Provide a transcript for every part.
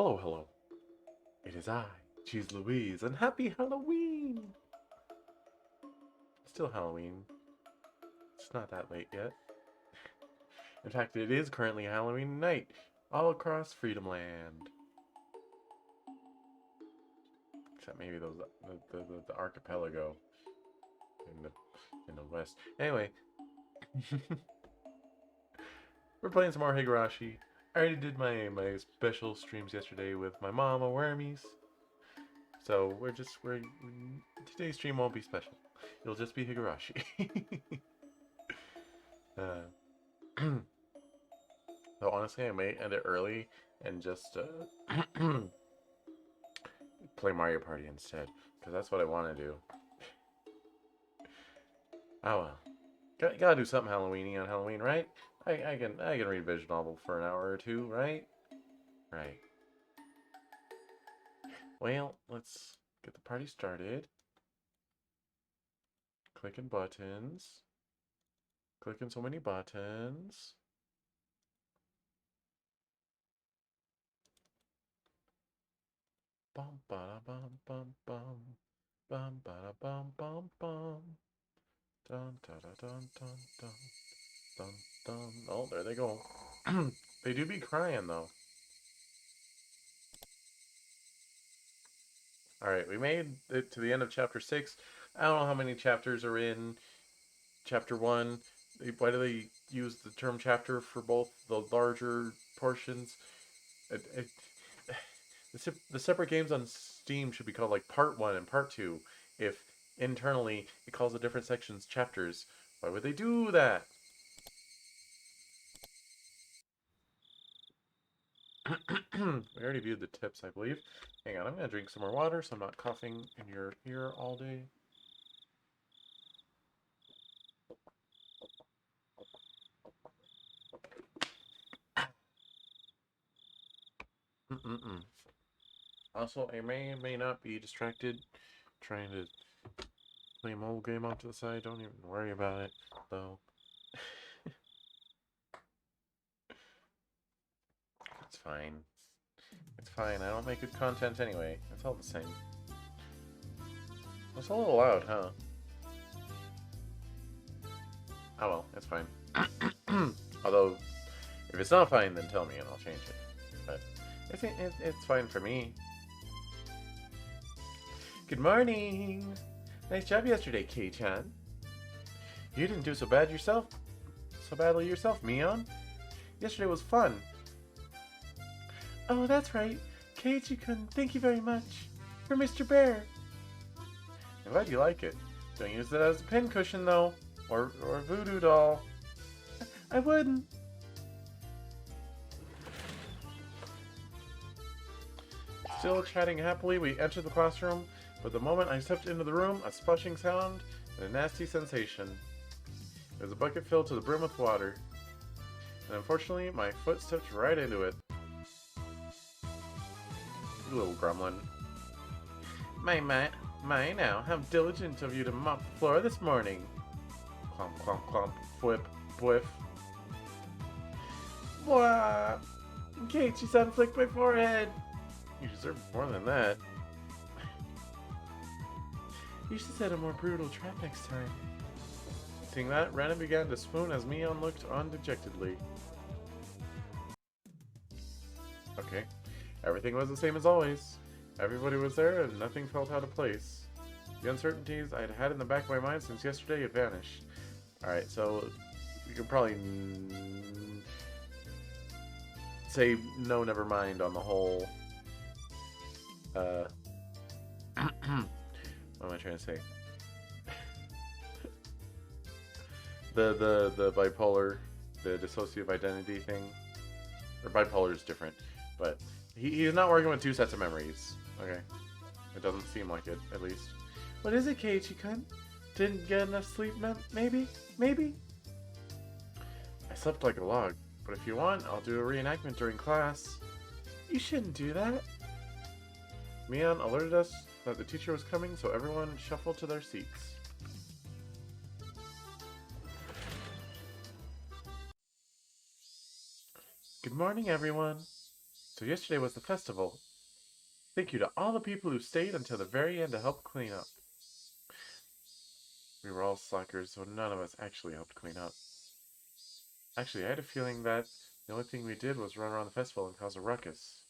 Hello, hello. It is I, Cheese Louise, and happy Halloween! Still Halloween. It's not that late yet. In fact, it is currently Halloween night all across Freedom Land. Except maybe those the archipelago in the west. Anyway, we're playing some more Higurashi. I already did my special streams yesterday with my mama Wormies. So today's stream won't be special. It'll just be Higurashi. So honestly, I may end it early and just play Mario Party instead, because that's what I want to do. Oh well, gotta do something Halloweeny on Halloween, right? I can read a visual novel for an hour or two, right? Right. Well, let's get the party started. Clicking buttons. Clicking so many buttons. Bum ba bum bum bum. Bum ba bum bum bum. Dun dun dun dun dun dun dun. Oh, there they go. They do be crying though. Alright, we made it to the end of chapter 6. I don't know how many chapters are in chapter 1. Why do they use the term chapter for both the larger portions? It, the separate games on Steam should be called like Part 1 and Part 2. If internally it calls the different sections chapters, why would they do that? We already viewed the tips, I believe. Hang on, I'm going to drink some more water so I'm not coughing in your ear all day. Also, I may or may not be distracted trying to play a mobile game off to the side. Don't even worry about it, though. It's fine. It's fine. I don't make good content anyway. It's all the same. It's a little loud, huh? Oh well, it's fine. Although, if it's not fine, then tell me and I'll change it. But it's fine for me. Good morning! Nice job yesterday, Kei-chan. You didn't do so badly yourself, Mion. Yesterday was fun. Oh, that's right. Keiichi-kun, thank you very much. For Mr. Bear. I'm glad you like it. Don't use it as a pincushion, though. Or a voodoo doll. I wouldn't. Still chatting happily, we entered the classroom, but the moment I stepped into the room, a splashing sound and a nasty sensation. There was a bucket filled to the brim with water. And unfortunately, my foot stepped right into it. You little gremlin. My now, how diligent of you to mop the floor this morning. Clomp, clomp, clomp, whip, whiff. Wah! Keiichi-san flicked my forehead. You deserve more than that. You should set a more brutal trap next time. Seeing that, Renan began to swoon as Mion looked on dejectedly. Okay. Everything was the same as always. Everybody was there and nothing felt out of place. The uncertainties I had had in the back of my mind since yesterday had vanished. Alright, so you can probably say no, never mind on the whole. What am I trying to say? the bipolar, the dissociative identity thing. Or bipolar is different, but he's not working with two sets of memories. Okay. It doesn't seem like it, at least. What is it, Keiichi-kun? Didn't get enough sleep, maybe? Maybe? I slept like a log, but if you want, I'll do a reenactment during class. You shouldn't do that. Mion alerted us that the teacher was coming, so everyone shuffled to their seats. Good morning, everyone. So yesterday was the festival. Thank you to all the people who stayed until the very end to help clean up. We were all slackers, so none of us actually helped clean up. Actually, I had a feeling that the only thing we did was run around the festival and cause a ruckus.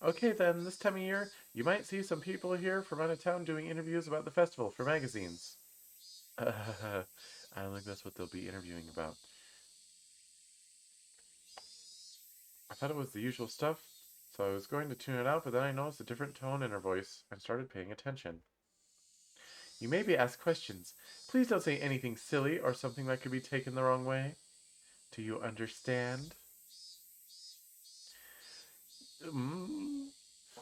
Okay then, this time of year, you might see some people here from out of town doing interviews about the festival for magazines. I don't think that's what they'll be interviewing about. I thought it was the usual stuff, so I was going to tune it out, but then I noticed a different tone in her voice and started paying attention. You may be asked questions. Please don't say anything silly or something that could be taken the wrong way. Do you understand?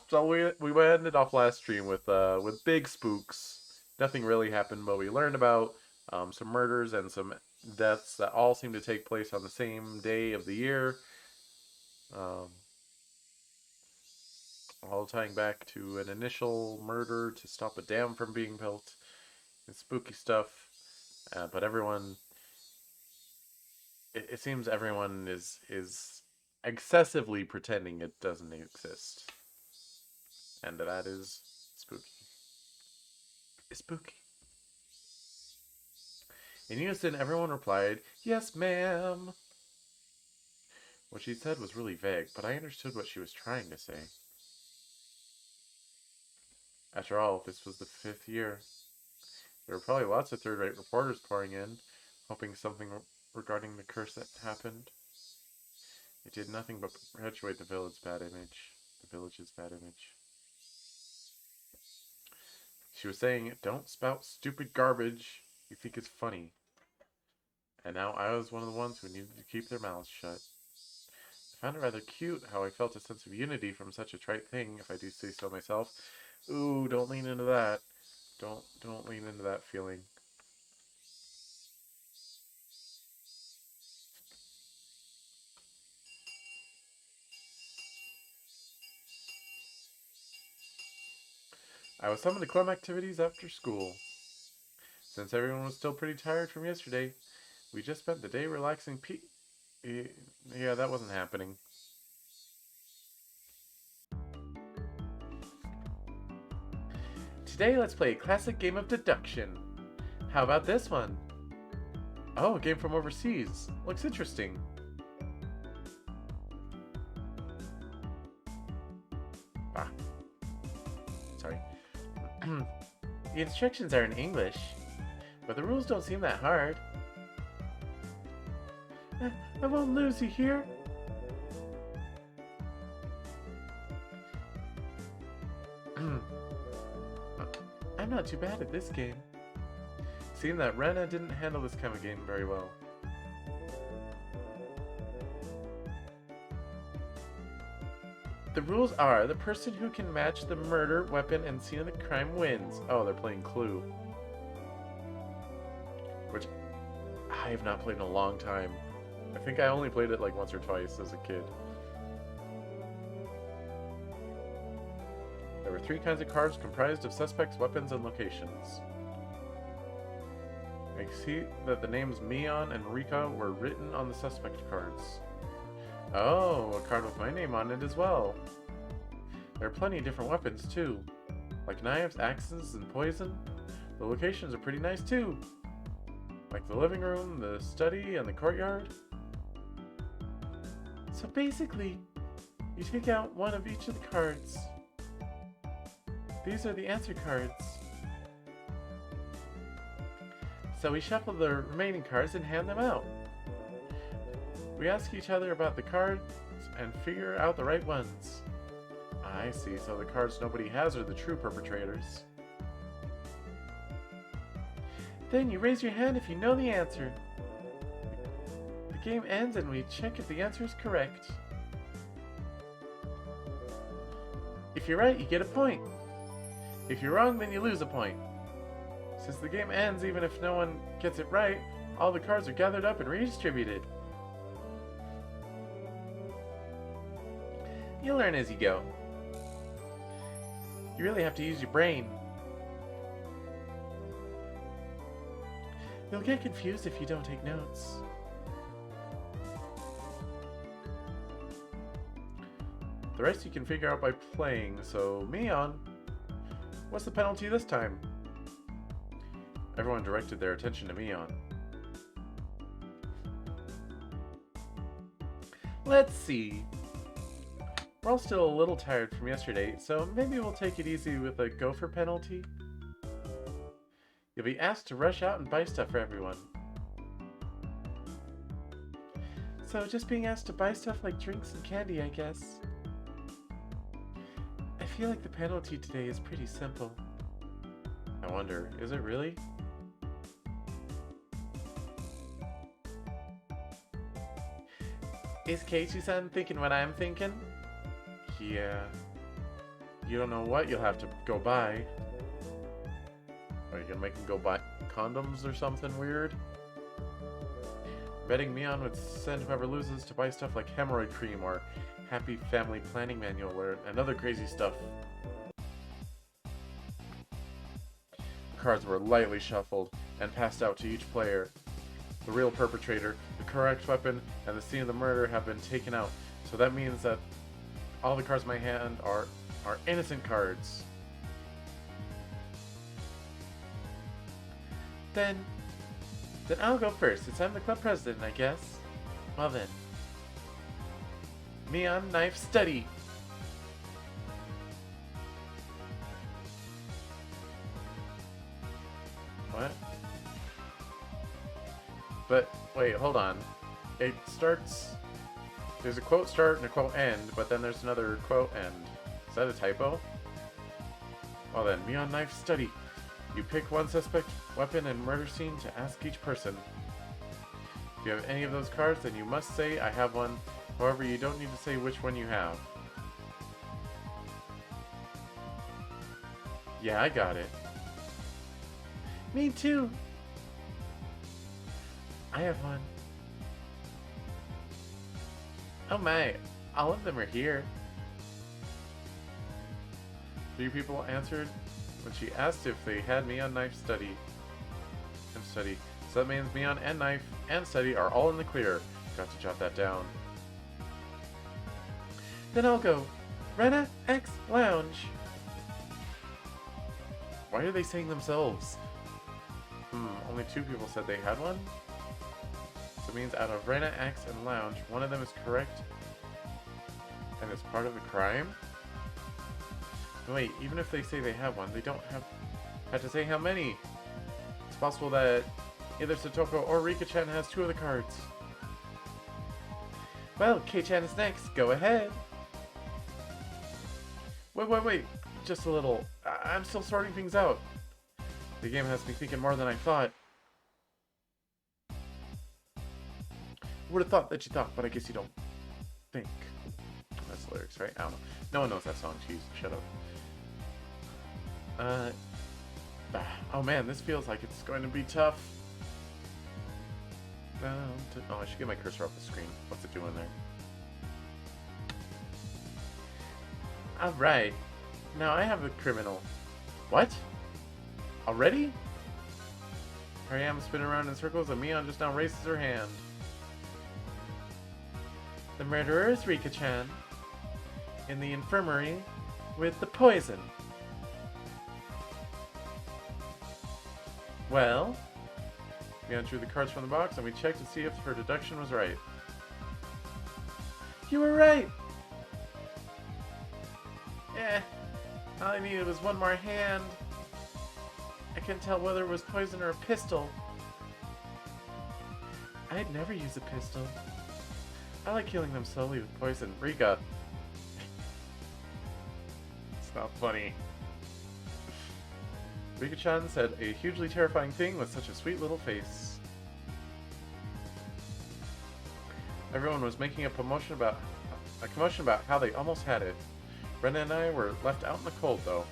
So we ended off last stream with big spooks. Nothing really happened, but we learned about some murders and some deaths that all seem to take place on the same day of the year. Um, all tying back to an initial murder to stop a dam from being built. And spooky stuff. But everyone, it seems everyone is excessively pretending it doesn't exist. And that is spooky. It's spooky. In unison, everyone replied, "Yes, ma'am." What she said was really vague, but I understood what she was trying to say. After all, this was the 5th year. There were probably lots of third-rate reporters pouring in, hoping something regarding the curse that happened. It did nothing but perpetuate the village's bad image. She was saying, "Don't spout stupid garbage you think is funny." And now I was one of the ones who needed to keep their mouths shut. I found it rather cute how I felt a sense of unity from such a trite thing, if I do say so myself. Ooh, don't lean into that. Don't lean into that feeling. I was summoned to club activities after school. Since everyone was still pretty tired from yesterday, we just spent the day relaxing. Yeah, that wasn't happening. Today, let's play a classic game of deduction. How about this one? Oh, a game from overseas. Looks interesting. Sorry. The instructions are in English, but the rules don't seem that hard. I won't lose, you hear? I'm not too bad at this game. Seemed that Rena didn't handle this kind of game very well. The rules are, the person who can match the murder, weapon, and scene of the crime wins. Oh, they're playing Clue. Which I have not played in a long time. I think I only played it like once or twice as a kid. There were 3 kinds of cards comprised of suspects, weapons, and locations. I see that the names Mion and Rika were written on the suspect cards. Oh, a card with my name on it as well. There are plenty of different weapons too, like knives, axes, and poison. The locations are pretty nice too, like the living room, the study, and the courtyard. So basically, you take out one of each of the cards. These are the answer cards. So we shuffle the remaining cards and hand them out. We ask each other about the cards and figure out the right ones. I see, so the cards nobody has are the true perpetrators. Then you raise your hand if you know the answer. The game ends and we check if the answer is correct. If you're right, you get a point. If you're wrong, then you lose a point. Since the game ends even if no one gets it right, all the cards are gathered up and redistributed. You'll learn as you go. You really have to use your brain. You'll get confused if you don't take notes. The rest you can figure out by playing, so Mion, what's the penalty this time? Everyone directed their attention to Mion. Let's see. We're all still a little tired from yesterday, so maybe we'll take it easy with a gopher penalty. You'll be asked to rush out and buy stuff for everyone. So just being asked to buy stuff like drinks and candy, I guess. I feel like the penalty today is pretty simple. I wonder, is it really? Is Keiichi-san thinking what I'm thinking? Yeah. You don't know what you'll have to go buy. Are you gonna make him go buy condoms or something weird? Betting Mion would send whoever loses to buy stuff like hemorrhoid cream or happy family planning manual and other crazy stuff. The cards were lightly shuffled and passed out to each player. The real perpetrator, the correct weapon, and the scene of the murder have been taken out, so that means that all the cards in my hand are innocent cards. Then I'll go first, since I'm the club president, I guess. Well then. Mion Knife Study! What? But, wait, hold on. It starts... There's a quote start and a quote end, but then there's another quote end. Is that a typo? Well then, Mion Knife Study. You pick one suspect, weapon, and murder scene to ask each person. If you have any of those cards, then you must say, I have one. However, you don't need to say which one you have. Yeah, I got it. Me too! I have one. Oh my, all of them are here. 3 people answered when she asked if they had Mion Knife Study. And Study. So that means Mion and Knife and Study are all in the clear. Got to jot that down. Then I'll go. Rena X Lounge. Why are they saying themselves? Only 2 people said they had one? So it means out of Rena X and Lounge, one of them is correct. And it's part of the crime? Wait, even if they say they have one, they don't have to say how many. It's possible that either Satoko or Rika-chan has 2 of the cards. Well, Kei-chan is next. Go ahead. Wait. Just a little. I'm still sorting things out. The game has me thinking more than I thought. Would have thought that you thought, but I guess you don't think. That's the lyrics, right? I don't know. No one knows that song. Jeez, shut up. Oh man, this feels like it's going to be tough. Oh, I should get my cursor off the screen. What's it doing there? Alright. Now I have a criminal. What? Already? Here I am spinning around in circles and Mion just now raises her hand. The murderer is Rika-chan. In the infirmary with the poison. Well, Mion drew the cards from the box and we checked to see if her deduction was right. You were right! All I needed was one more hand. I couldn't tell whether it was poison or a pistol. I'd never use a pistol. I like killing them slowly with poison. Rika. It's not funny. Rika-chan said a hugely terrifying thing with such a sweet little face. Everyone was making a commotion about how they almost had it. Brenda and I were left out in the cold, though.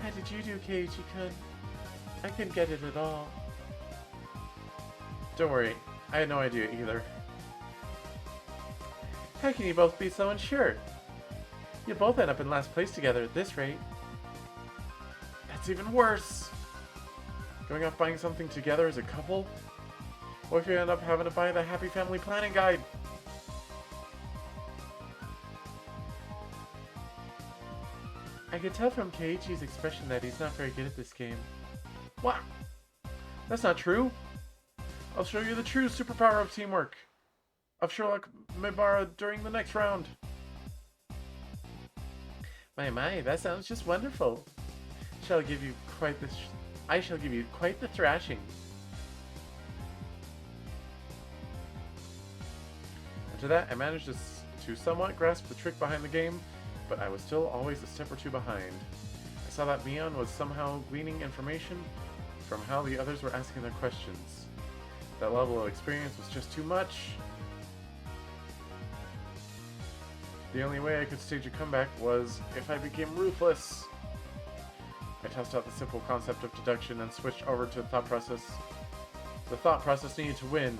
How did you do, Keiichi-kun? I couldn't get it at all. Don't worry, I had no idea either. How can you both be so unsure? You'll both end up in last place together at this rate. That's even worse! Going off buying something together as a couple? What if you end up having to buy the Happy Family Planning Guide? I could tell from Keiichi's expression that he's not very good at this game. What? That's not true. I'll show you the true superpower of teamwork. Of Sherlock Mibara during the next round. My, that sounds just wonderful. I shall give you quite the thrashing. After that, I managed to somewhat grasp the trick behind the game, but I was still always a step or two behind. I saw that Mion was somehow gleaning information from how the others were asking their questions. That level of experience was just too much. The only way I could stage a comeback was if I became ruthless. I tossed out the simple concept of deduction and switched over to the thought process. The thought process needed to win.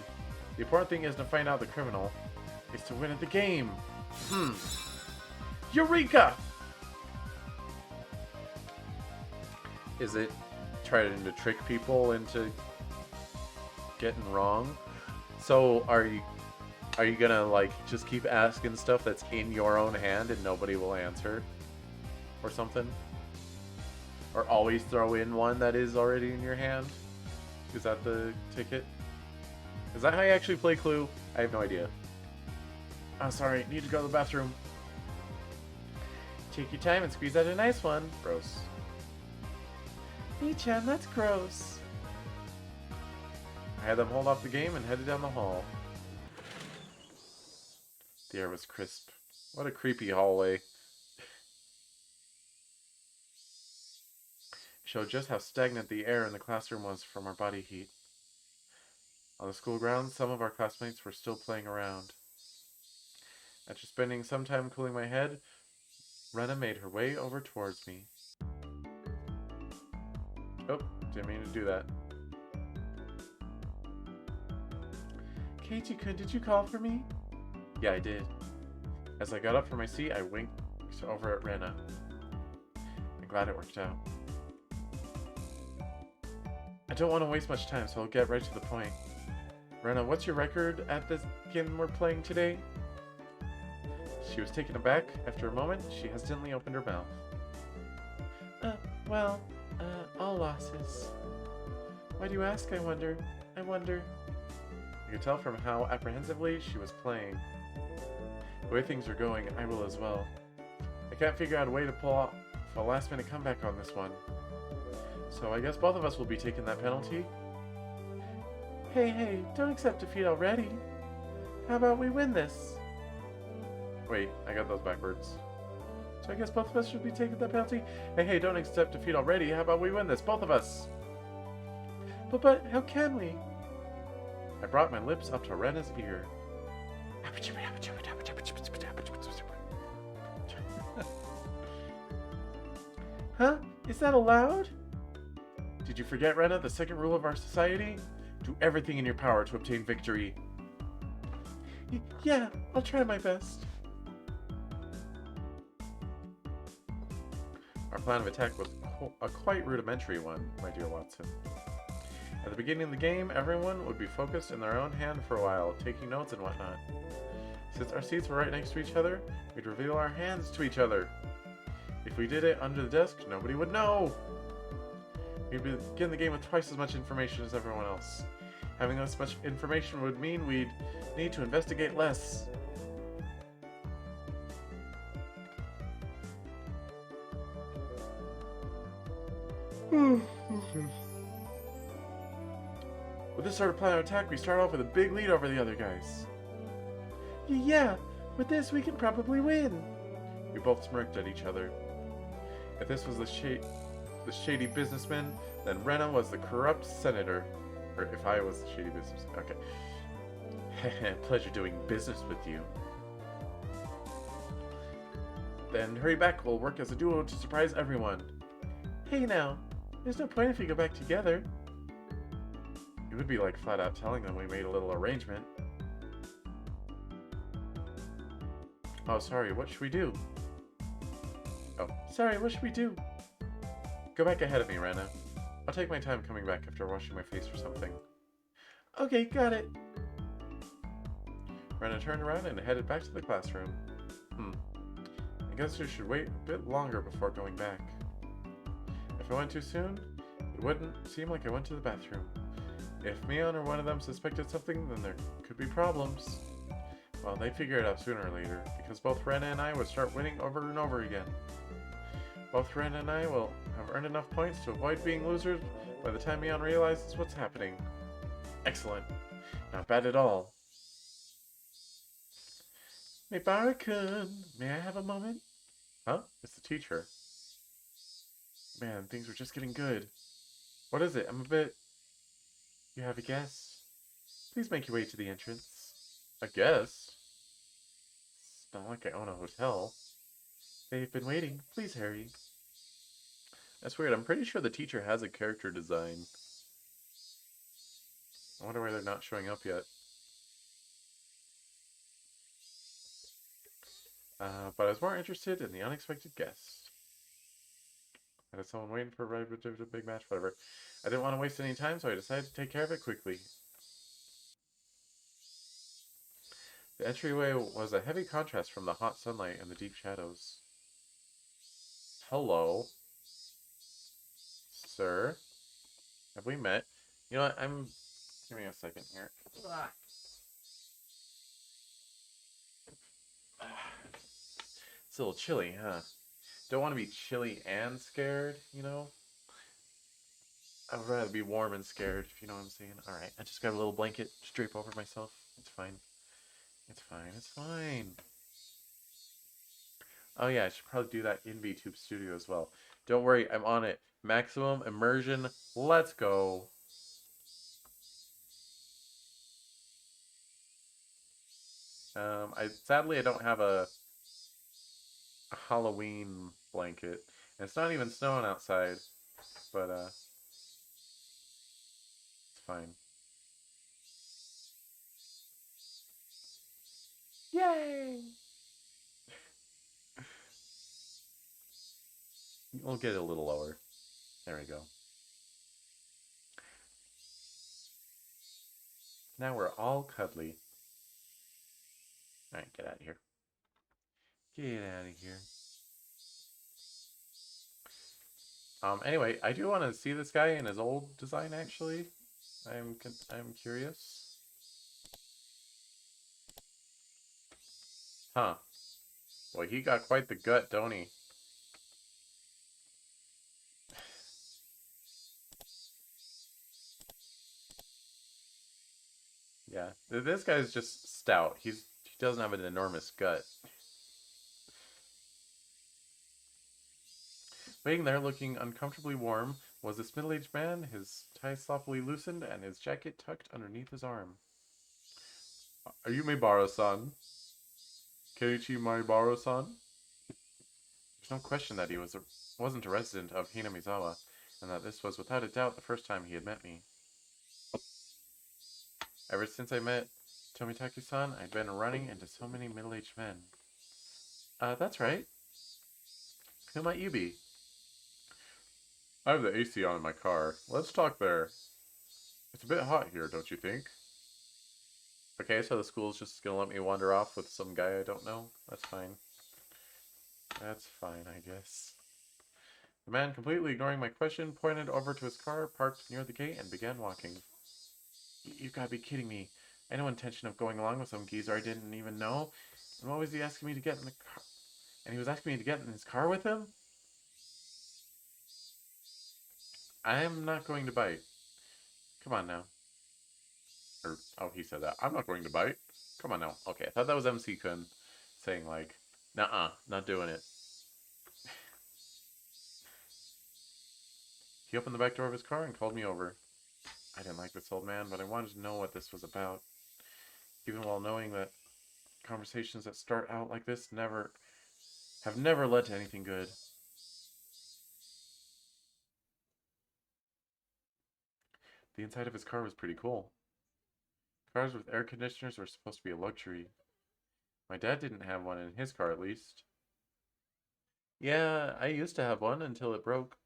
The important thing isn't to find out the criminal. It's to win at the game. Eureka! Is it trying to trick people into getting wrong? So are you gonna like just keep asking stuff that's in your own hand and nobody will answer? Or something? Or always throw in one that is already in your hand? Is that the ticket? Is that how you actually play Clue? I have no idea. Oh, sorry. Need to go to the bathroom. Take your time and squeeze out a nice one. Gross. Mii-chan, that's gross. I had them hold off the game and headed down the hall. The air was crisp. What a creepy hallway. Showed just how stagnant the air in the classroom was from our body heat. On the school grounds, some of our classmates were still playing around. After spending some time cooling my head, Rena made her way over towards me. Oh, didn't mean to do that. Keiichi-kun, did you call for me? Yeah, I did. As I got up from my seat, I winked over at Rena. I'm glad it worked out. I don't want to waste much time, so I'll get right to the point. Rena, what's your record at this game we're playing today? She was taken aback. After a moment, she hesitantly opened her mouth. All losses. Why do you ask, I wonder? I could tell from how apprehensively she was playing. The way things are going, I will as well. I can't figure out a way to pull off a last-minute comeback on this one. So I guess both of us will be taking that penalty. Hey, don't accept defeat already. How about we win this? Wait, I got those backwards. So I guess both of us should be taking that penalty? Hey, don't accept defeat already. How about we win this? Both of us! But how can we? I brought my lips up to Rena's ear. Huh? Is that allowed? Did you forget, Rena, the second rule of our society? Do everything in your power to obtain victory. Yeah, I'll try my best. Our plan of attack was a quite rudimentary one, my dear Watson. At the beginning of the game, everyone would be focused in their own hand for a while, taking notes and whatnot. Since our seats were right next to each other, we'd reveal our hands to each other. If we did it under the desk, nobody would know! We'd begin the game with twice as much information as everyone else. Having this much information would mean we'd need to investigate less. With this sort of plan of attack, we start off with a big lead over the other guys. Yeah, with this we can probably win. We both smirked at each other. If this was the shady businessman, then Rena was the corrupt senator. Or if I was the shady businessman. Okay. Pleasure doing business with you. Then hurry back, we'll work as a duo to surprise everyone. Hey now, there's no point if we go back together. It would be like flat out telling them we made a little arrangement. Oh, sorry, what should we do? Oh, sorry, what should we do? Go back ahead of me, Rena. I'll take my time coming back after washing my face or something. Okay, got it. Rena turned around and headed back to the classroom. In guess you should wait a bit longer before going back. If I went too soon, it wouldn't seem like I went to the bathroom. If Mion or one of them suspected something, then there could be problems. Well, they'd figure it out sooner or later, because both Rena and I would start winning over and over again. Both Rena and I will have earned enough points to avoid being losers by the time Mion realizes what's happening. Excellent. Not bad at all. Mibara-kun, may I have a moment? Huh? It's the teacher. Man, things were just getting good. What is it? I'm a bit... You have a guess? Please make your way to the entrance. A guess? It's not like I own a hotel. They've been waiting. Please hurry. That's weird. I'm pretty sure the teacher has a character design. I wonder why they're not showing up yet. But I was more interested in the unexpected guest. I had someone waiting for a big match, whatever. I didn't want to waste any time, so I decided to take care of it quickly. The entryway was a heavy contrast from the hot sunlight and the deep shadows. Hello, sir. Have we met? You know what? Give me a second here. It's a little chilly, huh? Don't want to be chilly and scared, you know? I would rather be warm and scared, if you know what I'm saying. Alright, I just got a little blanket to drape over myself. It's fine. It's fine. It's fine. Oh yeah, I should probably do that in VTube Studio as well. Don't worry, I'm on it. Maximum immersion. Let's go. Sadly I don't have a Halloween blanket. And it's not even snowing outside, but it's fine. Yay! We'll get it a little lower. There we go. Now we're all cuddly. Alright, get out of here. Get out of here. Anyway, I do want to see this guy in his old design, actually. I'm curious. Huh. Well, he got quite the gut, don't he? Yeah. This guy's just stout. He doesn't have an enormous gut. Waiting there, looking uncomfortably warm, was this middle-aged man, his tie sloppily loosened and his jacket tucked underneath his arm. Are you Maibara-san? Keiichi Maibara-san? There's no question that he wasn't a resident of Hinamizawa, and that this was without a doubt the first time he had met me. Ever since I met Tomitaki-san, I'd been running into so many middle-aged men. That's right. Who might you be? I have the AC on in my car. Let's talk there. It's a bit hot here, don't you think? Okay, so the school's just gonna let me wander off with some guy I don't know? That's fine. That's fine, I guess. The man, completely ignoring my question, pointed over to his car, parked near the gate, and began walking. You've got to be kidding me. I had no intention of going along with some geezer I didn't even know. And what was he asking me to get in the car? And he was asking me to get in his car with him? I am not going to bite. Come on now. Oh, he said that. I'm not going to bite. Come on now. Okay, I thought that was MC-kun saying like, nuh-uh, not doing it. He opened the back door of his car and called me over. I didn't like this old man, but I wanted to know what this was about. Even while knowing that conversations that start out like this have never led to anything good. The inside of his car was pretty cool. Cars with air conditioners were supposed to be a luxury. My dad didn't have one in his car, at least. Yeah, I used to have one until it broke.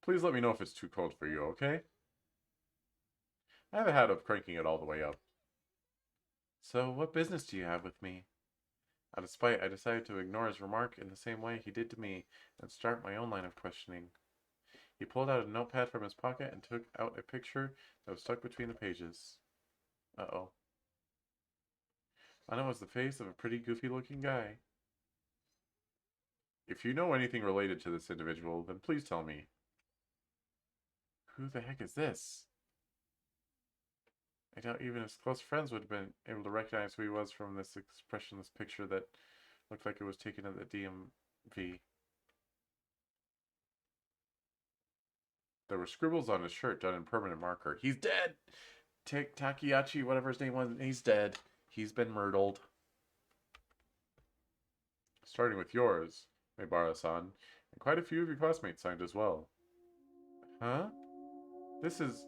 Please let me know if it's too cold for you, okay? I have a habit of cranking it all the way up. So, what business do you have with me? Out of spite, I decided to ignore his remark in the same way he did to me and start my own line of questioning. He pulled out a notepad from his pocket and took out a picture that was stuck between the pages. Uh-oh. On it was the face of a pretty goofy-looking guy. If you know anything related to this individual, then please tell me. Who the heck is this? I doubt even his close friends would have been able to recognize who he was from this expressionless picture that looked like it was taken at the DMV. There were scribbles on his shirt done in permanent marker. He's dead! Takeyachi, whatever his name was, he's dead. He's been murdered. Starting with yours, Meibara-san, and quite a few of your classmates signed as well. Huh? This is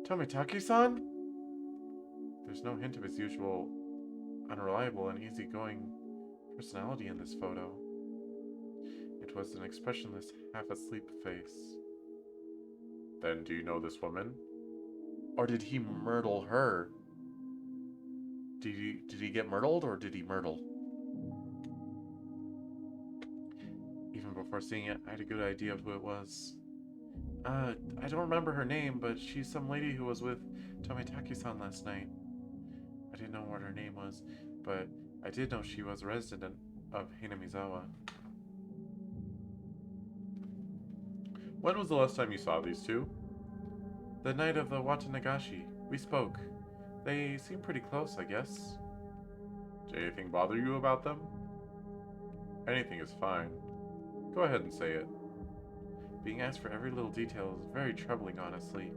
Tomitaki-san? There's no hint of his usual unreliable and easygoing personality in this photo. It was an expressionless, half-asleep face. Then do you know this woman? Or did he myrtle her? Did he get myrtled or did he myrtle? Even before seeing it, I had a good idea of who it was. I don't remember her name, but she's some lady who was with Tomitaki-san last night. I didn't know what her name was, but I did know she was a resident of Hinamizawa. When was the last time you saw these two? The night of the Watanagashi. We spoke. They seem pretty close, I guess. Did anything bother you about them? Anything is fine. Go ahead and say it. Being asked for every little detail is very troubling, honestly.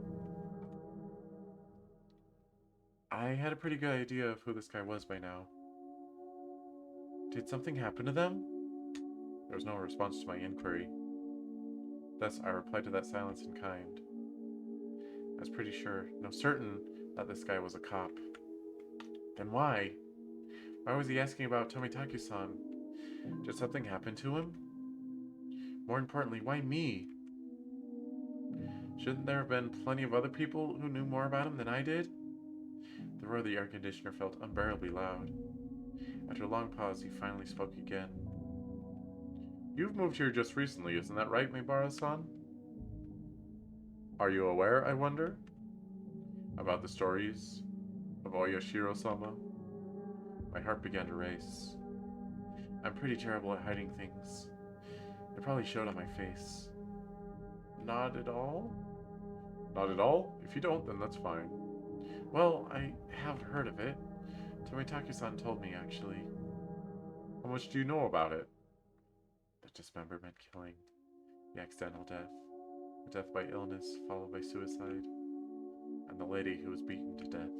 I had a pretty good idea of who this guy was by now. Did something happen to them? There was no response to my inquiry. Thus, I replied to that silence in kind. I was pretty sure, no certain, that this guy was a cop. Then why? Why was he asking about Tomitaki-san? Did something happen to him? More importantly, why me? Shouldn't there have been plenty of other people who knew more about him than I did? The roar of the air conditioner felt unbearably loud. After a long pause, he finally spoke again. You've moved here just recently, isn't that right, Meibara-san? Are you aware, I wonder, about the stories of Oyashiro-sama? My heart began to race. I'm pretty terrible at hiding things. It probably showed on my face. Not at all? Not at all? If you don't, then that's fine. Well, I have heard of it. Tomitaki-san told me, actually. How much do you know about it? The dismemberment killing, the accidental death, the death by illness followed by suicide, and the lady who was beaten to death.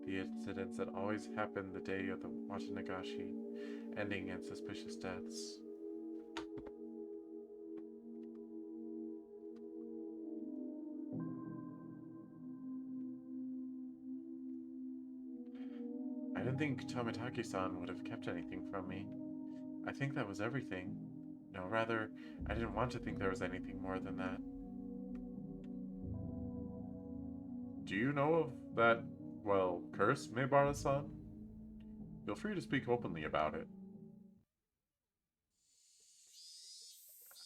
The incidents that always happened the day of the Watanagashi, ending in suspicious deaths. I didn't think Tomitaki-san would have kept anything from me. I think that was everything. No, rather, I didn't want to think there was anything more than that. Do you know of that, well, curse, Meibara-san? Feel free to speak openly about it.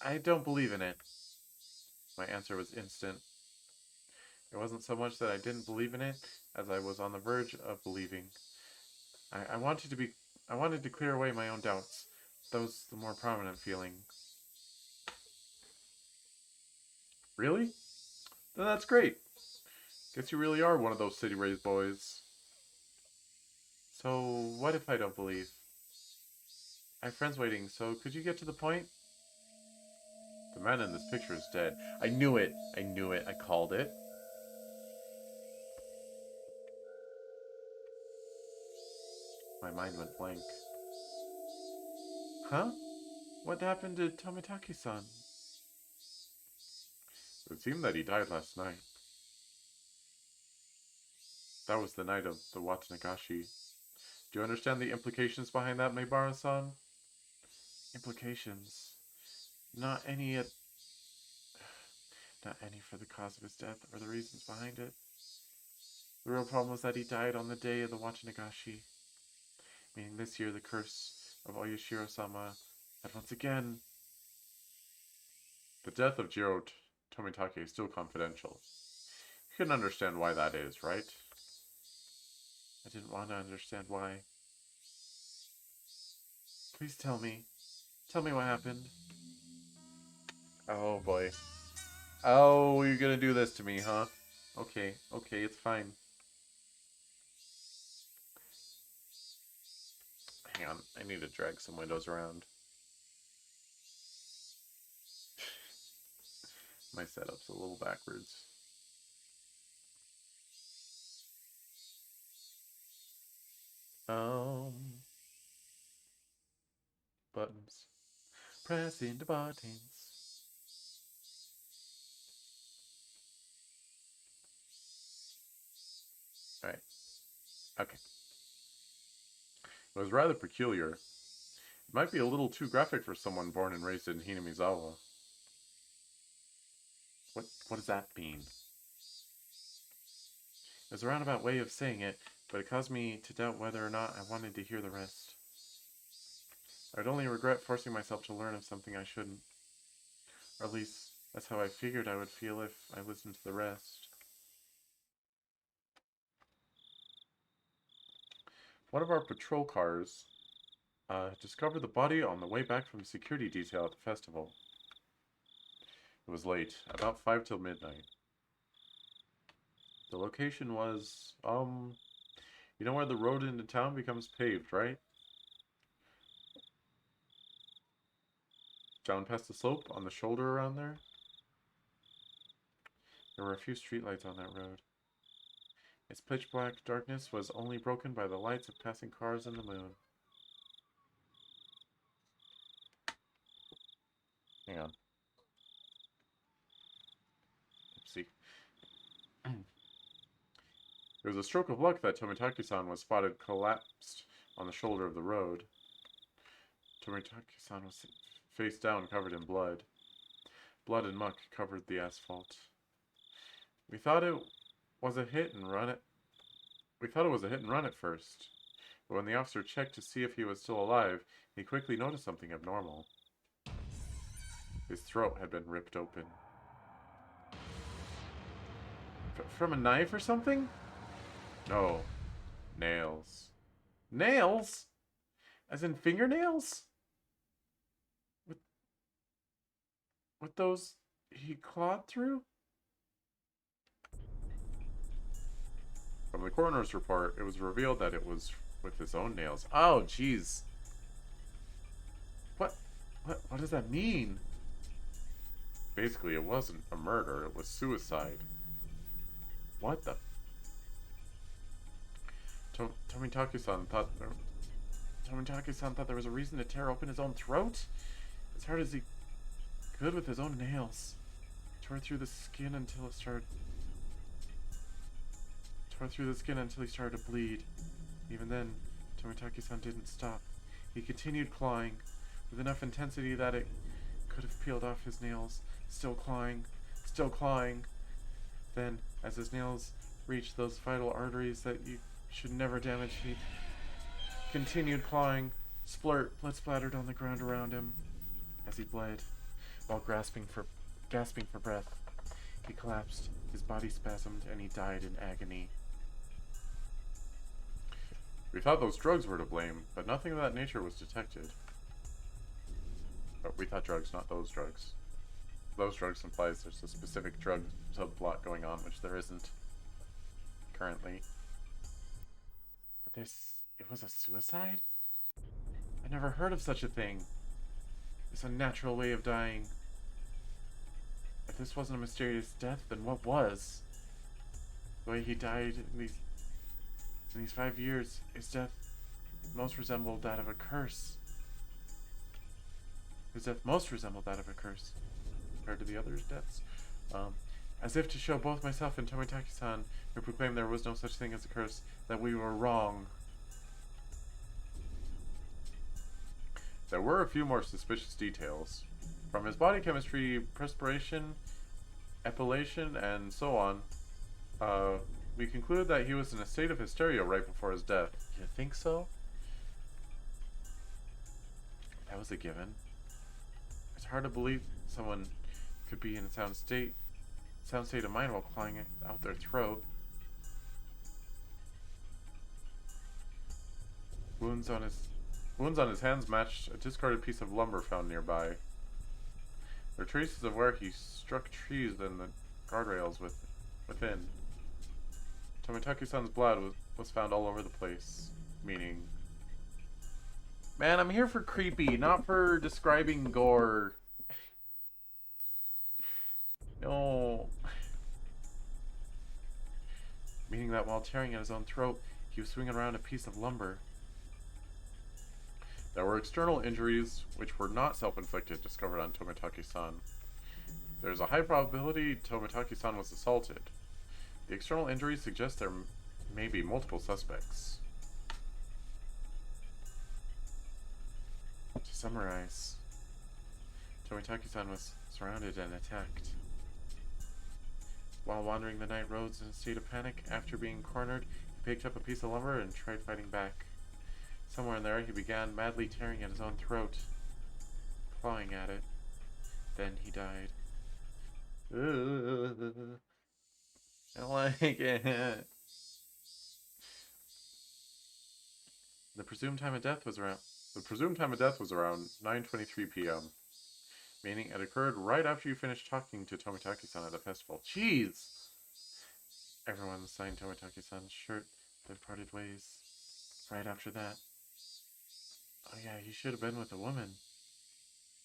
I don't believe in it. My answer was instant. It wasn't so much that I didn't believe in it, as I was on the verge of believing. I wanted to clear away my own doubts, those the more prominent feelings. Really? Then that's great. Guess you really are one of those city-raised boys. So, what if I don't believe? I have friends waiting, so could you get to the point? The man in this picture is dead. I knew it! I knew it. I called it. My mind went blank. Huh? What happened to Tomitaki-san? It would seem that he died last night. That was the night of the Watanagashi. Do you understand the implications behind that, Meibara-san? Implications? Not any at... Not any for the cause of his death or the reasons behind it. The real problem was that he died on the day of the Watanagashi. Meaning this year the curse of Oyashiro-sama had once again... The death of Jiro Tomitake is still confidential. You can understand why that is, right? I didn't want to understand why. Please tell me. Tell me what happened. Oh boy. Oh, you're gonna do this to me, huh? Okay, okay, it's fine. Hang on, I need to drag some windows around. My setup's a little backwards. Buttons. Pressing the buttons. Alright. Okay. It was rather peculiar. It might be a little too graphic for someone born and raised in Hinamizawa. What does that mean? It was a roundabout way of saying it, but it caused me to doubt whether or not I wanted to hear the rest. I would only regret forcing myself to learn of something I shouldn't. Or at least, that's how I figured I would feel if I listened to the rest. One of our patrol cars discovered the body on the way back from the security detail at the festival. It was late, about 5 till midnight. The location was, you know where the road into town becomes paved, right? Down past the slope, on the shoulder around there? There were a few streetlights on that road. Its pitch-black darkness was only broken by the lights of passing cars and the moon. Hang on. Oopsie. It was a stroke of luck that Tomitake-san was spotted collapsed on the shoulder of the road. Tomitake-san was face down, covered in blood. Blood and muck covered the asphalt. We thought it was a hit and run at first. But when the officer checked to see if he was still alive, he quickly noticed something abnormal. His throat had been ripped open. From a knife or something? No. Nails. Nails? As in fingernails? With those he clawed through? From the coroner's report, it was revealed that it was with his own nails. Oh, jeez. What does that mean? Basically, it wasn't a murder, it was suicide. What the... Tomitake-san thought there was a reason to tear open his own throat? As hard as he could with his own nails. Tore through the skin until he started to bleed. Even then, Tomitake-san didn't stop. He continued clawing, with enough intensity that it could have peeled off his nails. Still clawing. Then, as his nails reached those vital arteries that you should never damage, he continued clawing. Blood splattered on the ground around him as he bled. While gasping for breath, he collapsed, his body spasmed, and he died in agony. We thought those drugs were to blame, but nothing of that nature was detected. But we thought drugs, not those drugs. Those drugs implies there's a specific drug subplot going on, which there isn't currently. But it was a suicide? I never heard of such a thing. This unnatural way of dying. If this wasn't a mysterious death, then what was? The way he died in these 5 years, his death most resembled that of a curse. Compared to the others' deaths. As if to show both myself and Tomitake-san, who proclaimed there was no such thing as a curse, that we were wrong. There were a few more suspicious details. From his body chemistry, perspiration, epilation, and so on, we concluded that he was in a state of hysteria right before his death. You think so? That was a given. It's hard to believe someone could be in a sound state of mind while clawing out their throat. Wounds on his hands matched a discarded piece of lumber found nearby. There are traces of where he struck trees and the guardrails within. Tomitaki-san's blood was found all over the place, meaning... Man, I'm here for creepy, not for describing gore. No. Meaning that while tearing at his own throat, he was swinging around a piece of lumber. There were external injuries, which were not self-inflicted, discovered on Tomitaki-san. There is a high probability Tomitaki-san was assaulted. The external injuries suggest there may be multiple suspects. To summarize, Tomitaki-san was surrounded and attacked. While wandering the night roads in a state of panic, after being cornered, he picked up a piece of lumber and tried fighting back. Somewhere in there, he began madly tearing at his own throat, clawing at it. Then he died. I don't like it. The presumed time of death was around 9:23 p.m., meaning it occurred right after you finished talking to Tomitaki-san at the festival. Jeez! Everyone signed Tomitaki-san's shirt. They parted ways right after that. Oh yeah, he should have been with a woman.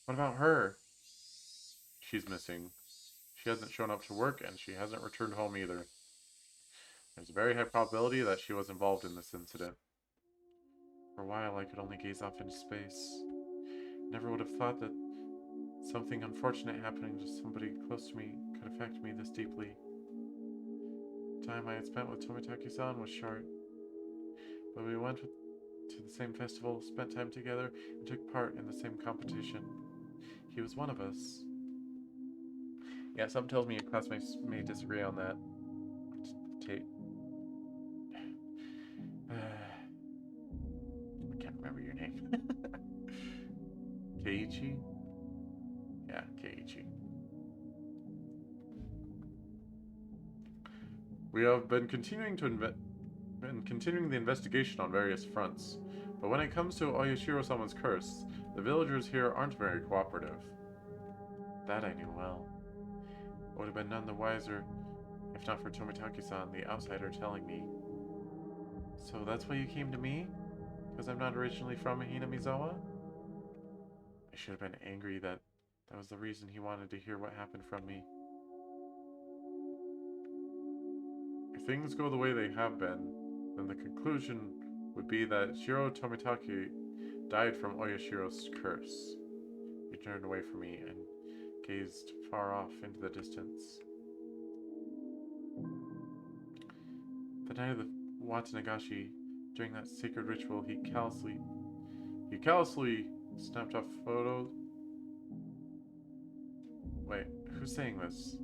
What about her? She's missing. She hasn't shown up to work, and she hasn't returned home either. There's a very high probability that she was involved in this incident. For a while, I could only gaze off into space. Never would have thought that something unfortunate happening to somebody close to me could affect me this deeply. The time I had spent with Tomitaki-san was short, but we went to the same festival, spent time together, and took part in the same competition. He was one of us. Yeah, something tells me your classmates may disagree on that. I can't remember your name. Keiichi? Yeah, Keiichi. We have been continuing the investigation on various fronts, but when it comes to Oyashiro-sama's curse, the villagers here aren't very cooperative. That I knew well. I would have been none the wiser if not for Tomitaki-san, the outsider, telling me. So that's why you came to me? Because I'm not originally from Hinamizawa? I should have been angry that was the reason he wanted to hear what happened from me. If things go the way they have been, then the conclusion would be that Shiro Tomitaki died from Oyashiro's curse. He turned away from me and gazed far off into the distance. The night of the Watanagashi, during that sacred ritual, he callously snapped off photos. Wait, who's saying this?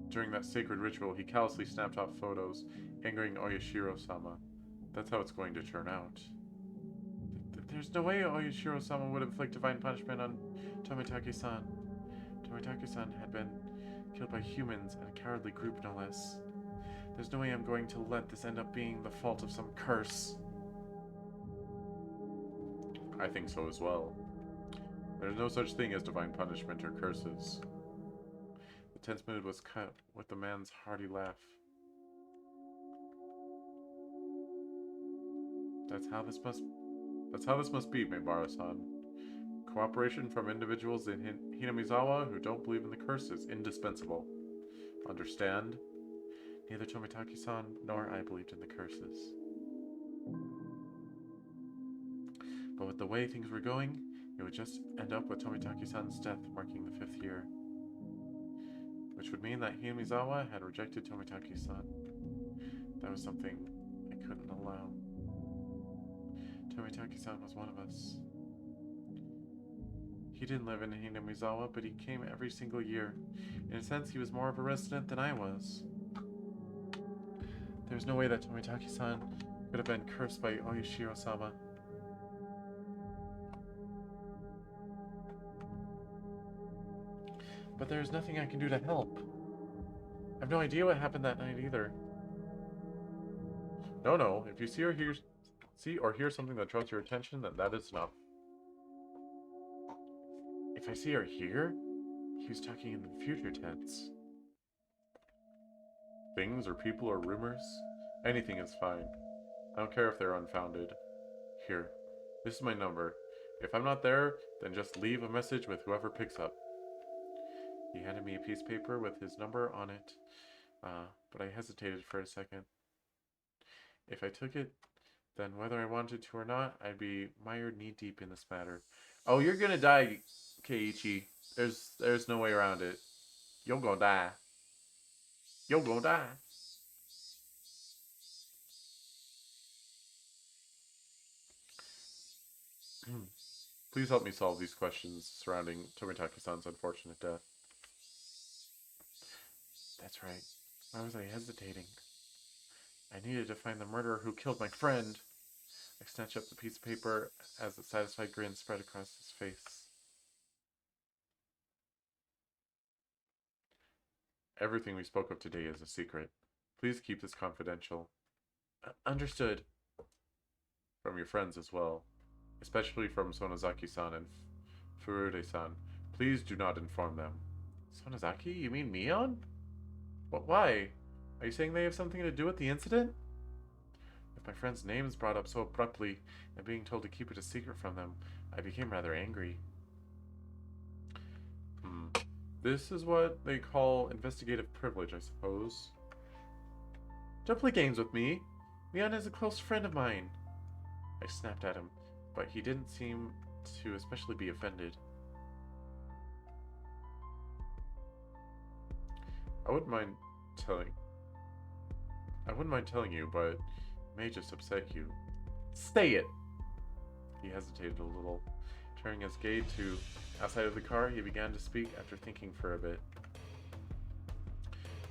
During that sacred ritual, he callously snapped off photos, angering Oyashiro-sama. That's how it's going to turn out. There's no way Oyashiro-sama would inflict divine punishment on Tomitaki-san. Tomitaki-san had been killed by humans and a cowardly group, no less. There's no way I'm going to let this end up being the fault of some curse. I think so as well. There's no such thing as divine punishment or curses. The tense mood was cut with the man's hearty laugh. That's how this must be, Meibara-san. Cooperation from individuals in Hinamizawa who don't believe in the curse is indispensable. Understand? Neither Tomitaki-san nor I believed in the curses. But with the way things were going, it would just end up with Tomitaki-san's death marking the 5th year. Which would mean that Hinamizawa had rejected Tomitaki-san. That was something I couldn't allow. Tomitaki-san was one of us. He didn't live in Hinamizawa, but he came every single year. In a sense, he was more of a resident than I was. There was no way that Tomitaki-san could have been cursed by Oyashiro-sama. But there's nothing I can do to help. I have no idea what happened that night either. No. If you see or hear something that draws your attention, then that is enough. If I see or hear? He was talking in the future tense. Things or people or rumors? Anything is fine. I don't care if they're unfounded. Here, this is my number. If I'm not there, then just leave a message with whoever picks up. He handed me a piece of paper with his number on it, but I hesitated for a second. If I took it, then whether I wanted to or not, I'd be mired knee-deep in this matter. Oh, you're gonna die, Keiichi. There's no way around it. You're gonna die. You're gonna die. Please help me solve these questions surrounding Tomitaki-san's unfortunate death. That's right. Why was I hesitating? I needed to find the murderer who killed my friend. I snatched up the piece of paper as a satisfied grin spread across his face. Everything we spoke of today is a secret. Please keep this confidential. Understood. From your friends as well. Especially from Sonozaki-san and Furude-san. Please do not inform them. Sonozaki? You mean Mion? But why? Are you saying they have something to do with the incident? If my friend's name is brought up so abruptly and being told to keep it a secret from them, I became rather angry. This is what they call investigative privilege, I suppose. Don't play games with me. Mion is a close friend of mine. I snapped at him, but he didn't seem to especially be offended. I wouldn't mind telling you, but it may just upset you. Say it! He hesitated a little. Turning his gaze to outside of the car, he began to speak after thinking for a bit.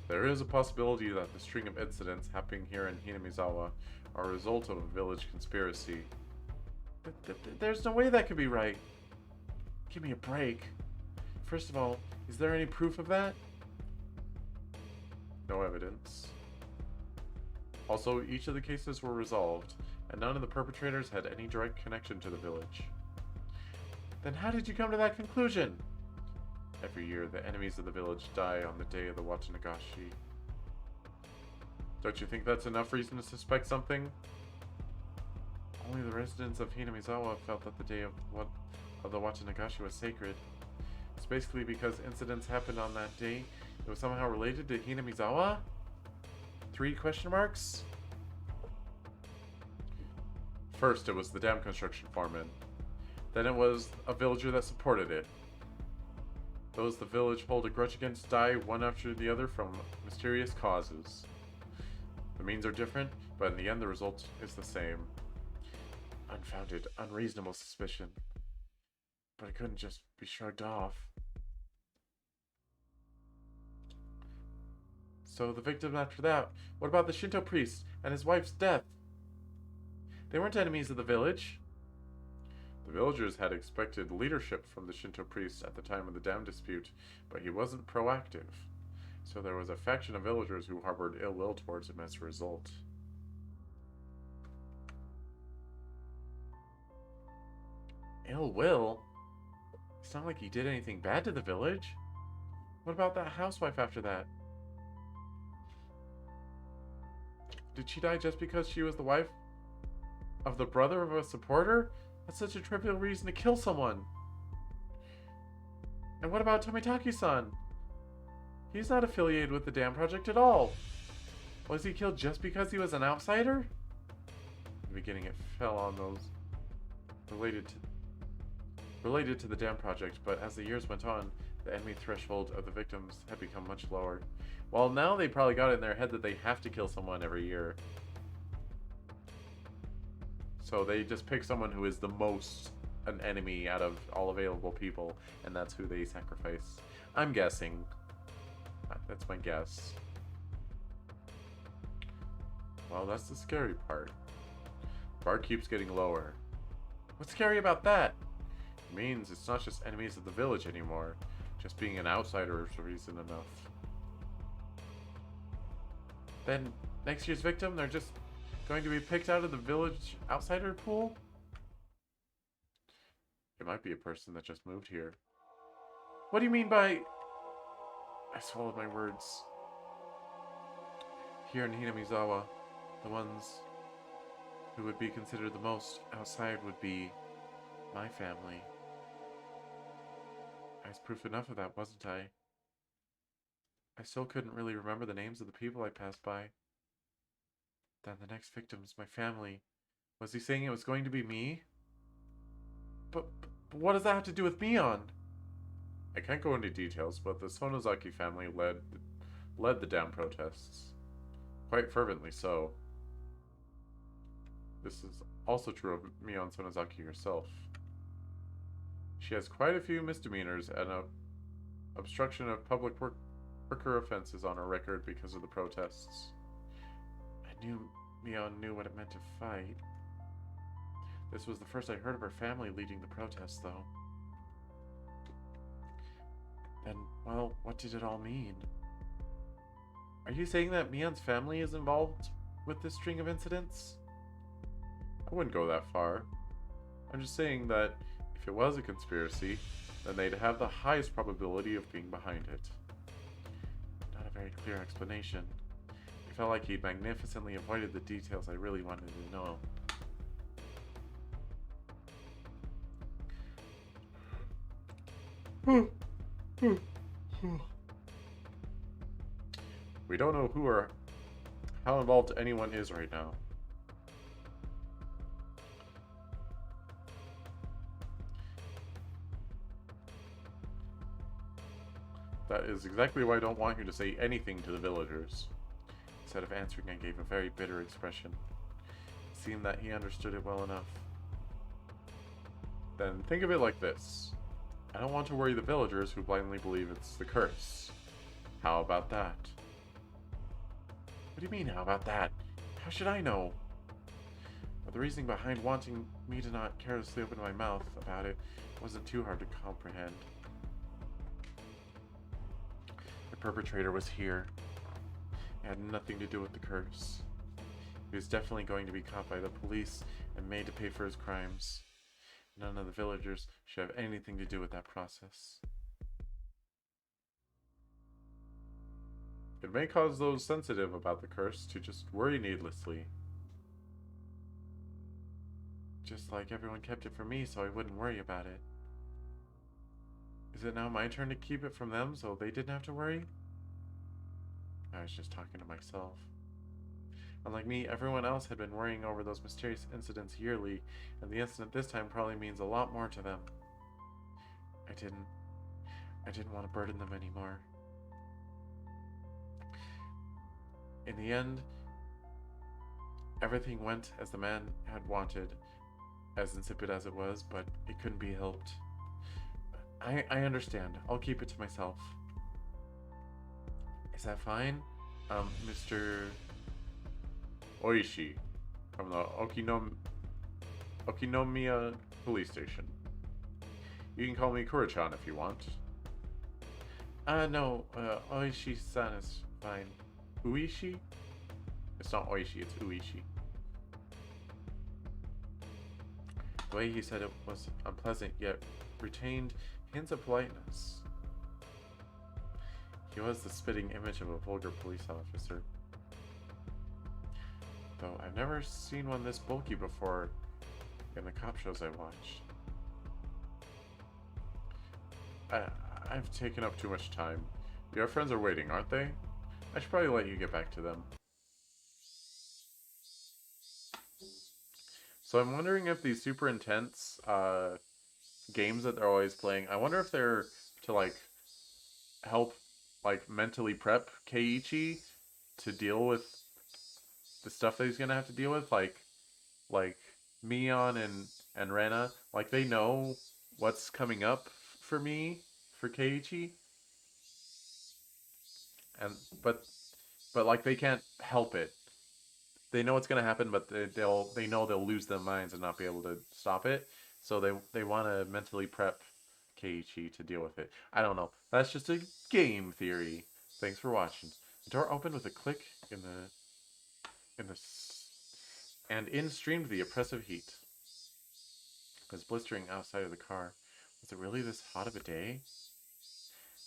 There is a possibility that the string of incidents happening here in Hinamizawa are a result of a village conspiracy. But there's no way that could be right. Give me a break. First of all, is there any proof of that? No evidence. Also, each of the cases were resolved, and none of the perpetrators had any direct connection to the village. Then how did you come to that conclusion? Every year, the enemies of the village die on the day of the Watanagashi. Don't you think that's enough reason to suspect something? Only the residents of Hinamizawa felt that the day of the Watanagashi was sacred. It's basically because incidents happened on that day, it was somehow related to Hinamizawa? 3 question marks? First, it was the dam construction foreman. Then it was a villager that supported it. Those the village hold a grudge against die one after the other from mysterious causes. The means are different, but in the end the result is the same. Unfounded, unreasonable suspicion. But it couldn't just be shrugged off. So the victim after that, what about the Shinto priest and his wife's death? They weren't enemies of the village. The villagers had expected leadership from the Shinto priest at the time of the dam dispute, but he wasn't proactive. So there was a faction of villagers who harbored ill will towards him as a result. Ill will? It's not like he did anything bad to the village. What about that housewife after that? Did she die just because she was the wife of the brother of a supporter? That's such a trivial reason to kill someone. And what about Tomitaki-san? He's not affiliated with the dam project at all. Was he killed just because he was an outsider? In the beginning it fell on those related to the dam project, but as the years went on, the enemy threshold of the victims had become much lower. Well, now they probably got it in their head that they have to kill someone every year. So they just pick someone who is the most an enemy out of all available people, and that's who they sacrifice. I'm guessing. That's my guess. Well, that's the scary part. Bar keeps getting lower. What's scary about that? It means it's not just enemies of the village anymore. Just being an outsider is reason enough. Then next year's victim, they're just going to be picked out of the village outsider pool? It might be a person that just moved here. What do you mean by... I swallowed my words. Here in Hinamizawa, the ones who would be considered the most outside would be my family. I was proof enough of that, wasn't I? I still couldn't really remember the names of the people I passed by. Then the next victim's my family. Was he saying it was going to be me? But what does that have to do with Mion? I can't go into details, but the Sonozaki family led the damn protests. Quite fervently so. This is also true of Mion Sonozaki herself. She has quite a few misdemeanors and obstruction of public worker offenses on her record because of the protests. I knew Mion knew what it meant to fight. This was the first I heard of her family leading the protests, though. Then, well, what did it all mean? Are you saying that Mion's family is involved with this string of incidents? I wouldn't go that far. I'm just saying that if it was a conspiracy, then they'd have the highest probability of being behind it. Not a very clear explanation. It felt like he'd magnificently avoided the details I really wanted to know. We don't know who or how involved anyone is right now. That is exactly why I don't want you to say anything to the villagers. Instead of answering, I gave a very bitter expression. It seemed that he understood it well enough. Then think of it like this. I don't want to worry the villagers who blindly believe it's the curse. How about that? What do you mean, how about that? How should I know? But the reasoning behind wanting me to not carelessly open my mouth about it wasn't too hard to comprehend. The perpetrator was here. It had nothing to do with the curse. He was definitely going to be caught by the police and made to pay for his crimes. None of the villagers should have anything to do with that process. It may cause those sensitive about the curse to just worry needlessly. Just like everyone kept it from me so I wouldn't worry about it. Is it now my turn to keep it from them so they didn't have to worry? I was just talking to myself. Unlike me, everyone else had been worrying over those mysterious incidents yearly, and the incident this time probably means a lot more to them. I didn't want to burden them anymore. In the end, everything went as the man had wanted, as insipid as it was, but it couldn't be helped. I understand. I'll keep it to myself. Is that fine? Mr. Oishi from the Okinomiya police station. You can call me Kura-chan if you want. No, Oishi-san is fine. Uishi? It's not Oishi, it's Uishi. The way he said it was unpleasant, yet retained hints of politeness. He was the spitting image of a vulgar police officer. Though I've never seen one this bulky before in the cop shows I watched. I've taken up too much time. Your friends are waiting, aren't they? I should probably let you get back to them. So I'm wondering if these super intense games that they're always playing, I wonder if they're to like help like mentally prep Keiichi to deal with the stuff that he's gonna have to deal with, like Mion and Rena, like they know what's coming up for Keiichi, and but like they can't help it. They know what's gonna happen, but they know they'll lose their minds and not be able to stop it. So they want to mentally prep Keiichi to deal with it. I don't know. That's just a game theory. Thanks for watching. The door opened with a click and in streamed the oppressive heat. It was blistering outside of the car. Was it really this hot of a day?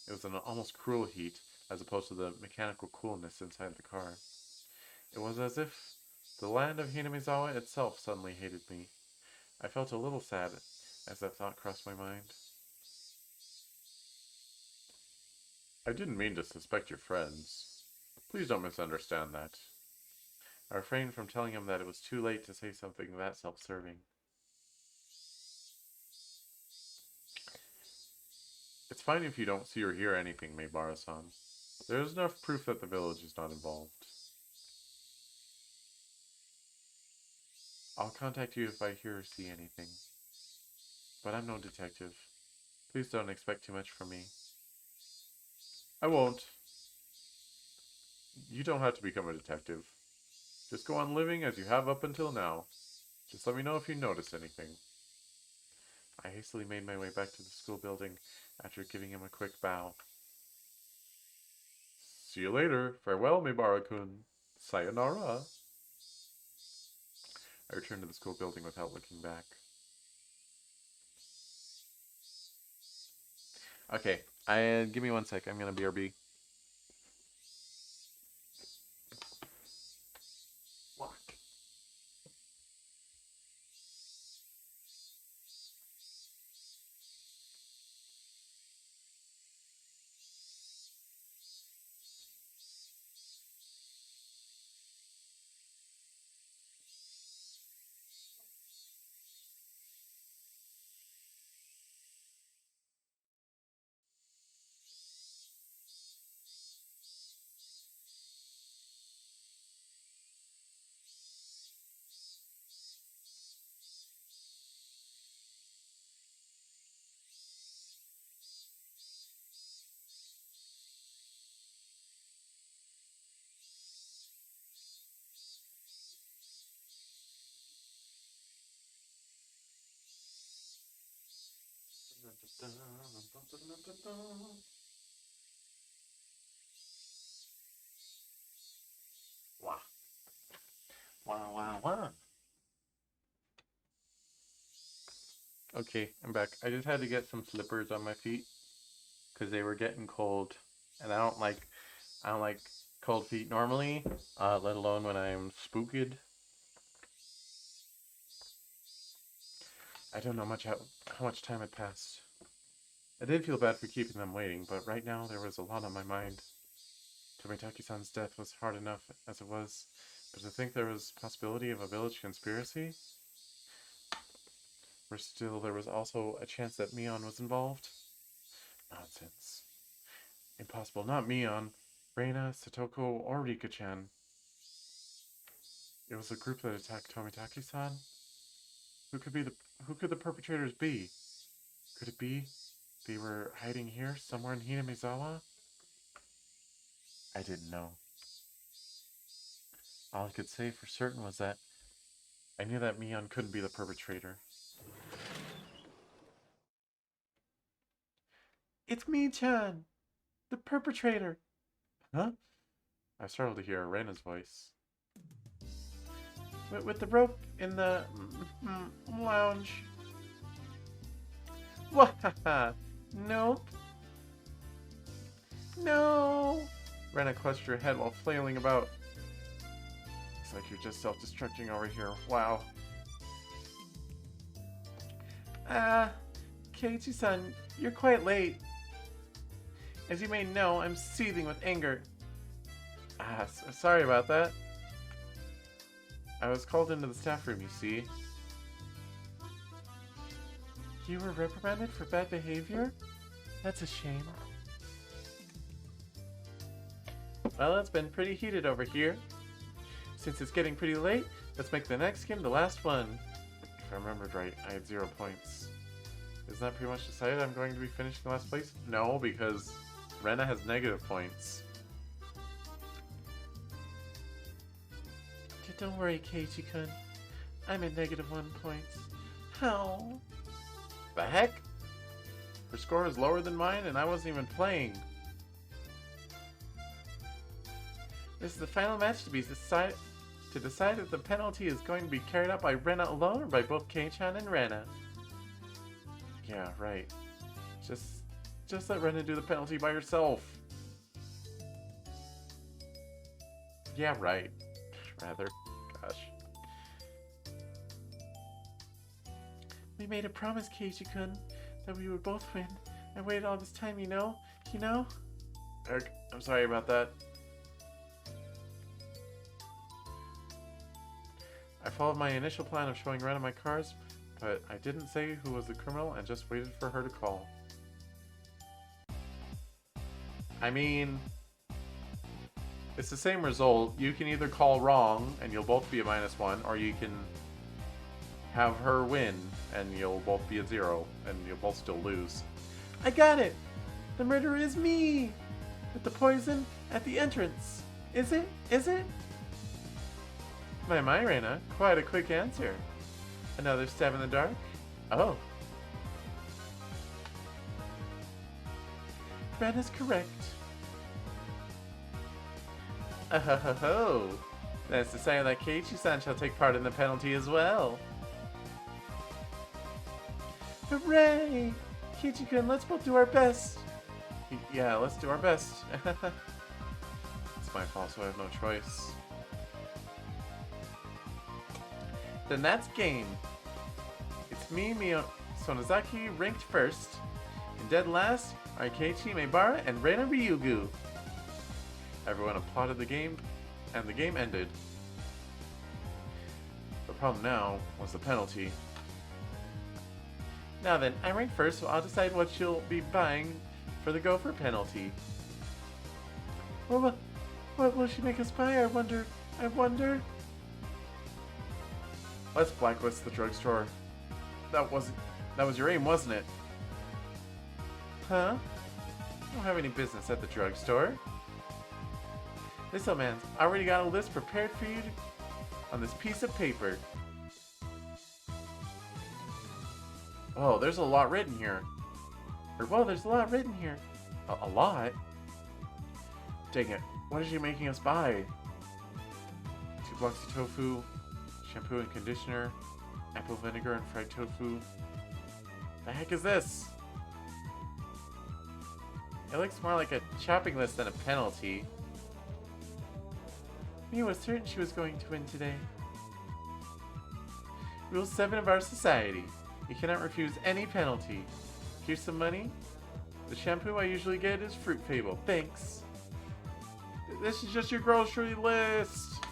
It was an almost cruel heat, as opposed to the mechanical coolness inside the car. It was as if the land of Hinamizawa itself suddenly hated me. I felt a little sad as that thought crossed my mind. I didn't mean to suspect your friends. Please don't misunderstand that. I refrained from telling him that it was too late to say something that self-serving. It's fine if you don't see or hear anything, Maibara-san. There is enough proof that the village is not involved. I'll contact you if I hear or see anything. But I'm no detective. Please don't expect too much from me. I won't. You don't have to become a detective. Just go on living as you have up until now. Just let me know if you notice anything. I hastily made my way back to the school building after giving him a quick bow. See you later. Farewell, Mibara-kun. Sayonara. I returned to the school building without looking back. Okay, give me 1 sec. I'm gonna BRB. Walk. Wow. Wow, wow, wow. Okay, I'm back. I just had to get some slippers on my feet because they were getting cold, and I don't like cold feet normally, let alone when I'm spooked. I don't know how much time had passed. I did feel bad for keeping them waiting, but right now there was a lot on my mind. Tomitaki-san's death was hard enough as it was, but to think there was possibility of a village conspiracy? Where still there was also a chance that Mion was involved? Nonsense. Impossible. Not Mion. Reina, Satoko, or Rika-chan. It was a group that attacked Tomitaki-san? Who could the perpetrators be? Could it be they were hiding here, somewhere in Hinamizawa? I didn't know. All I could say for certain was that I knew that Mion couldn't be the perpetrator. It's Me-chan! The perpetrator! Huh? I startled to hear Reina's voice. With the rope in the lounge. Wahaha! Nope. No! Reina clutched her head while flailing about. Looks like you're just self-destructing over here. Wow. Keiichi-san, you're quite late. As you may know, I'm seething with anger. Sorry about that. I was called into the staff room, you see. You were reprimanded for bad behavior? That's a shame. Well, it's been pretty heated over here. Since it's getting pretty late, let's make the next game the last one. If I remembered right, I had 0 points. Isn't that pretty much decided I'm going to be finishing last place? No, because Rena has negative points. Don't worry, Keiichi-kun. I'm at -1 point. How? The heck? Her score is lower than mine, and I wasn't even playing. This is the final match to decide if the penalty is going to be carried out by Rena alone or by both Kei-chan and Rena. Yeah, right. Just let Rena do the penalty by herself. Yeah, right. Rather. Gosh. We made a promise, Keiji-kun, that we would both win. I waited all this time, you know? You know? Eric, I'm sorry about that. I followed my initial plan of showing Rena my cards, but I didn't say who was the criminal and just waited for her to call. I mean, it's the same result. You can either call wrong and you'll both be a -1, or you can have her win and you'll both be a 0 and you'll both still lose. I got it! The murderer is me! With the poison at the entrance. Is it? Is it? My, Rena. Quite a quick answer. Another stab in the dark? Oh. Rena's correct. Oh. That's to say that Keiichi-san shall take part in the penalty as well. Hooray! Keiichi-kun, let's both do our best. Yeah, let's do our best. It's my fault, so I have no choice. Then that's game. It's me, Sonozaki, ranked first. And dead last are Keiichi Maebara and Reina Ryugu. Everyone applauded the game, and the game ended. The problem now was the penalty. Now then, I'm ranked first, so I'll decide what you'll be buying for the gopher penalty. What will she make us buy? I wonder. Let's blacklist the drugstore. That was your aim, wasn't it? Huh? I don't have any business at the drugstore. This old man's already got a list prepared for you on this piece of paper. Oh, there's a lot written here. There's a lot written here. A lot? Dang it. What is she making us buy? 2 blocks of tofu, shampoo and conditioner, apple vinegar and fried tofu. The heck is this? It looks more like a shopping list than a penalty. Mia was certain she was going to win today. Rule 7 of our society. You cannot refuse any penalty. Here's some money. The shampoo I usually get is Fruit Fable. Thanks. This is just your grocery list.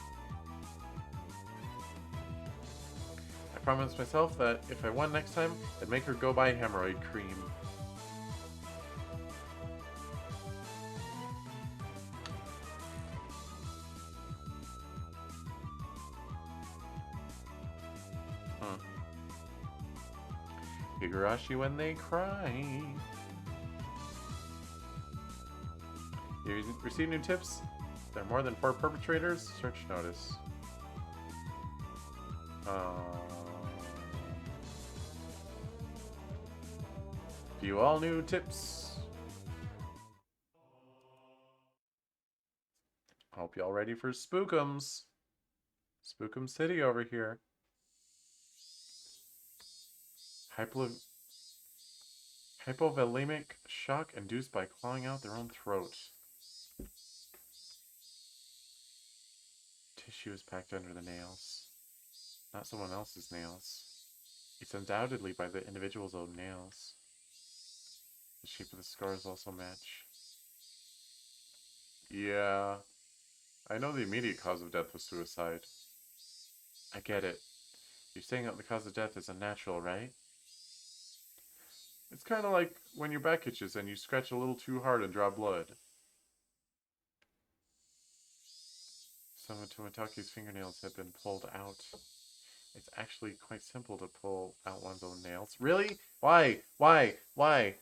I promised myself that if I won next time, I'd make her go buy hemorrhoid cream. Higurashi when they cry. You receive new tips? There are more than 4 perpetrators? Search notice. View all new tips. Hope y'all ready for Spookums. Spookum City over here. Hypovolemic shock induced by clawing out their own throat. Tissue is packed under the nails. Not someone else's nails. It's undoubtedly by the individual's own nails. The shape of the scars also match. Yeah. I know the immediate cause of death was suicide. I get it. You're saying that the cause of death is unnatural, right? It's kind of like when your back itches and you scratch a little too hard and draw blood. Some of Tomataki's fingernails have been pulled out. It's actually quite simple to pull out one's own nails. Really? Why? Why? Why?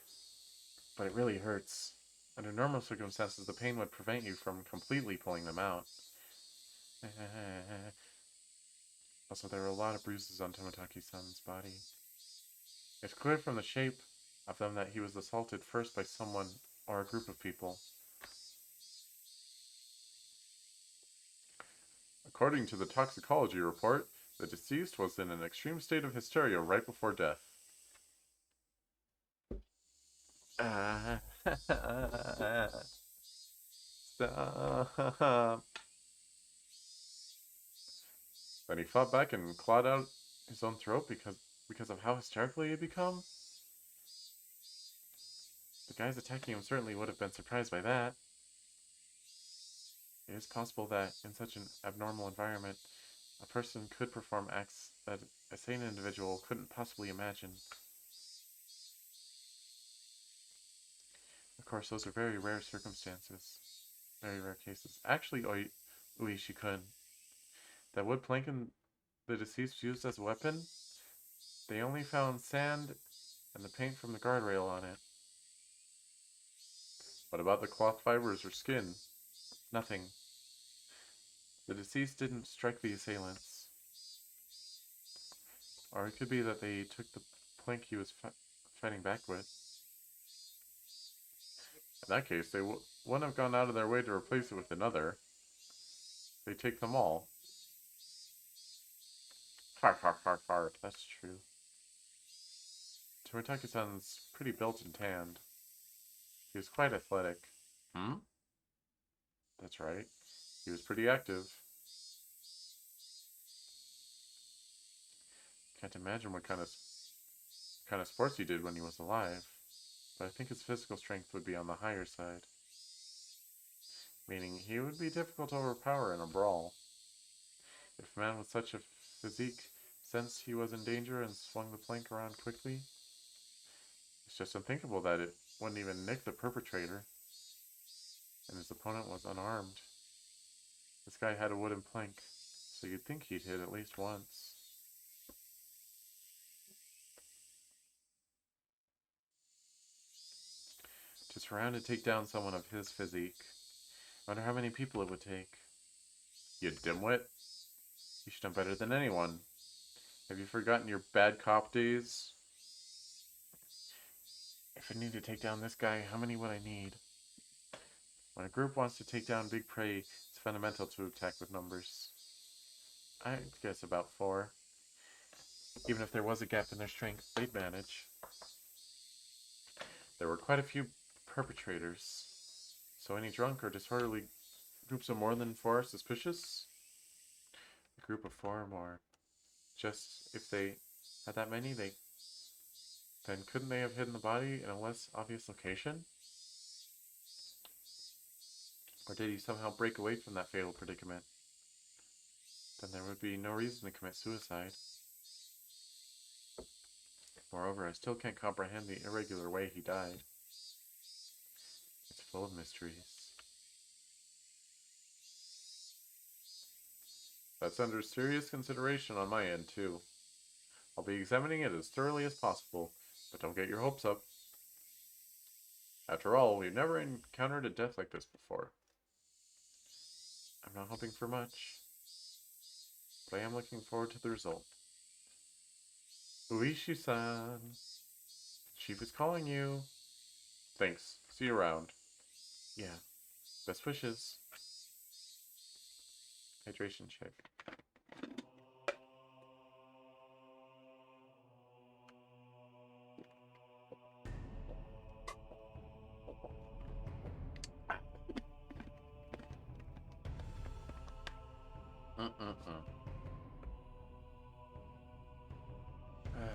But it really hurts. Under normal circumstances, the pain would prevent you from completely pulling them out. Also, there are a lot of bruises on Tomotaki's son's body. It's clear from the shape of them that he was assaulted first by someone or a group of people. According to the toxicology report, the deceased was in an extreme state of hysteria right before death. Stop. Then he fought back and clawed out his own throat because of how hysterical he had become? The guys attacking him certainly would have been surprised by that. It is possible that, in such an abnormal environment, a person could perform acts that a sane individual couldn't possibly imagine. Of course, those are very rare circumstances. Very rare cases. Actually, Uishi-kun, that wood plank the deceased used as a weapon, they only found sand and the paint from the guardrail on it. What about the cloth fibers or skin? Nothing. The deceased didn't strike the assailants. Or it could be that they took the plank he was fighting back with. In that case, they wouldn't have gone out of their way to replace it with another. They take them all. Fart, fart, fart, fart. That's true. Tomitaki-san's pretty built and tanned. He was quite athletic. Hmm? That's right. He was pretty active. Can't imagine what kind of sports he did when he was alive. But I think his physical strength would be on the higher side. Meaning he would be difficult to overpower in a brawl. If a man with such a physique sensed he was in danger and swung the plank around quickly, it's just unthinkable that it wouldn't even nick the perpetrator. And his opponent was unarmed. This guy had a wooden plank, so you'd think he'd hit at least once. To surround and take down someone of his physique. I wonder how many people it would take. You dimwit. You should know better than anyone. Have you forgotten your bad cop days? If I need to take down this guy, how many would I need? When a group wants to take down big prey, it's fundamental to attack with numbers. I guess about 4. Even if there was a gap in their strength, they'd manage. There were quite a few perpetrators, so any drunk or disorderly groups of more than 4 are suspicious? A group of 4 or more. Just if they had that many, then couldn't they have hidden the body in a less obvious location? Or did he somehow break away from that fatal predicament? Then there would be no reason to commit suicide. Moreover, I still can't comprehend the irregular way he died. It's full of mysteries. That's under serious consideration on my end, too. I'll be examining it as thoroughly as possible, but don't get your hopes up. After all, we've never encountered a death like this before. I'm not hoping for much, but I am looking forward to the result. Uishi-san, Chief is calling you. Thanks. See you around. Yeah. Best wishes. Hydration check.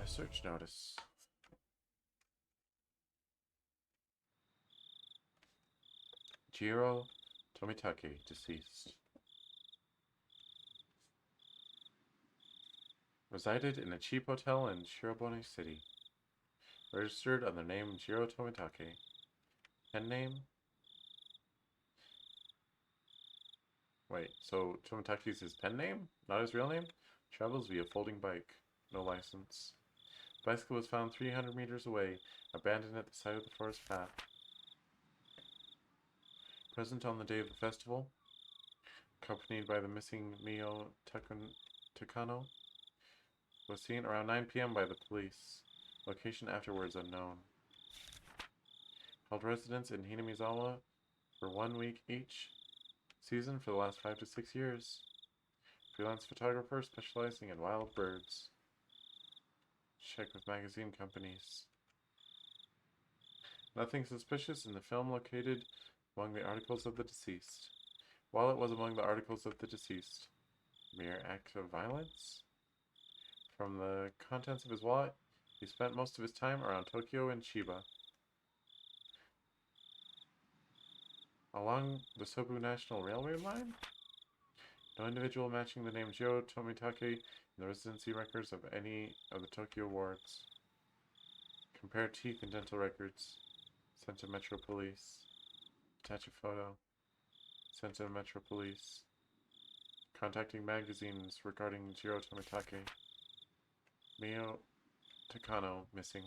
Search notice. Jiro Tomitake, deceased. Resided in a cheap hotel in Shirobone City. Registered under the name Jiro Tomitake. Pen name? Wait, so Tomitake's his pen name? Not his real name? Travels via folding bike. No license. Bicycle was found 300 meters away, abandoned at the side of the forest path. Present on the day of the festival, accompanied by the missing Mio Takano, was seen around 9 p.m. by the police. Location afterwards unknown. held residence in Hinamizawa for 1 week each season for the last 5 to 6 years. Freelance photographer specializing in wild birds. Check with magazine companies. Nothing suspicious in the film located among the articles of the deceased. While it was among the articles of the deceased, mere act of violence? From the contents of his wallet, he spent most of his time around Tokyo and Chiba. Along the Sobu National Railway line? No individual matching the name Jiro Tomitake in the residency records of any of the Tokyo wards. Compare teeth and dental records. Sent to Metro Police. Attach a photo. Sent to Metro Police. Contacting magazines regarding Jiro Tomitake. Mio Takano missing.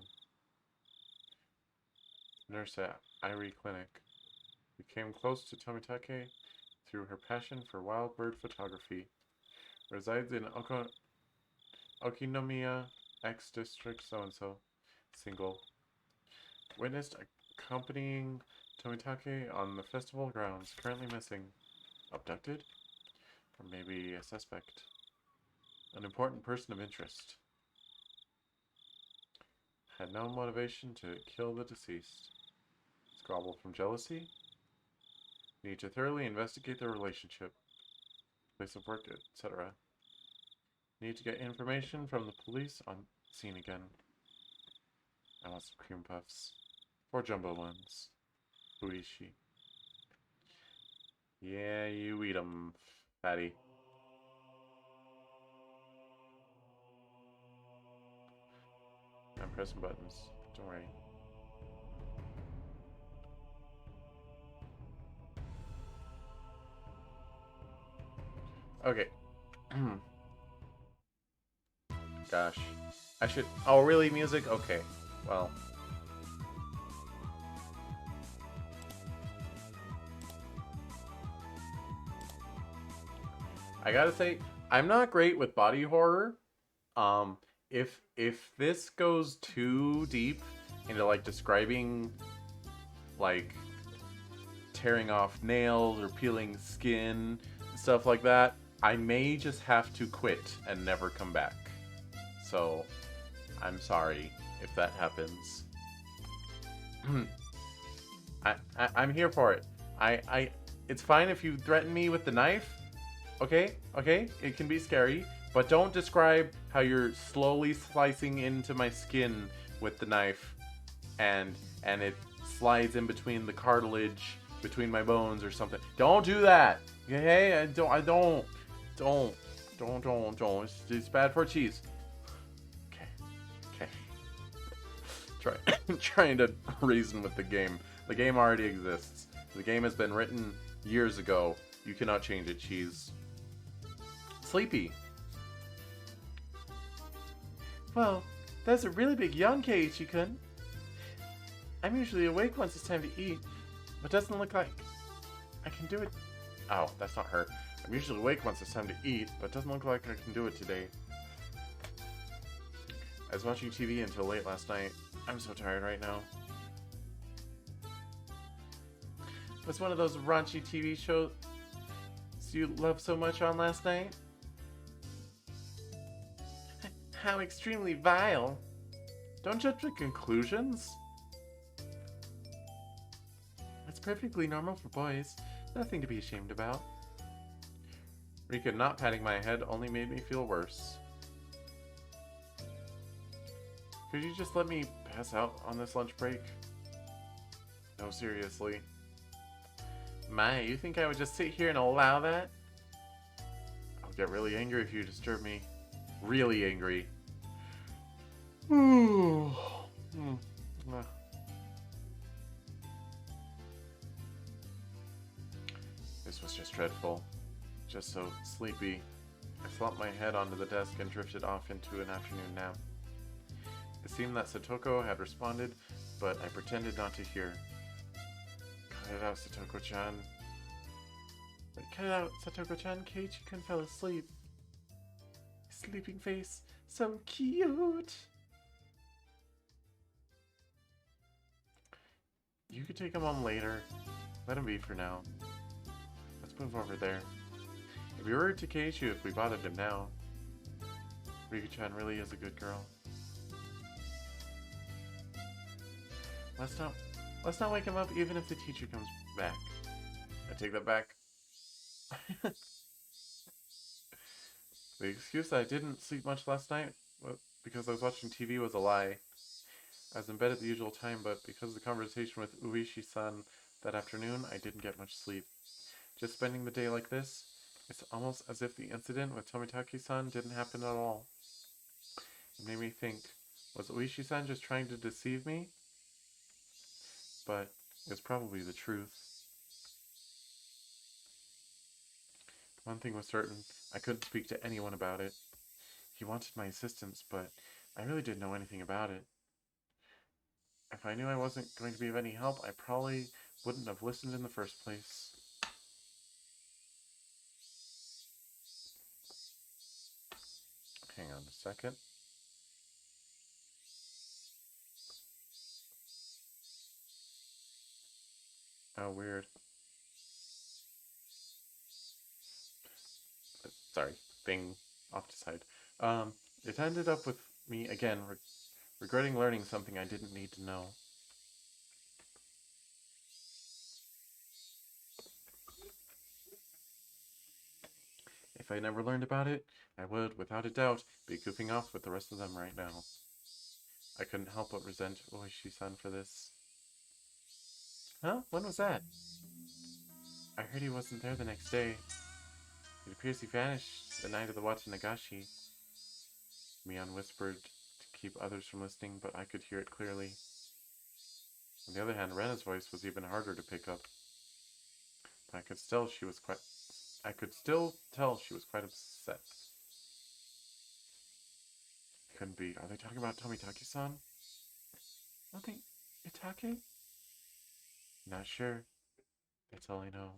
Nurse at Irie Clinic. Became close to Tomitake through her passion for wild bird photography. Resides in Okinomiya X District so-and-so. Single. Witnessed accompanying Tomitake on the festival grounds. Currently missing. Abducted? Or maybe a suspect. An important person of interest. Had no motivation to kill the deceased. Squabble from jealousy? Need to thoroughly investigate their relationship. Place of work, etc. Need to get information from the police on scene again. I want some cream puffs. 4 jumbo ones. Buishi. Yeah, you eat them, fatty. I'm pressing buttons. Don't worry. Okay. Gosh. I should... Oh, really? Music? Okay. Well... I gotta say, I'm not great with body horror. If this goes too deep into like describing like tearing off nails or peeling skin and stuff like that, I may just have to quit and never come back. So, I'm sorry if that happens. I'm here for it. It's fine if you threaten me with the knife. Okay, it can be scary, but don't describe how you're slowly slicing into my skin with the knife, and it slides in between the cartilage, between my bones or something. Don't do that. Okay, don't. It's bad for cheese. Okay. Trying to reason with the game. The game already exists. The game has been written years ago. You cannot change it, cheese. Sleepy. Well, that's a really big yawn, Keiichi-kun. I'm usually awake once it's time to eat, but doesn't look like I can do it. Oh, that's not her. I'm usually awake once it's time to eat, but doesn't look like I can do it today. I was watching TV until late last night. I'm so tired right now. Was one of those raunchy TV shows you loved so much on last night? How extremely vile. Don't judge the conclusions. It's perfectly normal for boys. Nothing to be ashamed about. Rika not patting my head only made me feel worse. Could you just let me pass out on this lunch break? No, seriously. My, you think I would just sit here and allow that? I'll get really angry if you disturb me. Really angry. This was just dreadful. Just so sleepy. I slumped my head onto the desk and drifted off into an afternoon nap. It seemed that Satoko had responded, but I pretended not to hear. Cut it out, Satoko-chan. Cut it out, Satoko-chan. Keiichi-kun fell asleep. Sleeping face. So cute. You could take him home later. Let him be for now. Let's move over there. It'd be rude to cage you if we bothered him now. Riku-chan really is a good girl. Let's not wake him up even if the teacher comes back. I take that back. The excuse that I didn't sleep much last night because I was watching TV was a lie. I was in bed at the usual time, but because of the conversation with Uishi-san that afternoon, I didn't get much sleep. Just spending the day like this, it's almost as if the incident with Tomitaki-san didn't happen at all. It made me think, was Uishi-san just trying to deceive me? But it's probably the truth. One thing was certain, I couldn't speak to anyone about it. He wanted my assistance, but I really didn't know anything about it. If I knew I wasn't going to be of any help, I probably wouldn't have listened in the first place. Hang on a second. Oh, weird. Sorry, thing off to side. It ended up with me again regretting learning something I didn't need to know. If I never learned about it, I would, without a doubt, be goofing off with the rest of them right now. I couldn't help but resent Oishi-san for this. Huh? When was that? I heard he wasn't there the next day. It appears he vanished the night of the Watanagashi. Mion whispered to keep others from listening, but I could hear it clearly. On the other hand, Rena's voice was even harder to pick up. But I could still tell she was quite upset. Couldn't be. Are they talking about Tomitaki-san? Nothing. Itake? Not sure. That's all I know.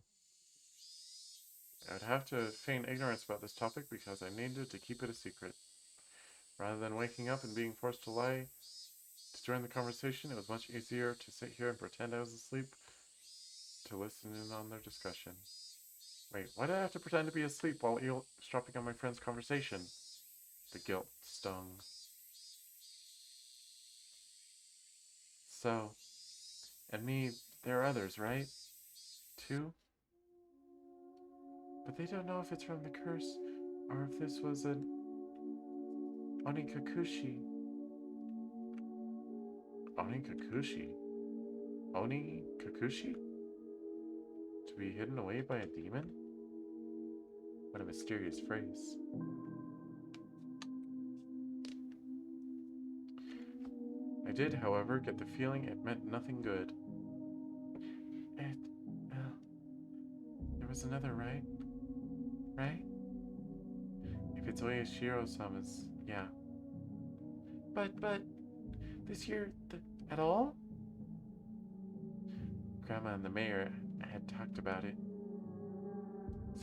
I would have to feign ignorance about this topic because I needed to keep it a secret. Rather than waking up and being forced to lie to join the conversation, it was much easier to sit here and pretend I was asleep to listen in on their discussion. Wait, why did I have to pretend to be asleep while eavesdropping on my friend's conversation? The guilt stung. So, and me, there are others, right? Two? But they don't know if it's from the curse or if this was an Onikakushi. Onikakushi? Onikakushi? To be hidden away by a demon? What a mysterious phrase. I did, however, get the feeling it meant nothing good. There was another, right? Right? If it's Oyashiro-sama's, yeah. But, this year, at all? Grandma and the mayor had talked about it.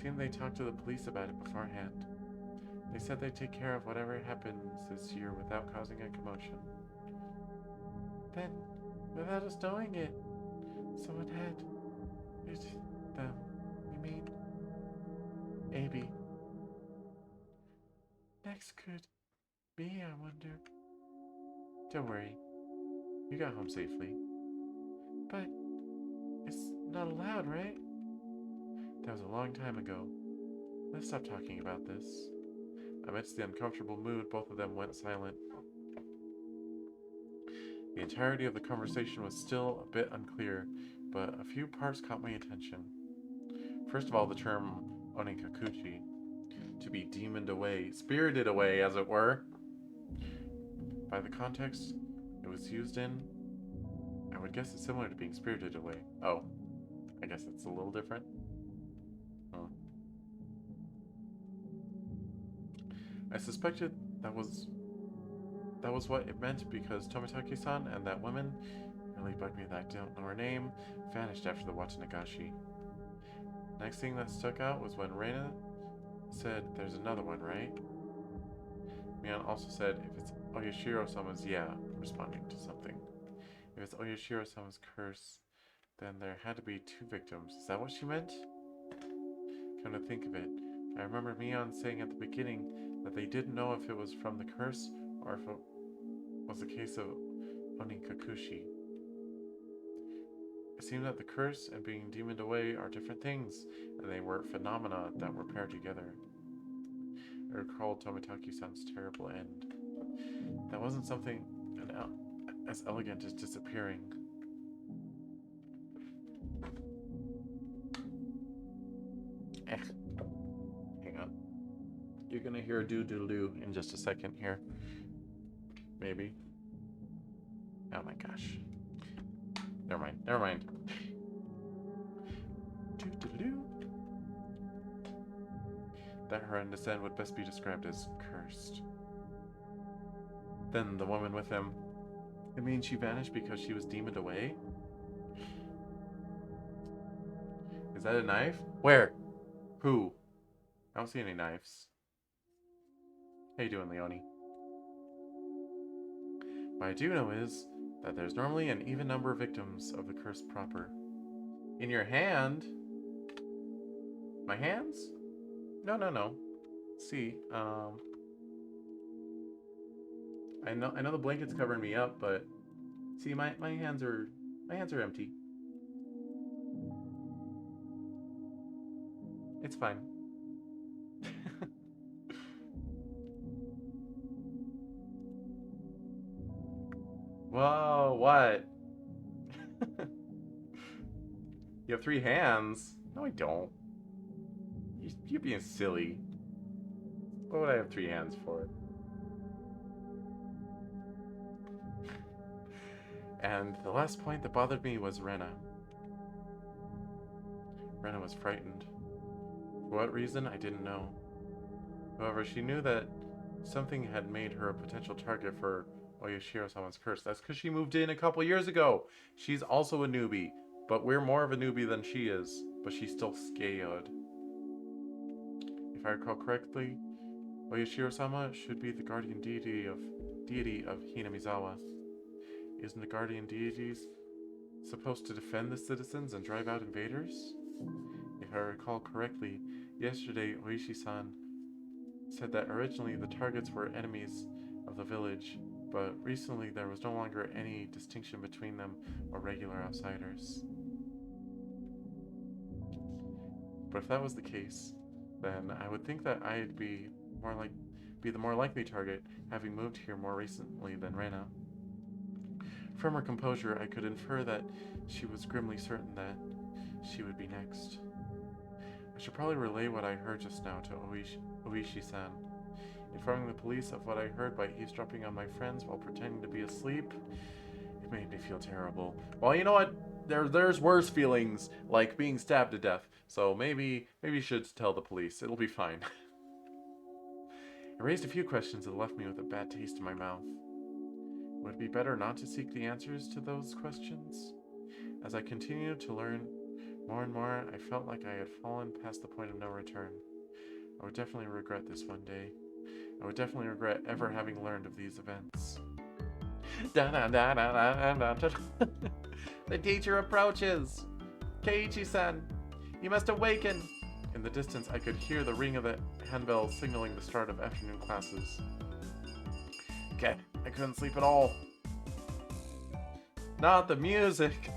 Seemed they talked to the police about it beforehand. They said they'd take care of whatever happens this year without causing a commotion. Then, without us knowing it, someone had hit them. You mean, Abby. Next could be, I wonder. Don't worry, you got home safely. But it's not allowed, right? That was a long time ago. Let's stop talking about this. Amidst the uncomfortable mood, both of them went silent. The entirety of the conversation was still a bit unclear, but a few parts caught my attention. First of all, the term onikakuchi, to be demoned away, spirited away, as it were. By the context it was used in, I would guess it's similar to being spirited away. Oh, I guess it's a little different. I suspected that was what it meant because Tomitaki-san and that woman, really bugged me that I don't know her name, vanished after the Watanagashi. Next thing that stuck out was when Reina said, "There's another one, right?" Mion also said, "If it's Oyashiro-sama's, yeah," responding to something. If it's Oyashiro-sama's curse, Then there had to be 2 victims. Is that what she meant? Come to think of it, I remember Mion saying at the beginning that they didn't know if it was from the curse or if it was a case of Onikakushi. It seemed that the curse and being demoned away are different things, and they were phenomena that were paired together. I recalled Tomitaki-san's terrible end. That wasn't something as elegant as disappearing. Hang on. You're gonna hear a doo-doo-doo in just a second here. Maybe. Oh my gosh. Never mind. Never mind. Doo-doo-doo. That horrendous end would best be described as cursed. Then the woman with him. It means she vanished because she was demoned away? Is that a knife? Where? Who? I don't see any knives. How you doing, Leonie? What I do know is that there's normally an even number of victims of the curse proper. In your hand? My hands? No. See, I know the blanket's covering me up, but see, my hands are empty. It's fine. Whoa, what? You have 3 hands? No, I don't. You're being silly. What would I have 3 hands for? And the last point that bothered me was Rena. Rena was frightened. For what reason, I didn't know. However, she knew that something had made her a potential target for Oyashiro-sama's curse. That's because she moved in a couple years ago. She's also a newbie, but we're more of a newbie than she is. But she's still scared. If I recall correctly, Oyashiro-sama should be the guardian deity of Hinamizawa. Isn't the guardian deities supposed to defend the citizens and drive out invaders? If I recall correctly, yesterday Oishi-san said that originally the targets were enemies of the village, but recently there was no longer any distinction between them or regular outsiders. But if that was the case, then I would think that I'd be the more likely target, having moved here more recently than Rena. From her composure, I could infer that she was grimly certain that she would be next. I should probably relay what I heard just now to Oishi-san. Informing the police of what I heard by eavesdropping on my friends while pretending to be asleep, it made me feel terrible. Well, you know what? There's worse feelings, like being stabbed to death. So maybe you should tell the police. It'll be fine. I raised a few questions that left me with a bad taste in my mouth. Would it be better not to seek the answers to those questions? As I continued to learn more and more, I felt like I had fallen past the point of no return. I would definitely regret this one day. I would definitely regret ever having learned of these events. The teacher approaches! Keiichi-san, you must awaken! In the distance, I could hear the ring of the handbell signaling the start of afternoon classes. Okay, I couldn't sleep at all. Not the music!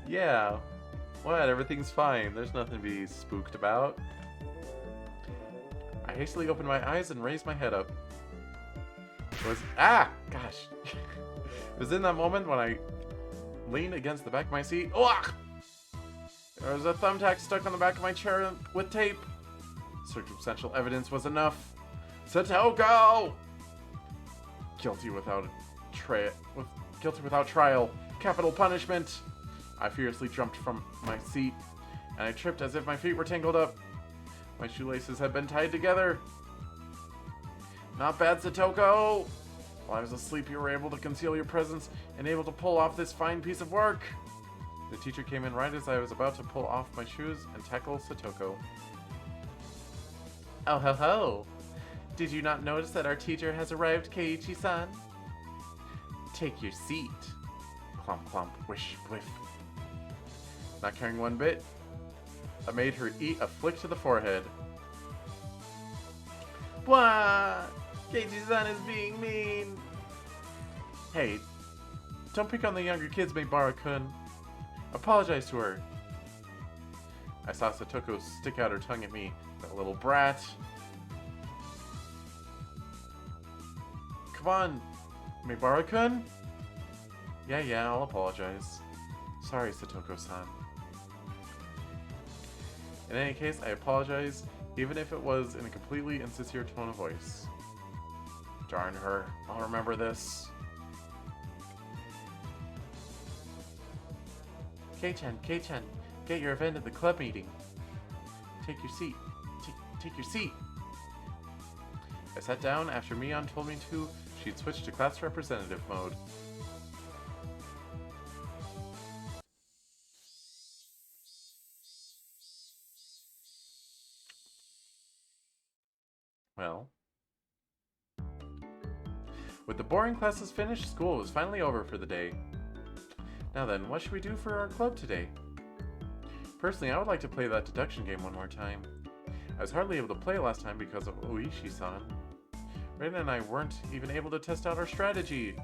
Yeah, what? Everything's fine. There's nothing to be spooked about. I hastily opened my eyes and raised my head up. Gosh. It was in that moment when I leaned against the back of my seat. Ugh! There was a thumbtack stuck on the back of my chair with tape. Circumstantial evidence was enough. Satoko! Guilty without trial. Capital punishment. I furiously jumped from my seat, and I tripped as if my feet were tangled up. My shoelaces had been tied together. Not bad, Satoko! While I was asleep, you were able to conceal your presence and able to pull off this fine piece of work. The teacher came in right as I was about to pull off my shoes and tackle Satoko. Oh ho ho! Did you not notice that our teacher has arrived, Keiichi-san? Take your seat. Clomp, clomp, wish, whiff. Not caring one bit, I made her eat a flick to the forehead. Blah! Keiichi-san is being mean! Hey, don't pick on the younger kids, Meibara-kun. Apologize to her. I saw Satoko stick out her tongue at me. That little brat. Come on, Meibara-kun? Yeah, I'll apologize. Sorry, Satoko-san. In any case, I apologize, even if it was in a completely insincere tone of voice. Darn her, I'll remember this. Kei-chan, get your event at the club meeting. Take your seat. Take your seat. I sat down after Mion told me to. She'd switched to class representative mode. Well, with the boring classes finished, school was finally over for the day. Now then, what should we do for our club today? Personally, I would like to play that deduction game one more time. I was hardly able to play last time because of Oishi-san. Raiden and I weren't even able to test out our strategy.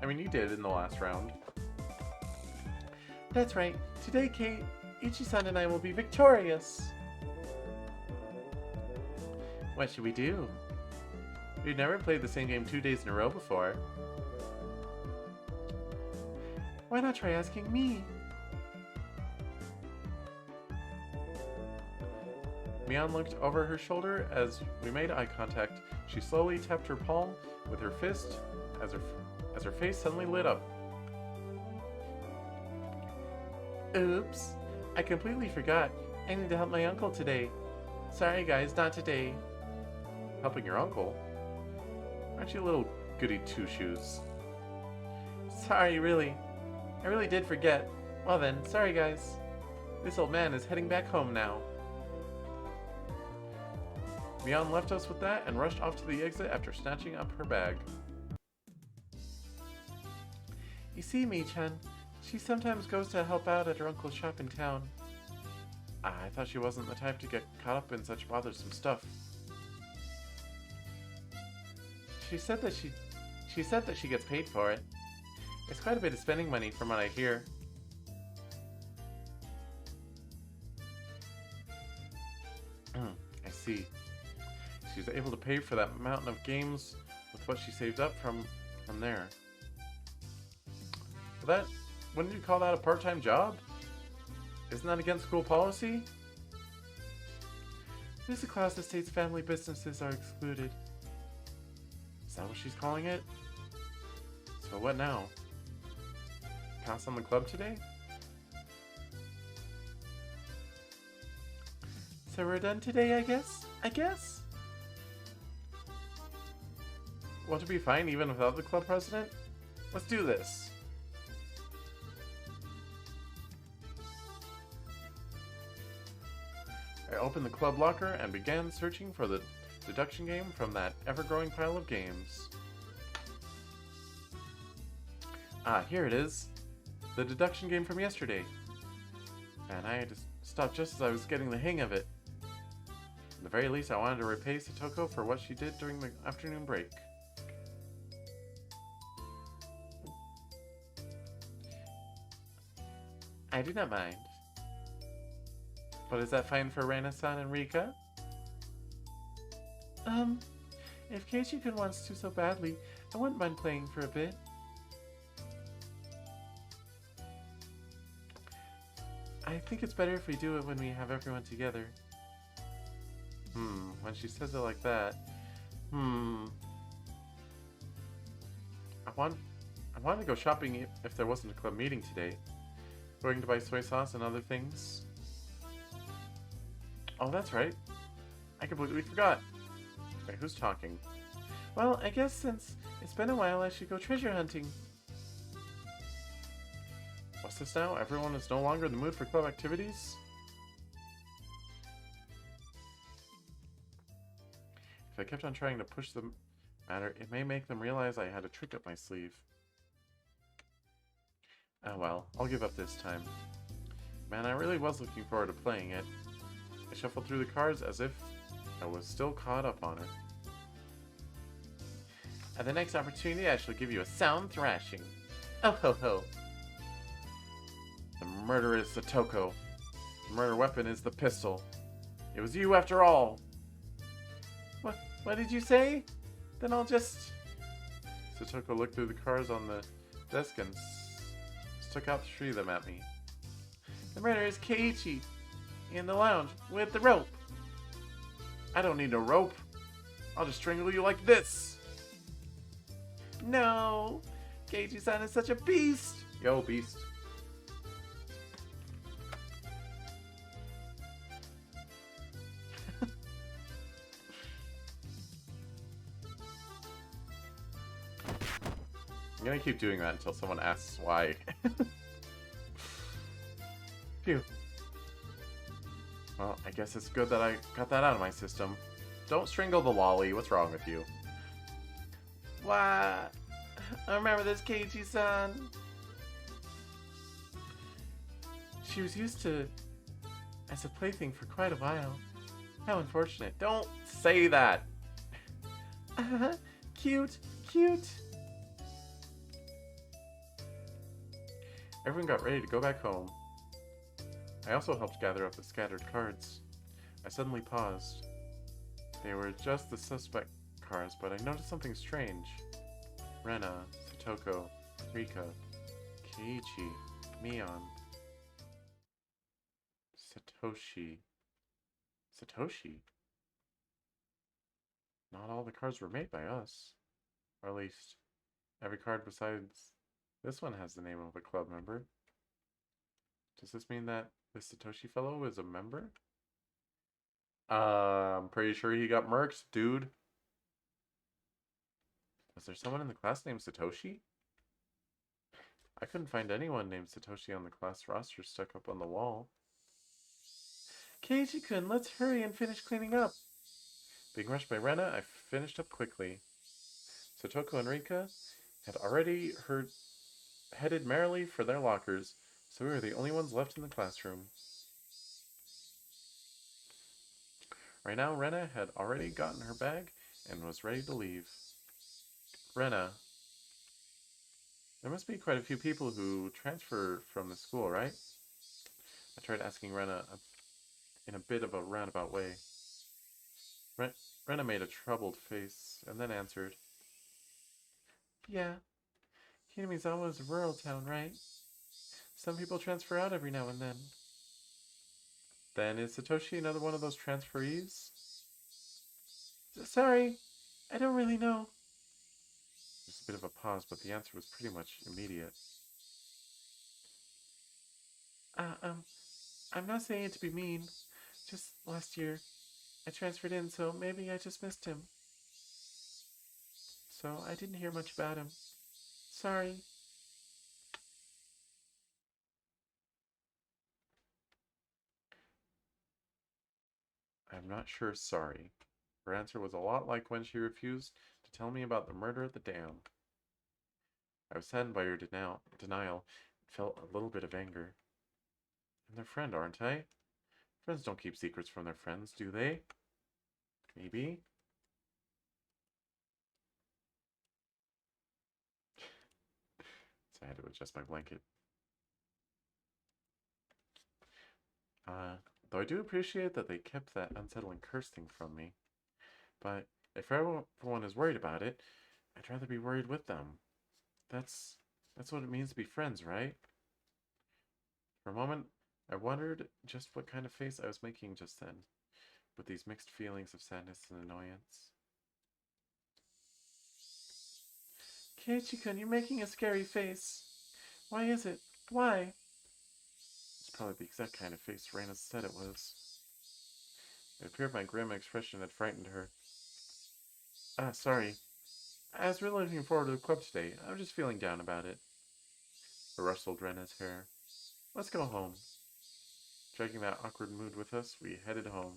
I mean, you did in the last round. That's right. Today, Keiichi-san and I will be victorious. What should we do? We've never played the same game 2 days in a row before. Why not try asking me? Mion looked over her shoulder as we made eye contact. She slowly tapped her palm with her fist as her face suddenly lit up. Oops, I completely forgot. I need to help my uncle today. Sorry guys, not today. Helping your uncle? Aren't you a little goody two-shoes? Sorry, really. I really did forget. Well then, sorry guys. This old man is heading back home now. Mion left us with that and rushed off to the exit after snatching up her bag. You see, Mi-chan, she sometimes goes to help out at her uncle's shop in town. I thought she wasn't the type to get caught up in such bothersome stuff. She said that she gets paid for it. It's quite a bit of spending money from what I hear. I see. She's able to pay for that mountain of games with what she saved up from there. But wouldn't you call that a part-time job? Isn't that against school policy? This is a class that states family businesses are excluded. Is that what she's calling it? So what now? Pass on the club today? So we're done today, I guess? Want to be fine even without the club president? Let's do this. I opened the club locker and began searching for the deduction game from that ever-growing pile of games. Ah, here it is. The deduction game from yesterday. And I had to stop just as I was getting the hang of it. At the very least, I wanted to repay Satoko for what she did during the afternoon break. I do not mind. But is that fine for Reina-san and Rika? If Keiichi-kun wants to so badly, I wouldn't mind playing for a bit. I think it's better if we do it when we have everyone together. When she says it like that, I wanted to go shopping if there wasn't a club meeting today. Going to buy soy sauce and other things. Oh, that's right. I completely forgot. Wait, who's talking? Well, I guess since it's been a while, I should go treasure hunting. What's this now? Everyone is no longer in the mood for club activities? If I kept on trying to push the matter, it may make them realize I had a trick up my sleeve. Oh well, I'll give up this time. Man, I really was looking forward to playing it. I shuffled through the cards as if I was still caught up on it. At the next opportunity, I shall give you a sound thrashing. Oh ho ho. The murder is Satoko. The murder weapon is the pistol. It was you after all. What did you say? Then I'll just... Satoko looked through the cards on the desk and stuck out three of them at me. The murderer is Keiichi, in the lounge, with the rope. I don't need no rope. I'll just strangle you like this. No! Keiichi-san is such a beast! Yo, beast. I'm gonna keep doing that until someone asks why. Phew. Well, I guess it's good that I got that out of my system. Don't strangle the lolly. What's wrong with you? Why? I remember this, Keiichi-san. She was used to as a plaything for quite a while. How unfortunate. Don't say that. Cute, cute. Everyone got ready to go back home. I also helped gather up the scattered cards. I suddenly paused. They were just the suspect cards, but I noticed something strange. Rena, Satoko, Rika, Keiichi, Mion, Satoshi. Satoshi? Not all the cards were made by us. Or at least, every card besides this one has the name of a club member. Does this mean that this Satoshi fellow is a member? I'm pretty sure he got murked, dude. Was there someone in the class named Satoshi? I couldn't find anyone named Satoshi on the class roster stuck up on the wall. Keiichi-kun, let's hurry and finish cleaning up. Being rushed by Rena, I finished up quickly. Satoko and Rika had already headed merrily for their lockers, so we were the only ones left in the classroom. Right now, Rena had already gotten her bag and was ready to leave. Rena, there must be quite a few people who transfer from the school, right? I tried asking Rena in a bit of a roundabout way. Rena made a troubled face and then answered, Yeah, Hinamizawa is a rural town, right? Some people transfer out every now and then. Then is Satoshi another one of those transferees? Sorry, I don't really know. There's a bit of a pause, but the answer was pretty much immediate. Uh, um, I'm not saying it to be mean. Just last year, I transferred in, so maybe I just missed him. So I didn't hear much about him. Sorry. I'm not sure sorry. Her answer was a lot like when she refused to tell me about the murder at the dam. I was saddened by her denial and felt a little bit of anger. I'm their friend, aren't I? Friends don't keep secrets from their friends, do they? Maybe? So I had to adjust my blanket. Though I do appreciate that they kept that unsettling curse thing from me. But if everyone is worried about it, I'd rather be worried with them. That's what it means to be friends, right? For a moment, I wondered just what kind of face I was making just then, with these mixed feelings of sadness and annoyance. Keiichi-kun, you're making a scary face. Why is it? Why? It's probably the exact kind of face Raina said it was. It appeared my grim expression had frightened her. Sorry. I was really looking forward to the club today. I'm just feeling down about it. I rustled Rena's hair. Let's go home. Dragging that awkward mood with us, we headed home.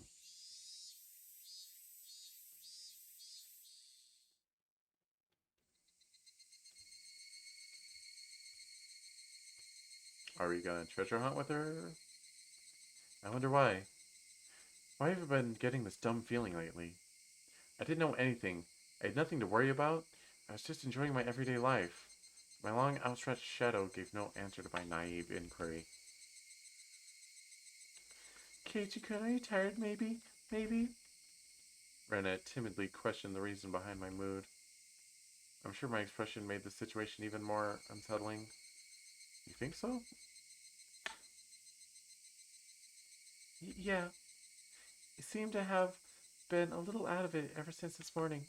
Are we gonna treasure hunt with her? I wonder why. Why have I been getting this dumb feeling lately? I didn't know anything. I had nothing to worry about. I was just enjoying my everyday life. My long outstretched shadow gave no answer to my naive inquiry. Keiichi-kun, are you tired, maybe? Maybe? Rena timidly questioned the reason behind my mood. I'm sure my expression made the situation even more unsettling. You think so? Yeah. You seem to have been a little out of it ever since this morning.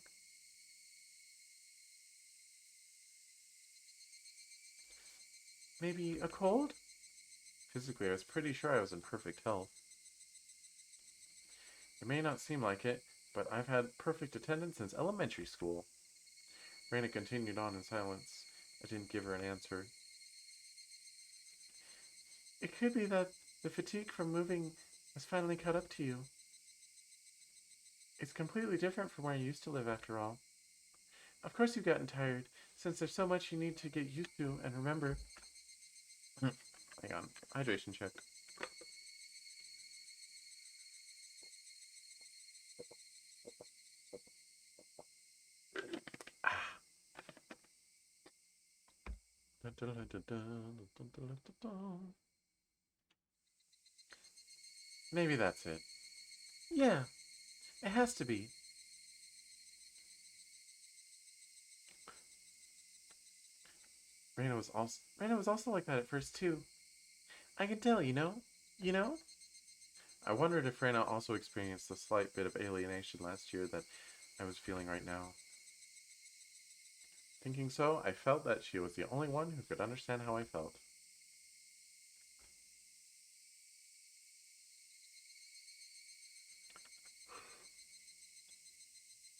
Maybe a cold? Physically, I was pretty sure I was in perfect health. It may not seem like it, but I've had perfect attendance since elementary school. Raina continued on in silence. I didn't give her an answer. It could be that the fatigue from moving has finally caught up to you. It's completely different from where I used to live, after all. Of course you've gotten tired, since there's so much you need to get used to and remember. Hang on. Hydration check. Ah. Maybe that's it. Yeah, it has to be. Raina was also like that at first too. I can tell, you know? You know? I wondered if Raina also experienced the slight bit of alienation last year that I was feeling right now. Thinking so, I felt that she was the only one who could understand how I felt.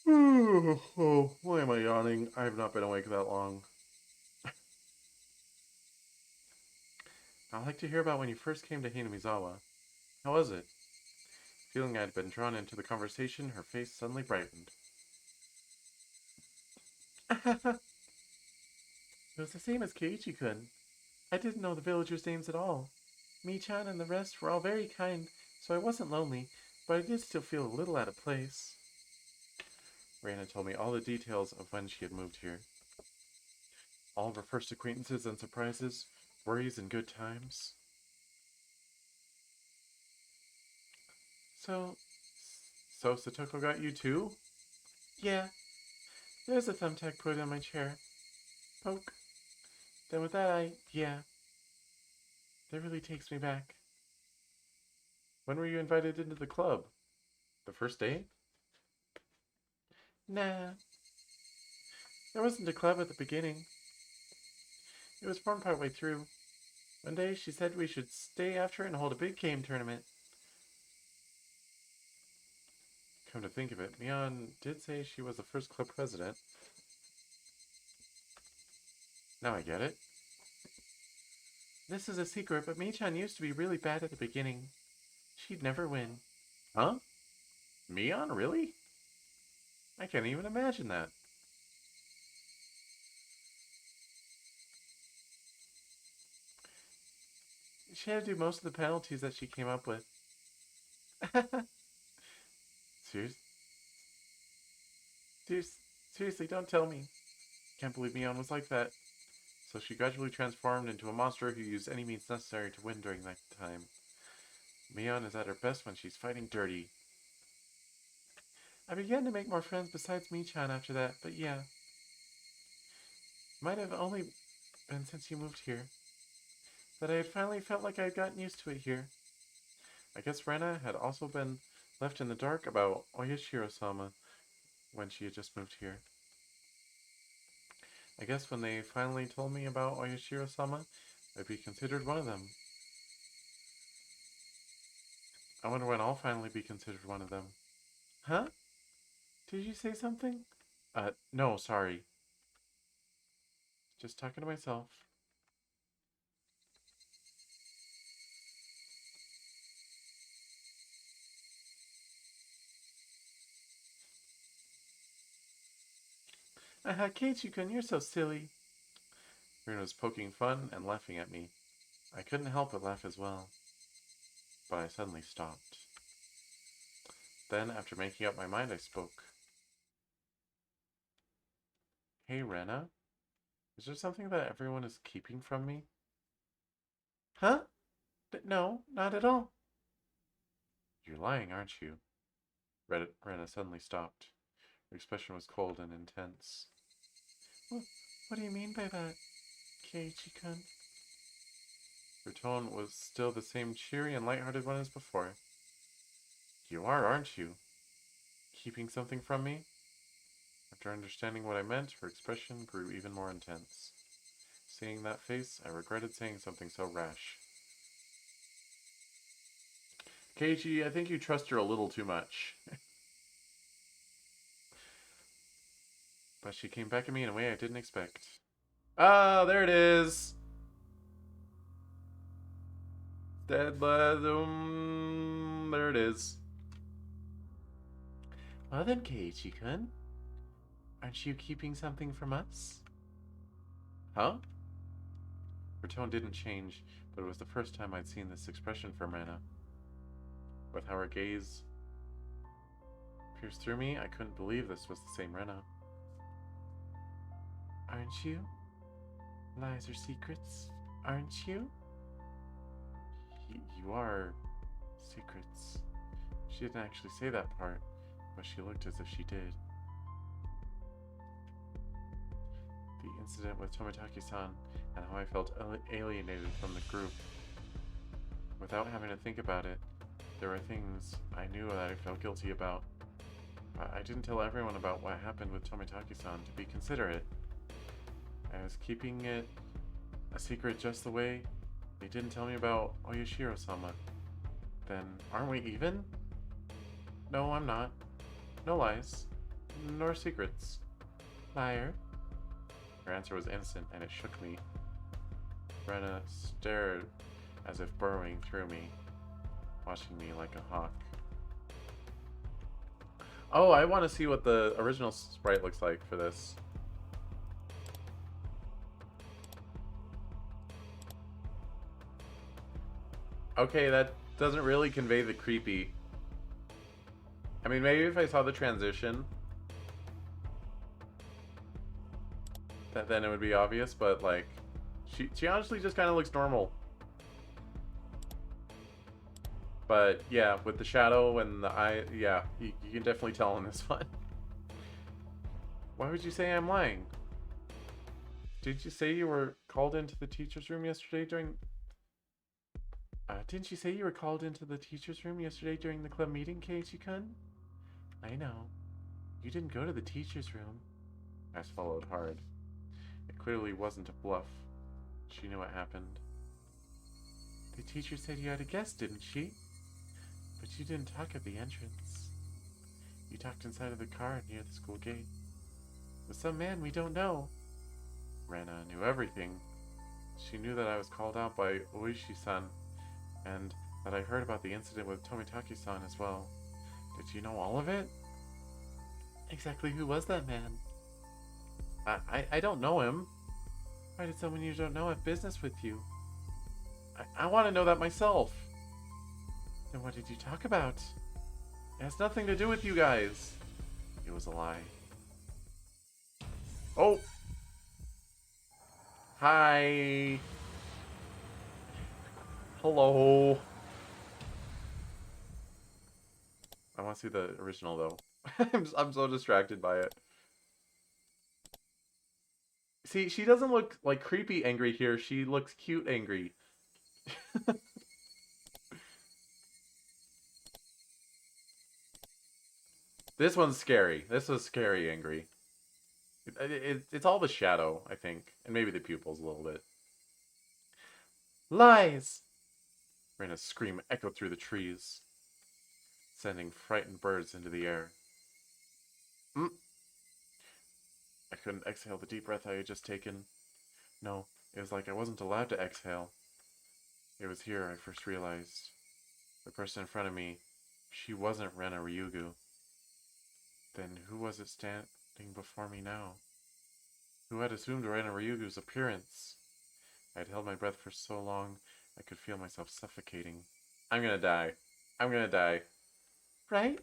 Oh, why am I yawning? I have not been awake that long. I'd like to hear about when you first came to Hinamizawa. How was it? Feeling I had been drawn into the conversation, her face suddenly brightened. It was the same as Keiichi-kun. I didn't know the villagers' names at all. Mi-chan and the rest were all very kind, so I wasn't lonely, but I did still feel a little out of place. Raina told me all the details of when she had moved here. All of her first acquaintances and surprises, worries and good times. So, so Satoko got you too? Yeah, there's a thumbtack put in my chair. Poke. Then with that yeah, that really takes me back. When were you invited into the club? The first day? Nah, there wasn't a club at the beginning. It was formed partway through. One day she said we should stay after and hold a big game tournament. Come to think of it, Mion did say she was the first club president. Now I get it. This is a secret, but Mei-chan used to be really bad at the beginning. She'd never win. Huh? Mion, really? I can't even imagine that. She had to do most of the penalties that she came up with. Serious? Serious? Seriously, don't tell me. Can't believe Mion was like that. So she gradually transformed into a monster who used any means necessary to win during that time. Mion is at her best when she's fighting dirty. I began to make more friends besides Mi-chan after that, but yeah. Might have only been since you moved here. That I had finally felt like I had gotten used to it here. I guess Rena had also been left in the dark about Oyashiro-sama when she had just moved here. I guess when they finally told me about Oyashiro-sama, I'd be considered one of them. I wonder when I'll finally be considered one of them. Huh? Did you say something? No, sorry. Just talking to myself. Keiichi-kun, you're so silly. Rena was poking fun and laughing at me. I couldn't help but laugh as well, but I suddenly stopped. Then, after making up my mind, I spoke. Hey, Rena, is there something that everyone is keeping from me? Huh? No, not at all. You're lying, aren't you? Rena suddenly stopped. Her expression was cold and intense. What do you mean by that, Keiichi-kun? Her tone was still the same cheery and light-hearted one as before. You are, aren't you? Keeping something from me? After understanding what I meant, her expression grew even more intense. Seeing that face, I regretted saying something so rash. Keiichi, I think you trust her a little too much. But she came back at me in a way I didn't expect. Ah, there it is! There it is. Well then, Keiichi-kun, aren't you keeping something from us? Huh? Her tone didn't change, but it was the first time I'd seen this expression from Rena. With how her gaze pierced through me, I couldn't believe this was the same Rena. Aren't you? Lies or secrets, aren't you? You are secrets. She didn't actually say that part, but she looked as if she did. The incident with Tomitaki-san and how I felt alienated from the group. Without having to think about it, there were things I knew that I felt guilty about. I didn't tell everyone about what happened with Tomitaki-san to be considerate. I was keeping it a secret just the way they didn't tell me about Oyashiro-sama. Then, aren't we even? No, I'm not. No lies. Nor secrets. Liar. Her answer was innocent, and it shook me. Rena stared as if burrowing through me, watching me like a hawk. Oh, I want to see what the original sprite looks like for this. Okay, that doesn't really convey the creepy. I mean, maybe if I saw the transition, then it would be obvious, but like, she honestly just kind of looks normal. But yeah, with the shadow and the eye, yeah, you can definitely tell in this one. Why would you say I'm lying? Did you say you were called into the teacher's room yesterday during... didn't you say you were called into the teacher's room yesterday during the club meeting, Keiichi-kun? I know. You didn't go to the teacher's room. I swallowed hard. It clearly wasn't a bluff. She knew what happened. The teacher said you had a guest, didn't she? But you didn't talk at the entrance. You talked inside of the car near the school gate. With some man we don't know. Rena knew everything. She knew that I was called out by Oishi-san, and that I heard about the incident with Tomitaki-san as well. Did you know all of it? Exactly who was that man? I don't know him. Why did someone you don't know have business with you? I want to know that myself. Then what did you talk about? It has nothing to do with you guys. It was a lie. Oh! Hi! Hello! I want to see the original, though. I'm so distracted by it. See, she doesn't look like creepy angry here. She looks cute angry. This one's scary. This was scary angry. It's all the shadow, I think. And maybe the pupils a little bit. Lies! Rena's scream echoed through the trees, sending frightened birds into the air. Mm. I couldn't exhale the deep breath I had just taken. No, it was like I wasn't allowed to exhale. It was here I first realized. The person in front of me, she wasn't Rena Ryugu. Then who was it standing before me now? Who had assumed Rena Ryugu's appearance? I had held my breath for so long I could feel myself suffocating. I'm gonna die. I'm gonna die. Right?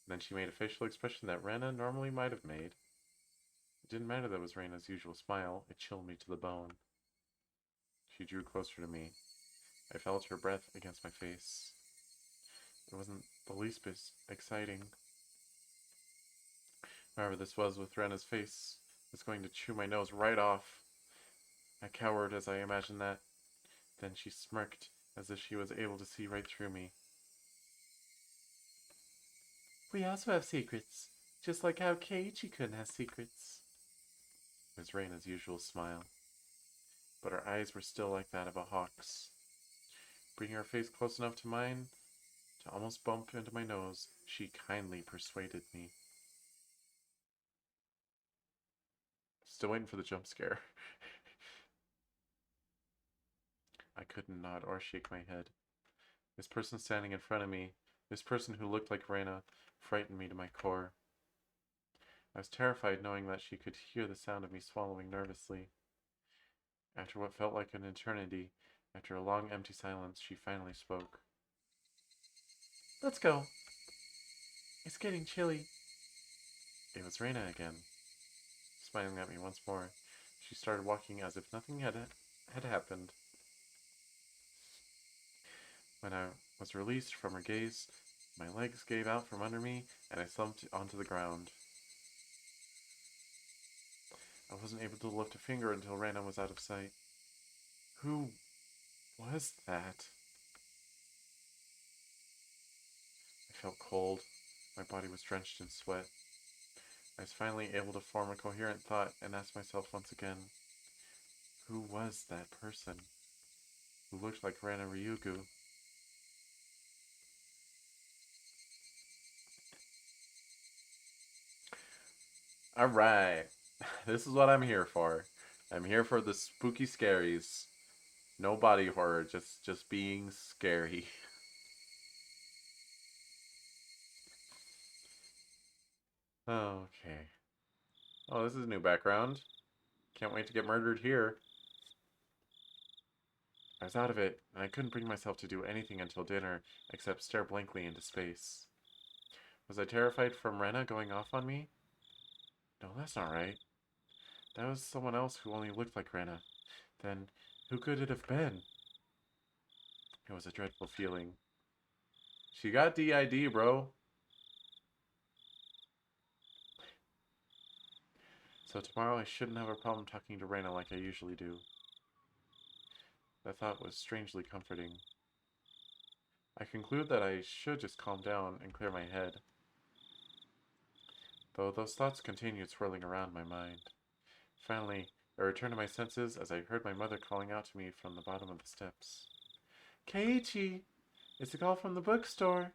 Then she made a facial expression that Rena normally might have made. It didn't matter that it was Rena's usual smile. It chilled me to the bone. She drew closer to me. I felt her breath against my face. It wasn't the least bit exciting. However, this was with Rena's face. It was going to chew my nose right off. I cowered as I imagined that. Then she smirked, as if she was able to see right through me. We also have secrets, just like how Keiichi-kun has secrets. It was Reina's usual smile, but her eyes were still like that of a hawk's. Bringing her face close enough to mine to almost bump into my nose, she kindly persuaded me. Still waiting for the jump scare. I couldn't nod or shake my head. This person standing in front of me, this person who looked like Reina, frightened me to my core. I was terrified knowing that she could hear the sound of me swallowing nervously. After what felt like an eternity, after a long empty silence, she finally spoke. Let's go. It's getting chilly. It was Reina again. Smiling at me once more, she started walking as if nothing had happened. When I was released from her gaze, my legs gave out from under me and I slumped onto the ground. I wasn't able to lift a finger until Reina was out of sight. Who was that? I felt cold. My body was drenched in sweat. I was finally able to form a coherent thought and ask myself once again, who was that person who looked like Rana Ryugu? Alright, this is what I'm here for. I'm here for the spooky scaries. No body horror, just being scary. Okay. Oh, this is a new background. Can't wait to get murdered here. I was out of it, and I couldn't bring myself to do anything until dinner, except stare blankly into space. Was I terrified from Rena going off on me? No, that's not right. That was someone else who only looked like Rena. Then, who could it have been? It was a dreadful feeling. She got DID, bro. So tomorrow I shouldn't have a problem talking to Rena like I usually do. That thought was strangely comforting. I conclude that I should just calm down and clear my head, though those thoughts continued swirling around my mind. Finally, I returned to my senses as I heard my mother calling out to me from the bottom of the steps. Keiichi! It's a call from the bookstore.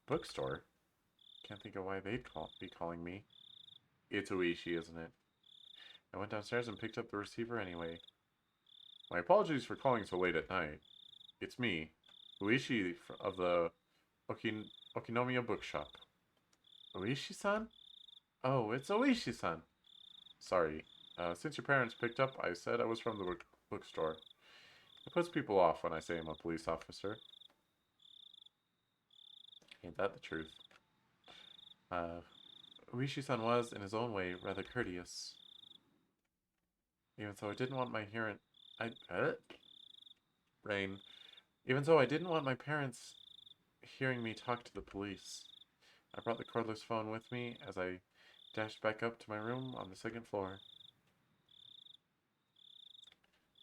Bookstore? Can't think of why they'd be calling me. It's Oishi, isn't it? I went downstairs and picked up the receiver anyway. My apologies for calling so late at night. It's me, Uishi of the Okinomiya Bookshop. Oishi-san? Oh, it's Oishi-san. Sorry. Since your parents picked up, I said I was from the bookstore. It puts people off when I say I'm a police officer. Ain't that the truth? Uishi-san was, in his own way, rather courteous. Even so, I didn't want my parent... Rain. Even so, I didn't want my parents hearing me talk to the police. I brought the cordless phone with me as I dashed back up to my room on the second floor.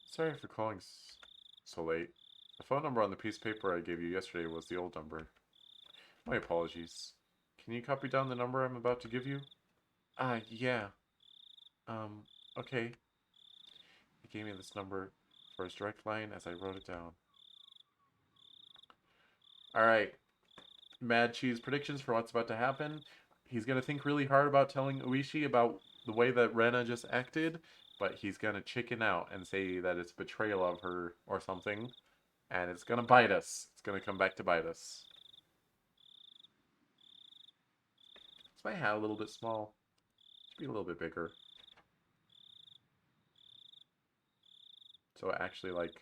Sorry for calling so late. The phone number on the piece of paper I gave you yesterday was the old number. My apologies. Can you copy down the number I'm about to give you? Yeah. Okay. He gave me this number for his direct line as I wrote it down. Alright. Mad Cheese predictions for what's about to happen. He's going to think really hard about telling Uishi about the way that Rena just acted, but he's going to chicken out and say that it's betrayal of her or something, and it's going to bite us. It's going to come back to bite us. Is my hat a little bit small? Should be a little bit bigger. So it actually, like,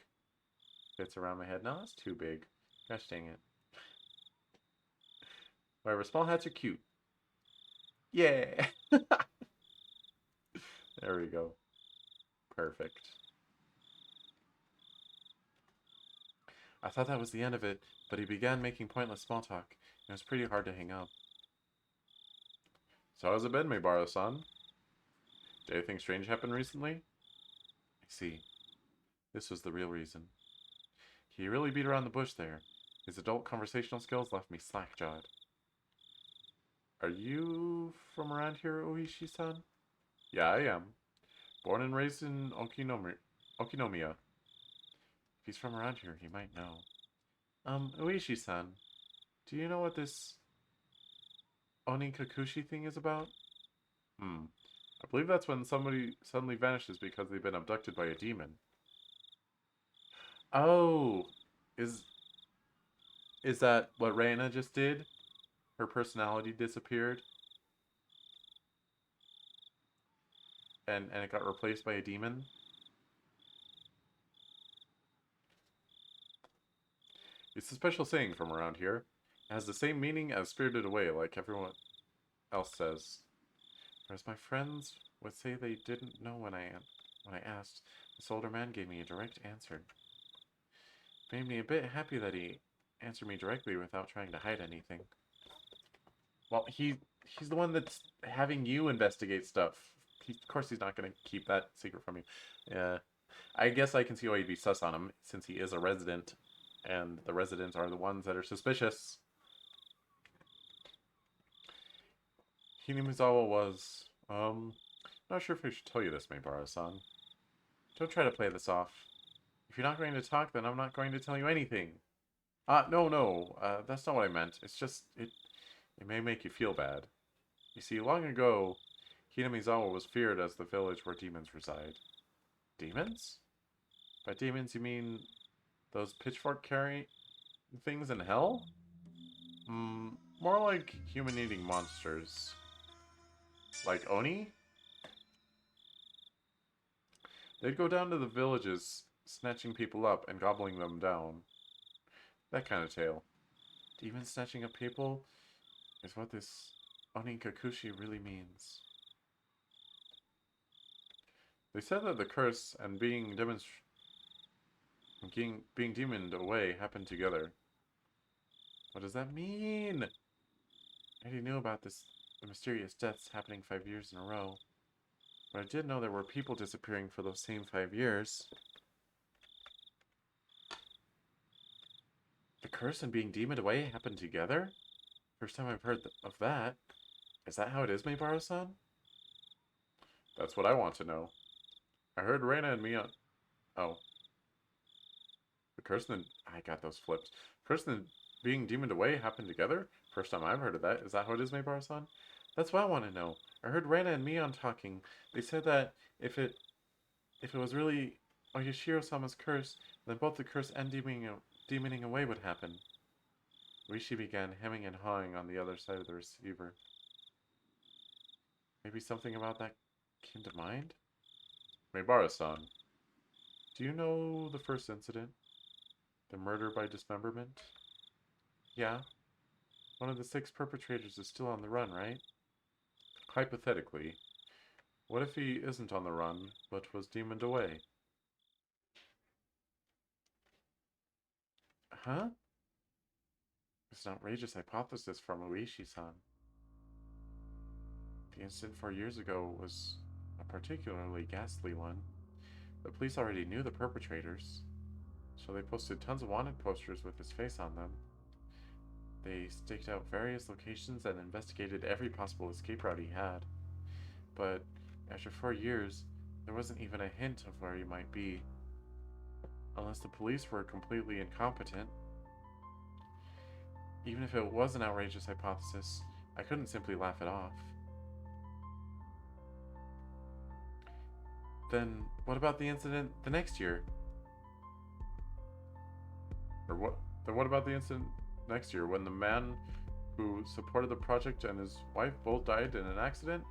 fits around my head. No, that's too big. Gosh dang it. Whatever, small hats are cute. Yeah! There we go. Perfect. I thought that was the end of it, but he began making pointless small talk. It was pretty hard to hang up. So how's it been, Meibara-san? Did anything strange happen recently? I see. This was the real reason. He really beat around the bush there. His adult conversational skills left me slack-jawed. Are you from around here, Oishi-san? Yeah, I am. Born and raised in Okinomiya. If he's from around here, he might know. Oishi-san, do you know what this Onikakushi thing is about? I believe that's when somebody suddenly vanishes because they've been abducted by a demon. Oh, is is that what Reina just did? Her personality disappeared and it got replaced by a demon? It's a special saying from around here. It has the same meaning as spirited away, like everyone else says. Whereas my friends would say they didn't know when I asked. This older man gave me a direct answer. Made me a bit happy that he answered me directly without trying to hide anything. Well, he's the one that's having you investigate stuff. Of course he's not going to keep that secret from you. Yeah. I guess I can see why you'd be sus on him, since he is a resident, and the residents are the ones that are suspicious. Hinamizawa was, not sure if I should tell you this, Meibara-san. Don't try to play this off. If you're not going to talk, then I'm not going to tell you anything. No, that's not what I meant. It's just, it may make you feel bad. You see, long ago, Hinamizawa was feared as the village where demons reside. Demons? By demons, you mean those pitchfork-carrying things in hell? More like human-eating monsters. Like Oni? They'd go down to the villages, snatching people up and gobbling them down. That kind of tale. Demons snatching up people is what this Onikakushi really means. They said that the curse and being demoned away happened together. What does that mean? I already knew about the mysterious deaths happening 5 years in a row. But I did know there were people disappearing for those same 5 years. The curse and being demoned away happened together? First time I've heard of that. Is that how it is, Meibara-san? That's what I want to know. I heard Reina and Mia... Oh. The curse and... I got those flipped. Curse and being demoned away happened together? First time I've heard of that. Is that how it is, Meibara-san? That's what I want to know. I heard Reina and Mion talking. They said that if it was really Oyashiro-sama's curse, then both the curse and demoning away would happen. Rishi began hemming and hawing on the other side of the receiver. Maybe something about that came to mind? Meibara-san, do you know the first incident? The murder by dismemberment? Yeah. One of the 6 perpetrators is still on the run, right? Hypothetically. What if he isn't on the run, but was demoned away? Huh? It's an outrageous hypothesis from Ueshi-san. The incident 4 years ago was a particularly ghastly one. The police already knew the perpetrators, so they posted tons of wanted posters with his face on them. They staked out various locations and investigated every possible escape route he had. But after 4 years, there wasn't even a hint of where he might be. Unless the police were completely incompetent. Even if it was an outrageous hypothesis, I couldn't simply laugh it off. Then what about the incident the next year? Then what about the incident next year when the man who supported the project and his wife both died in an accident?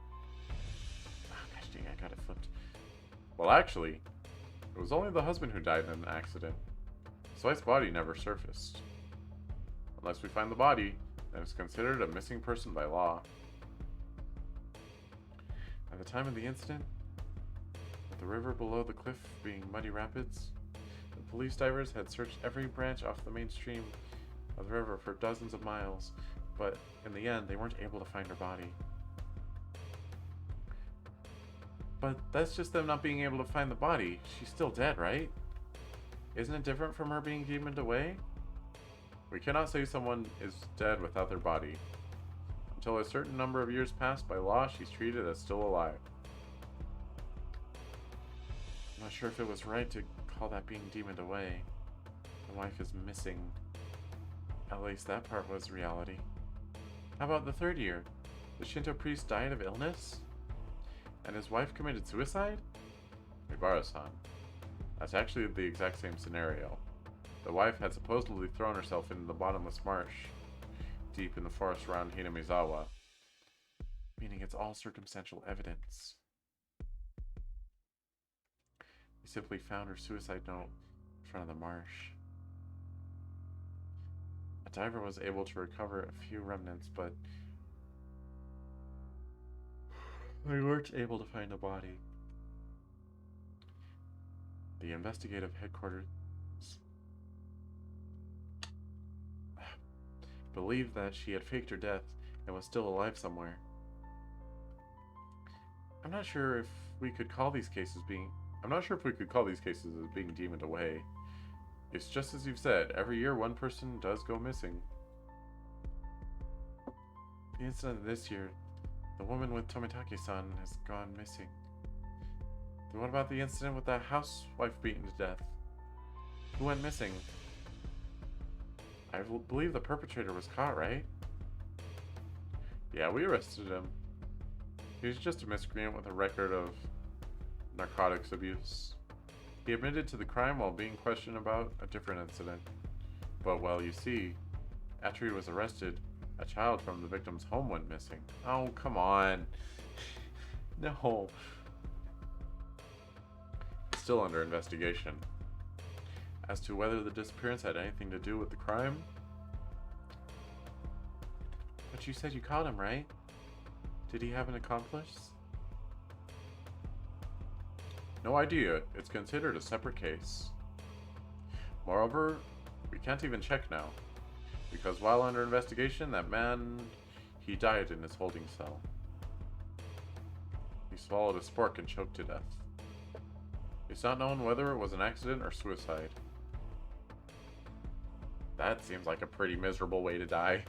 Oh, gosh dang, I got it flipped. Well, actually, it was only the husband who died in an accident. His wife's body never surfaced. Unless we find the body, then it's considered a missing person by law. At the time of the incident, with the river below the cliff being muddy rapids, the police divers had searched every branch off the main stream of the river for dozens of miles, but in the end, they weren't able to find her body. But that's just them not being able to find the body. She's still dead, right? Isn't it different from her being demoned away? We cannot say someone is dead without their body. Until a certain number of years pass, by law, she's treated as still alive. I'm not sure if it was right to call that being demoned away. The wife is missing. At least that part was reality. How about the third year? The Shinto priest died of illness? And his wife committed suicide? Higurashi-san. That's actually the exact same scenario. The wife had supposedly thrown herself into the bottomless marsh, deep in the forest around Hinamizawa, meaning it's all circumstantial evidence. He simply found her suicide note in front of the marsh. A diver was able to recover a few remnants, but they weren't able to find a body. The investigative headquarters believed that she had faked her death and was still alive somewhere. I'm not sure if we could call these cases as being demoned away. It's just as you've said, every year one person does go missing. The incident this year, the woman with Tomitake-san has gone missing. Then what about the incident with that housewife beaten to death? Who went missing? I believe the perpetrator was caught, right? Yeah, we arrested him. He was just a miscreant with a record of narcotics abuse. He admitted to the crime while being questioned about a different incident. But, well, you see, after he was arrested, a child from the victim's home went missing. Oh, come on. No. It's still under investigation. As to whether the disappearance had anything to do with the crime? But you said you caught him, right? Did he have an accomplice? No idea. It's considered a separate case. Moreover, we can't even check now. Because while under investigation, that man, he died in his holding cell. He swallowed a spork and choked to death. It's not known whether it was an accident or suicide. That seems like a pretty miserable way to die.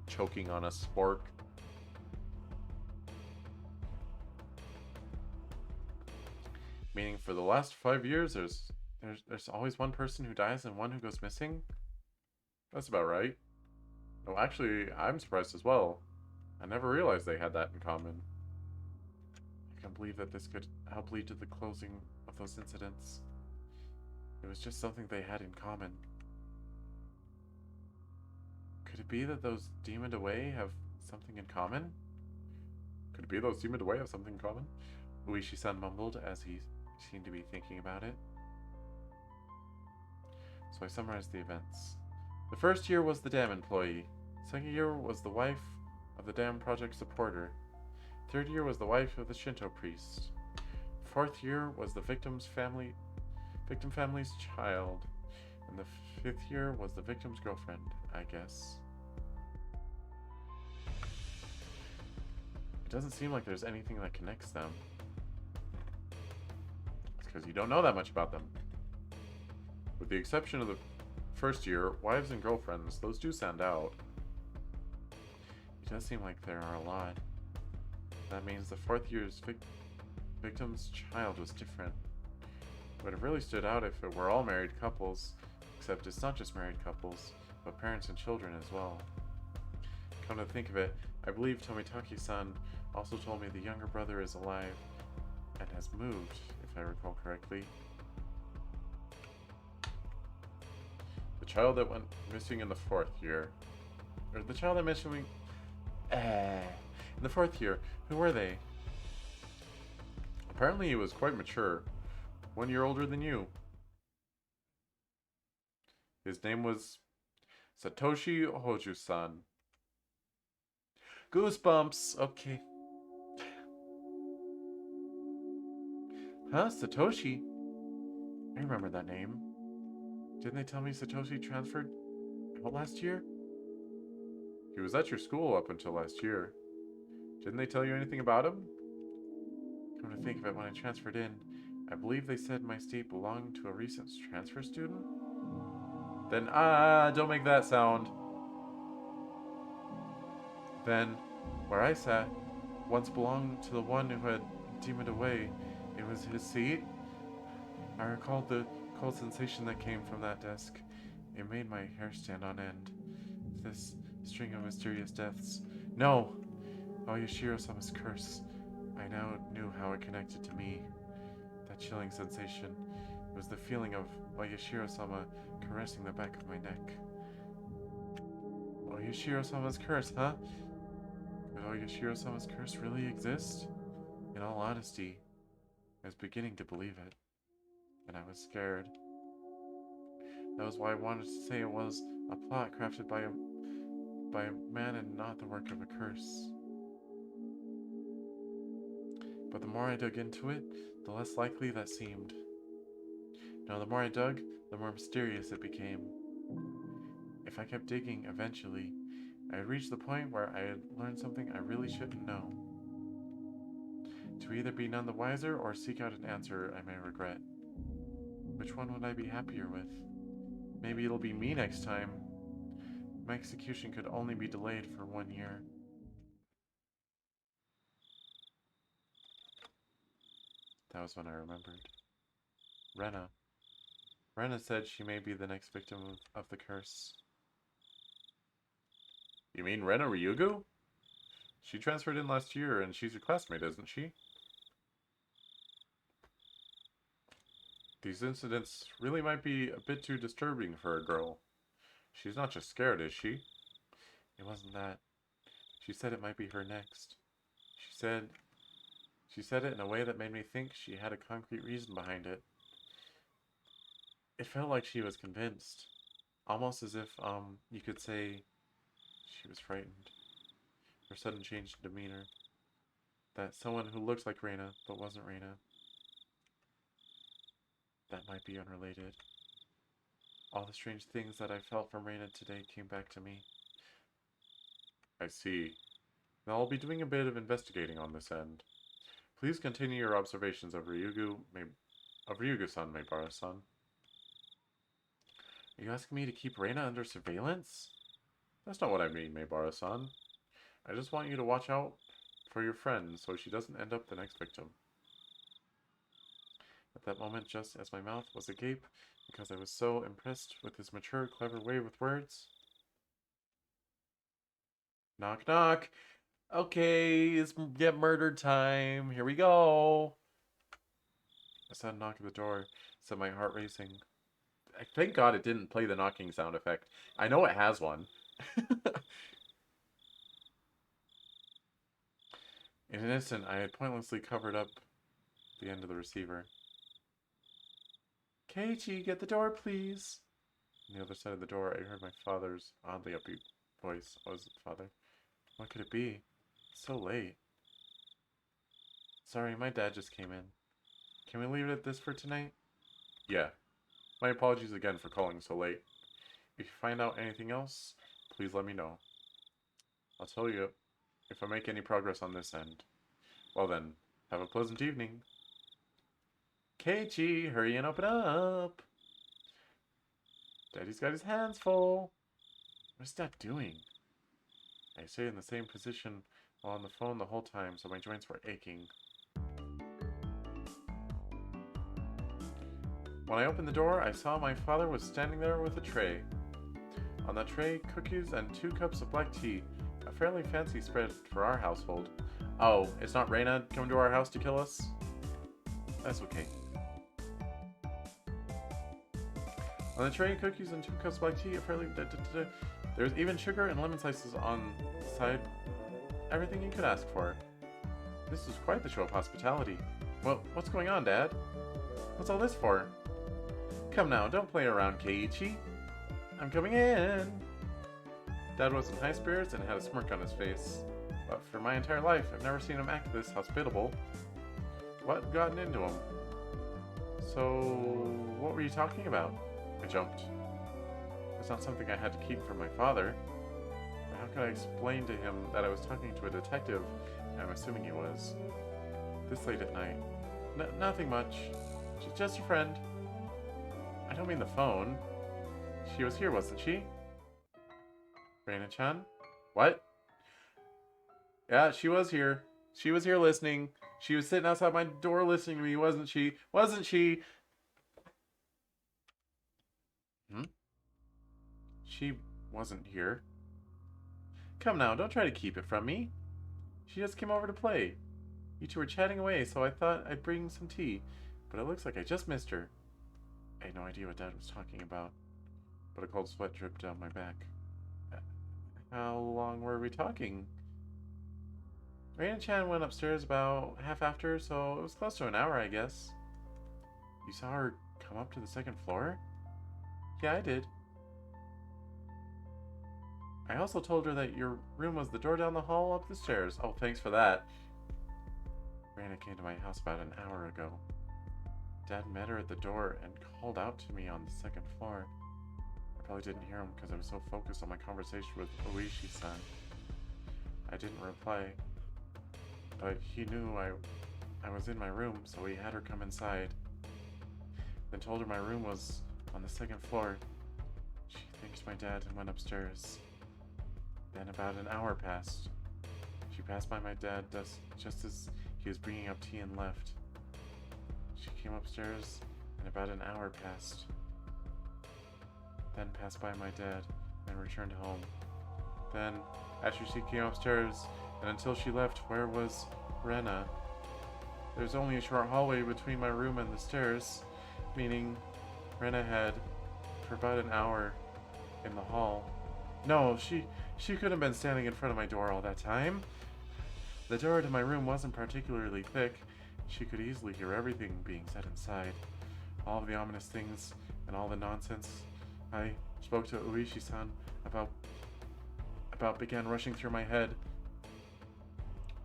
Choking on a spork. Meaning for the last 5 years, there's always one person who dies and one who goes missing? That's about right. No, actually, I'm surprised as well. I never realized they had that in common. I can't believe that this could help lead to the closing of those incidents. It was just something they had in common. Could it be that those demoned away have something in common? Could it be those demoned away have something in common? Uishi-san mumbled as he seemed to be thinking about it. So I summarized the events. The first year was the dam employee. Second year was the wife of the dam project supporter. Third year was the wife of the Shinto priest. Fourth year was the victim family's child. And the fifth year was the victim's girlfriend, I guess. It doesn't seem like there's anything that connects them. It's because you don't know that much about them. With the exception of the first year, wives and girlfriends, those do stand out. It does seem like there are a lot. That means the fourth year's victim's child was different. It would have really stood out if it were all married couples, except it's not just married couples, but parents and children as well. Come to think of it, I believe Tomitake-san also told me the younger brother is alive and has moved, if I recall correctly. The child that went missing in the fourth year. Or the child that missing in the fourth year. Who were they? Apparently he was quite mature. 1 year older than you. His name was Satoshi Hoju-san. Goosebumps. Okay. Huh? Satoshi? I remember that name. Didn't they tell me Satoshi transferred out last year? He was at your school up until last year. Didn't they tell you anything about him? Come to think of it, when I transferred in, I believe they said my state belonged to a recent transfer student? Then, don't make that sound. Then, where I sat, once belonged to the one who had deemed it away. It was his seat. I recalled the cold sensation that came from that desk. It made my hair stand on end. This string of mysterious deaths. No! Oyashiro-sama's curse. I now knew how it connected to me. That chilling sensation was the feeling of Oyashiro-sama caressing the back of my neck. Oyashiro-sama's curse, huh? Could Oyashiro-sama's curse really exist? In all honesty, I was beginning to believe it, and I was scared. That was why I wanted to say it was a plot crafted by a man and not the work of a curse. But the more I dug into it, the less likely that seemed. Now, the more I dug, the more mysterious it became. If I kept digging, eventually, I had reached the point where I had learned something I really shouldn't know. To either be none the wiser or seek out an answer I may regret. Which one would I be happier with? Maybe it'll be me next time. My execution could only be delayed for 1 year. That was when I remembered. Rena. Rena said she may be the next victim of the curse. You mean Rena Ryugu? She transferred in last year and she's your classmate, isn't she? These incidents really might be a bit too disturbing for a girl. She's not just scared, is she? It wasn't that. She said it might be her next. She said it in a way that made me think she had a concrete reason behind it. It felt like she was convinced. Almost as if, you could say she was frightened. Her sudden change in demeanor. That someone who looked like Reina, but wasn't Reina. That might be unrelated. All the strange things that I felt from Reina today came back to me. I see. Now I'll be doing a bit of investigating on this end. Please continue your observations of Ryugu-san, Maibara-san. Are you asking me to keep Reina under surveillance? That's not what I mean, Maibara-san. I just want you to watch out for your friend so she doesn't end up the next victim. At that moment, just as my mouth was agape because I was so impressed with his mature, clever way with words. Knock, knock. Okay, it's get murdered time. Here we go. A sudden knock at the door set my heart racing. Thank God it didn't play the knocking sound effect. I know it has one. In an instant, I had pointlessly covered up the end of the receiver. Keiichi, get the door, please. On the other side of the door, I heard my father's oddly upbeat voice. Was it father? What could it be? It's so late. Sorry, my dad just came in. Can we leave it at this for tonight? Yeah. My apologies again for calling so late. If you find out anything else, please let me know. I'll tell you if I make any progress on this end. Well then, have a pleasant evening. Keiichi, hurry and open up. Daddy's got his hands full. What's Dad doing? I stayed in the same position while on the phone the whole time, so my joints were aching. When I opened the door, I saw my father was standing there with a tray. On that tray, cookies and 2 cups of black tea, a fairly fancy spread for our household. Oh, it's not Reina coming to our house to kill us? That's okay. On the tray, cookies and 2 cups of black tea, a fairly... There's even sugar and lemon slices on the side. Everything you could ask for. This is quite the show of hospitality. Well, what's going on, Dad? What's all this for? Come now, don't play around, Keiichi. I'm coming in! Dad was in high spirits and had a smirk on his face. But for my entire life, I've never seen him act this hospitable. What had gotten into him? So, what were you talking about? I jumped. It's not something I had to keep from my father. How could I explain to him that I was talking to a detective? I'm assuming he was. This late at night. Nothing much. Just a friend. I don't mean the phone. She was here, wasn't she? Reina-chan? What? Yeah, she was here. She was here listening. She was sitting outside my door listening to me, wasn't she? Wasn't she? She wasn't here. Come now, don't try to keep it from me. She just came over to play. You two were chatting away, so I thought I'd bring some tea. But it looks like I just missed her. I had no idea what Dad was talking about, but a cold sweat dripped down my back. How long were we talking? Reina-chan went upstairs about half after, so it was close to an hour, I guess. You saw her come up to the second floor? Yeah, I did. I also told her that your room was the door down the hall up the stairs. Oh, thanks for that. Reina came to my house about an hour ago. Dad met her at the door and called out to me on the second floor. I probably didn't hear him because I was so focused on my conversation with Oishi-san. I didn't reply, but he knew I was in my room, so he had her come inside. Then told her my room was on the second floor. She thanked my dad and went upstairs. Then about an hour passed. She passed by my dad just as he was bringing up tea and left. She came upstairs and about an hour passed. Then passed by my dad and returned home. Then, after she came upstairs and until she left, where was Rena? There's only a short hallway between my room and the stairs, meaning Rena had for about an hour in the hall. No, she couldn't have been standing in front of my door all that time. The door to my room wasn't particularly thick. She could easily hear everything being said inside. All of the ominous things and all the nonsense I spoke to Oishi-san about began rushing through my head.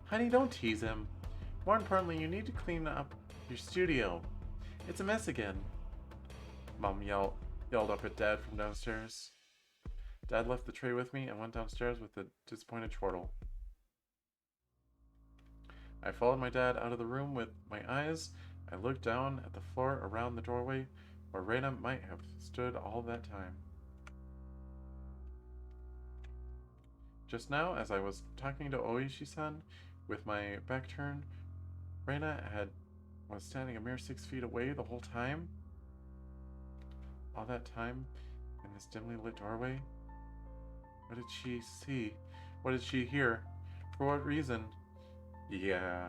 Honey, don't tease him. More importantly, you need to clean up your studio. It's a mess again. Mom yelled up at Dad from downstairs. Dad left the tray with me and went downstairs with a disappointed chortle. I followed my dad out of the room with my eyes. I looked down at the floor around the doorway where Reina might have stood all that time. Just now, as I was talking to Oishi-san with my back turned, Reina was standing a mere 6 feet away the whole time. All that time in this dimly lit doorway. What did she see? What did she hear? For what reason? Yeah,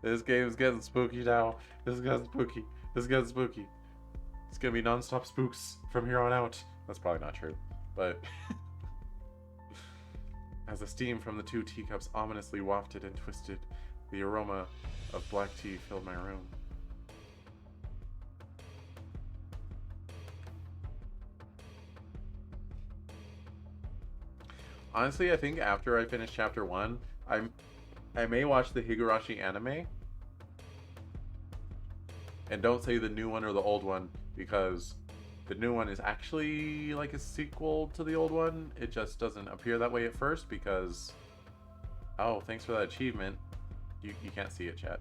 this game is getting spooky now. This is getting spooky. This is getting spooky. It's gonna be non-stop spooks from here on out. That's probably not true, but as the steam from the 2 teacups ominously wafted and twisted, the aroma of black tea filled my room. Honestly, I think after I finish chapter 1, I may watch the Higurashi anime. And don't say the new one or the old one, because the new one is actually like a sequel to the old one. It just doesn't appear that way at first because... Oh, thanks for that achievement. You can't see it, chat.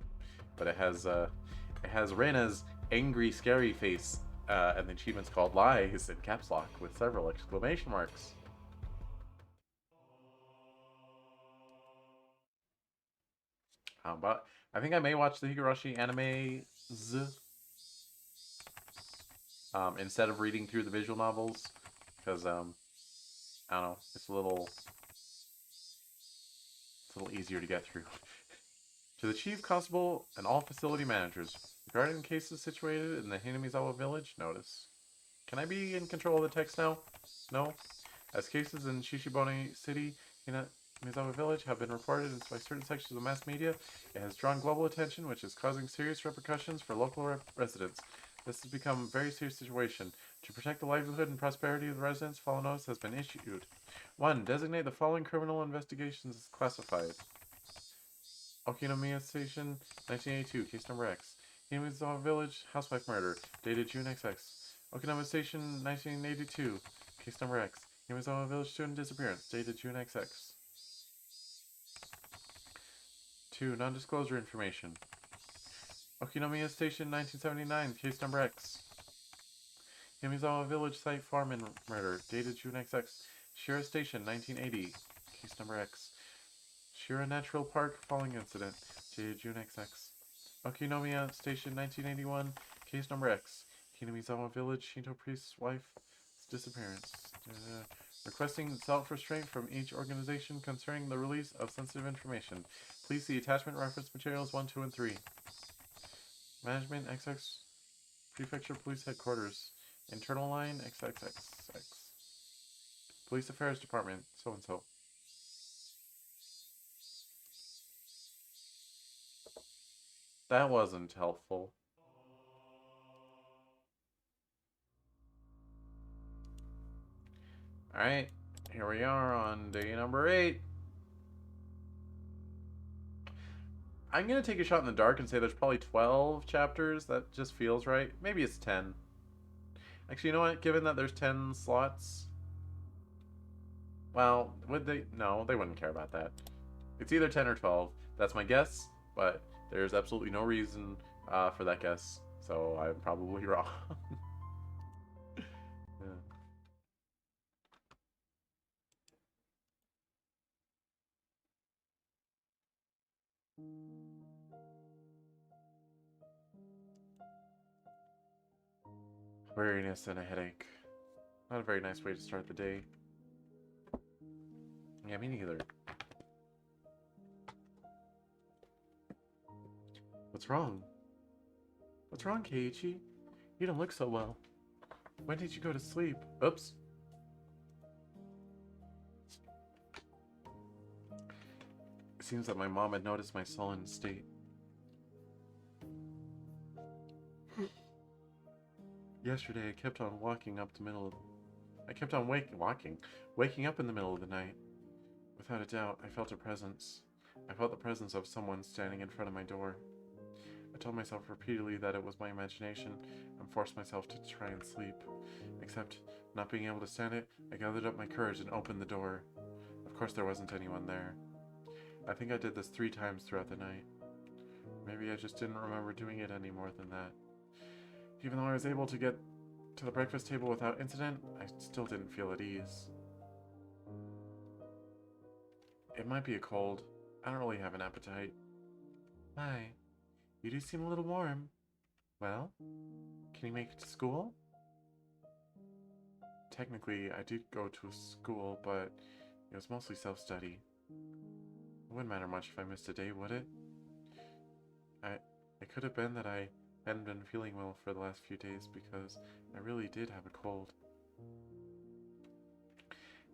But it has Reina's angry, scary face, and the achievement's called Lies in caps lock with several exclamation marks. But I think I may watch the Higurashi animes instead of reading through the visual novels, because I don't know, it's a little easier to get through. To the Chief Constable and all facility managers, regarding cases situated in the Hinamizawa village, notice. Can I be in control of the text now? No? As cases in Shishibone City, Hinamizawa village have been reported by certain sections of the mass media, it has drawn global attention, which is causing serious repercussions for local residents. This has become a very serious situation. To protect the livelihood and prosperity of the residents, follow notice has been issued. 1. Designate the following criminal investigations as classified. Okinomiya Station, 1982, case number X. Himizawa Village, housewife murder, dated June XX. Okinawa Station, 1982, case number X. Himizawa Village student disappearance, dated June XX. 2. Non-disclosure information. Okinomiya Station, 1979, case number X. Himizawa Village site farm and murder, dated June XX. Shira Station, 1980, case number X. Shira Natural Park falling incident, dated June XX. Okinomiya Station, 1981, case number X. Hinamizawa Village Shinto priest's wife's disappearance. Requesting self-restraint from each organization concerning the release of sensitive information. Please see attachment reference materials 1, 2, and 3. Management XX Prefecture Police Headquarters. Internal line XXXX. Police Affairs Department, so-and-so. That wasn't helpful. Alright, here we are on day number 8. I'm going to take a shot in the dark and say there's probably 12 chapters. That just feels right. Maybe it's 10. Actually, you know what? Given that there's 10 slots... Well, would they? No, they wouldn't care about that. It's either 10 or 12. That's my guess, but there's absolutely no reason for that guess. So I'm probably wrong. Yeah. Weariness and a headache. Not a very nice way to start the day. Yeah, me neither. What's wrong? What's wrong, Keiichi? You don't look so well. When did you go to sleep? Oops. It seems that my mom had noticed my sullen state. Yesterday, I kept on waking up in the middle of the night. Without a doubt, I felt a presence. I felt the presence of someone standing in front of my door. I told myself repeatedly that it was my imagination and forced myself to try and sleep. Except, not being able to stand it, I gathered up my courage and opened the door. Of course, there wasn't anyone there. I think I did this 3 times throughout the night. Maybe I just didn't remember doing it any more than that. Even though I was able to get to the breakfast table without incident, I still didn't feel at ease. It might be a cold. I don't really have an appetite. Hi. You do seem a little warm. Well, can you make it to school? Technically, I did go to school, but it was mostly self-study. It wouldn't matter much if I missed a day, would it? It could have been that I hadn't been feeling well for the last few days because I really did have a cold.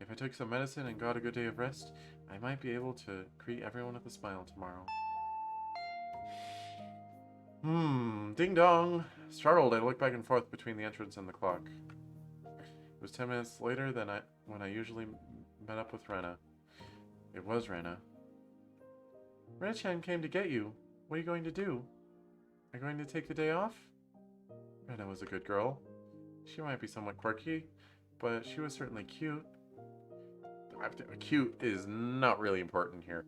If I took some medicine and got a good day of rest, I might be able to greet everyone with a smile tomorrow. Ding dong! Startled, I looked back and forth between the entrance and the clock. It was 10 minutes later than when I usually met up with Rena. It was Rena. Rena-chan came to get you. What are you going to do? Are you going to take the day off? Rena was a good girl. She might be somewhat quirky, but she was certainly cute. Cute is not really important here.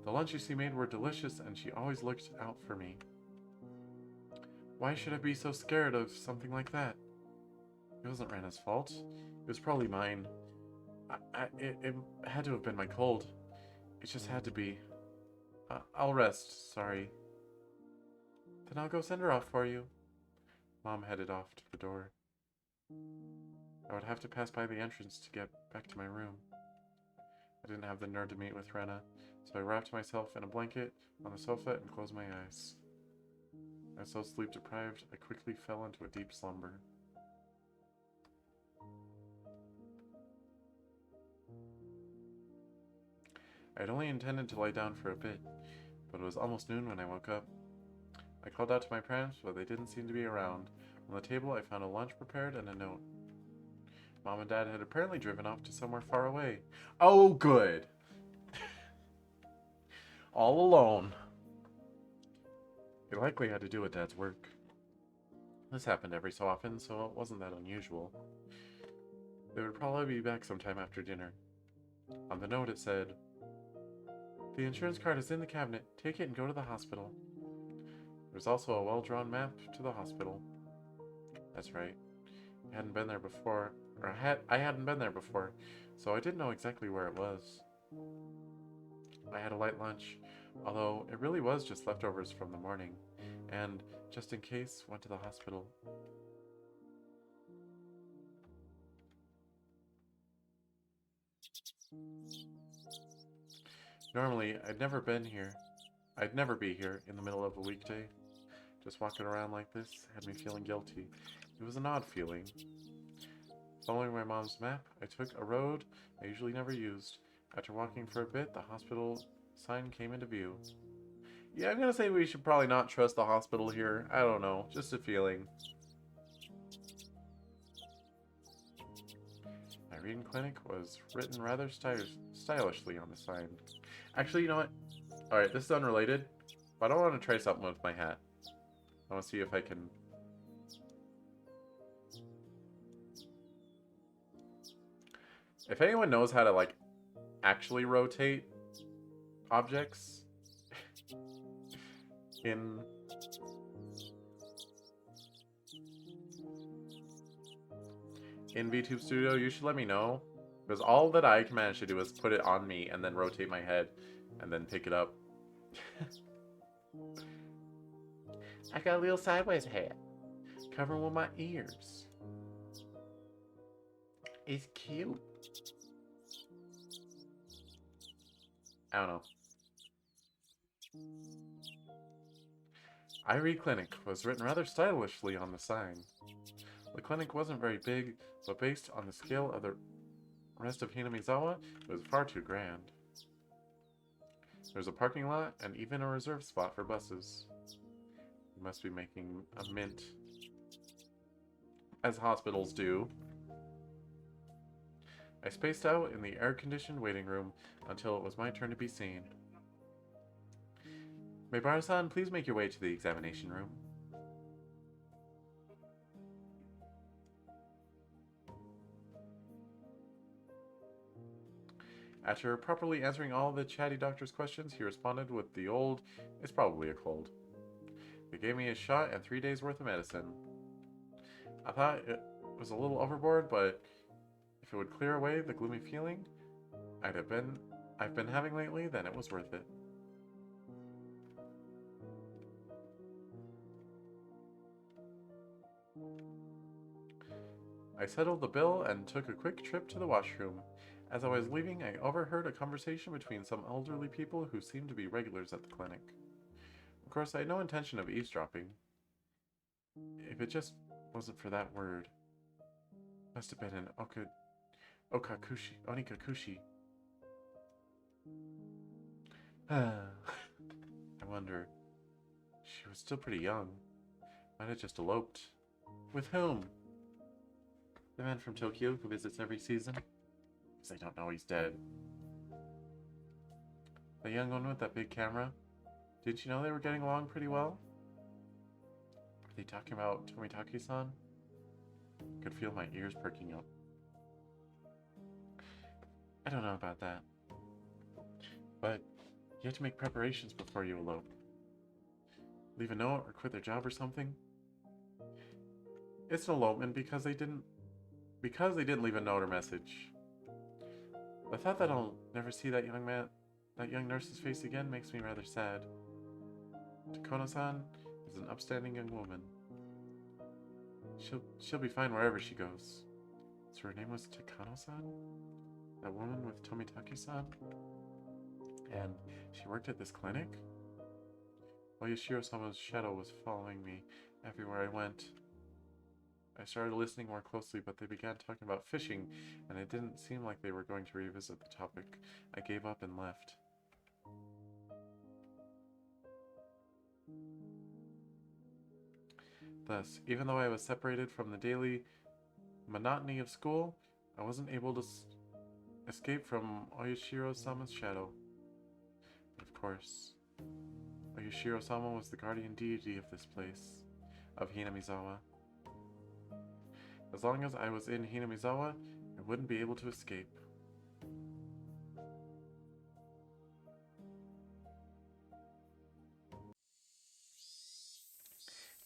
The lunches she made were delicious, and she always looked out for me. Why should I be so scared of something like that? It wasn't Rena's fault. It was probably mine. It had to have been my cold. It just had to be. I'll rest, sorry. Then I'll go send her off for you. Mom headed off to the door. I would have to pass by the entrance to get back to my room. I didn't have the nerve to meet with Rena, so I wrapped myself in a blanket on the sofa and closed my eyes. I was so sleep deprived, I quickly fell into a deep slumber. I had only intended to lie down for a bit, but it was almost noon when I woke up. I called out to my parents, but they didn't seem to be around. On the table, I found a lunch prepared and a note. Mom and Dad had apparently driven off to somewhere far away. Oh, good! All alone. It likely had to do with Dad's work. This happened every so often, so it wasn't that unusual. They would probably be back sometime after dinner. On the note it said, "The insurance card is in the cabinet. Take it and go to the hospital." There's also a well-drawn map to the hospital. That's right. I hadn't been there before, I hadn't been there before, so I didn't know exactly where it was. I had a light lunch, although it really was just leftovers from the morning, and, just in case, went to the hospital. Normally, I'd never be here in the middle of a weekday. Just walking around like this had me feeling guilty. It was an odd feeling. Following my mom's map, I took a road I usually never used. After walking for a bit, the hospital sign came into view. Yeah, I'm gonna say we should probably not trust the hospital here. I don't know, just a feeling. My reading clinic was written rather stylishly on the sign. Actually, you know what? Alright, this is unrelated, but I want to try something with my hat. I want to see if I can... If anyone knows how to, like, actually rotate objects in VTube Studio, you should let me know. Because all that I can manage to do is put it on me and then rotate my head and then pick it up. I got a little sideways hat covering with my ears. It's cute. I don't know. Irie Clinic was written rather stylishly on the sign. The clinic wasn't very big, but based on the scale of the rest of Hinamizawa, it was far too grand. There was a parking lot and even a reserved spot for buses. You must be making a mint, as hospitals do. I spaced out in the air-conditioned waiting room until it was my turn to be seen. Meibara-san, please make your way to the examination room. After properly answering all the chatty doctor's questions, he responded with the old, "It's probably a cold." They gave me a shot and 3 days worth of medicine. I thought it was a little overboard, but if it would clear away the gloomy feeling I've been having lately, then it was worth it. I settled the bill and took a quick trip to the washroom. As I was leaving, I overheard a conversation between some elderly people who seemed to be regulars at the clinic. Of course, I had no intention of eavesdropping. If it just wasn't for that word. Must have been an onikakushi. I wonder. She was still pretty young. Might have just eloped. With whom? The man from Tokyo who visits every season? Because I don't know he's dead. The young one with that big camera? Did you know they were getting along pretty well? Are they talking about Tomitaki-san? I could feel my ears perking up. I don't know about that. But you have to make preparations before you elope. Leave a note or quit their job or something? It's an elopement because they didn't leave a note or message. The thought that I'll never see that young nurse's face again makes me rather sad. Takono-san is an upstanding young woman. She'll be fine wherever she goes. So her name was Takano-san? That woman with Tomitaki-san? And she worked at this clinic? Well, Yoshiro-sama's shadow was following me everywhere I went. I started listening more closely, but they began talking about fishing, and it didn't seem like they were going to revisit the topic. I gave up and left. Thus, even though I was separated from the daily monotony of school, I wasn't able to escape from Oyashiro-sama's shadow. Of course, Oyashiro-sama was the guardian deity of this place, of Hinamizawa. As long as I was in Hinamizawa, I wouldn't be able to escape.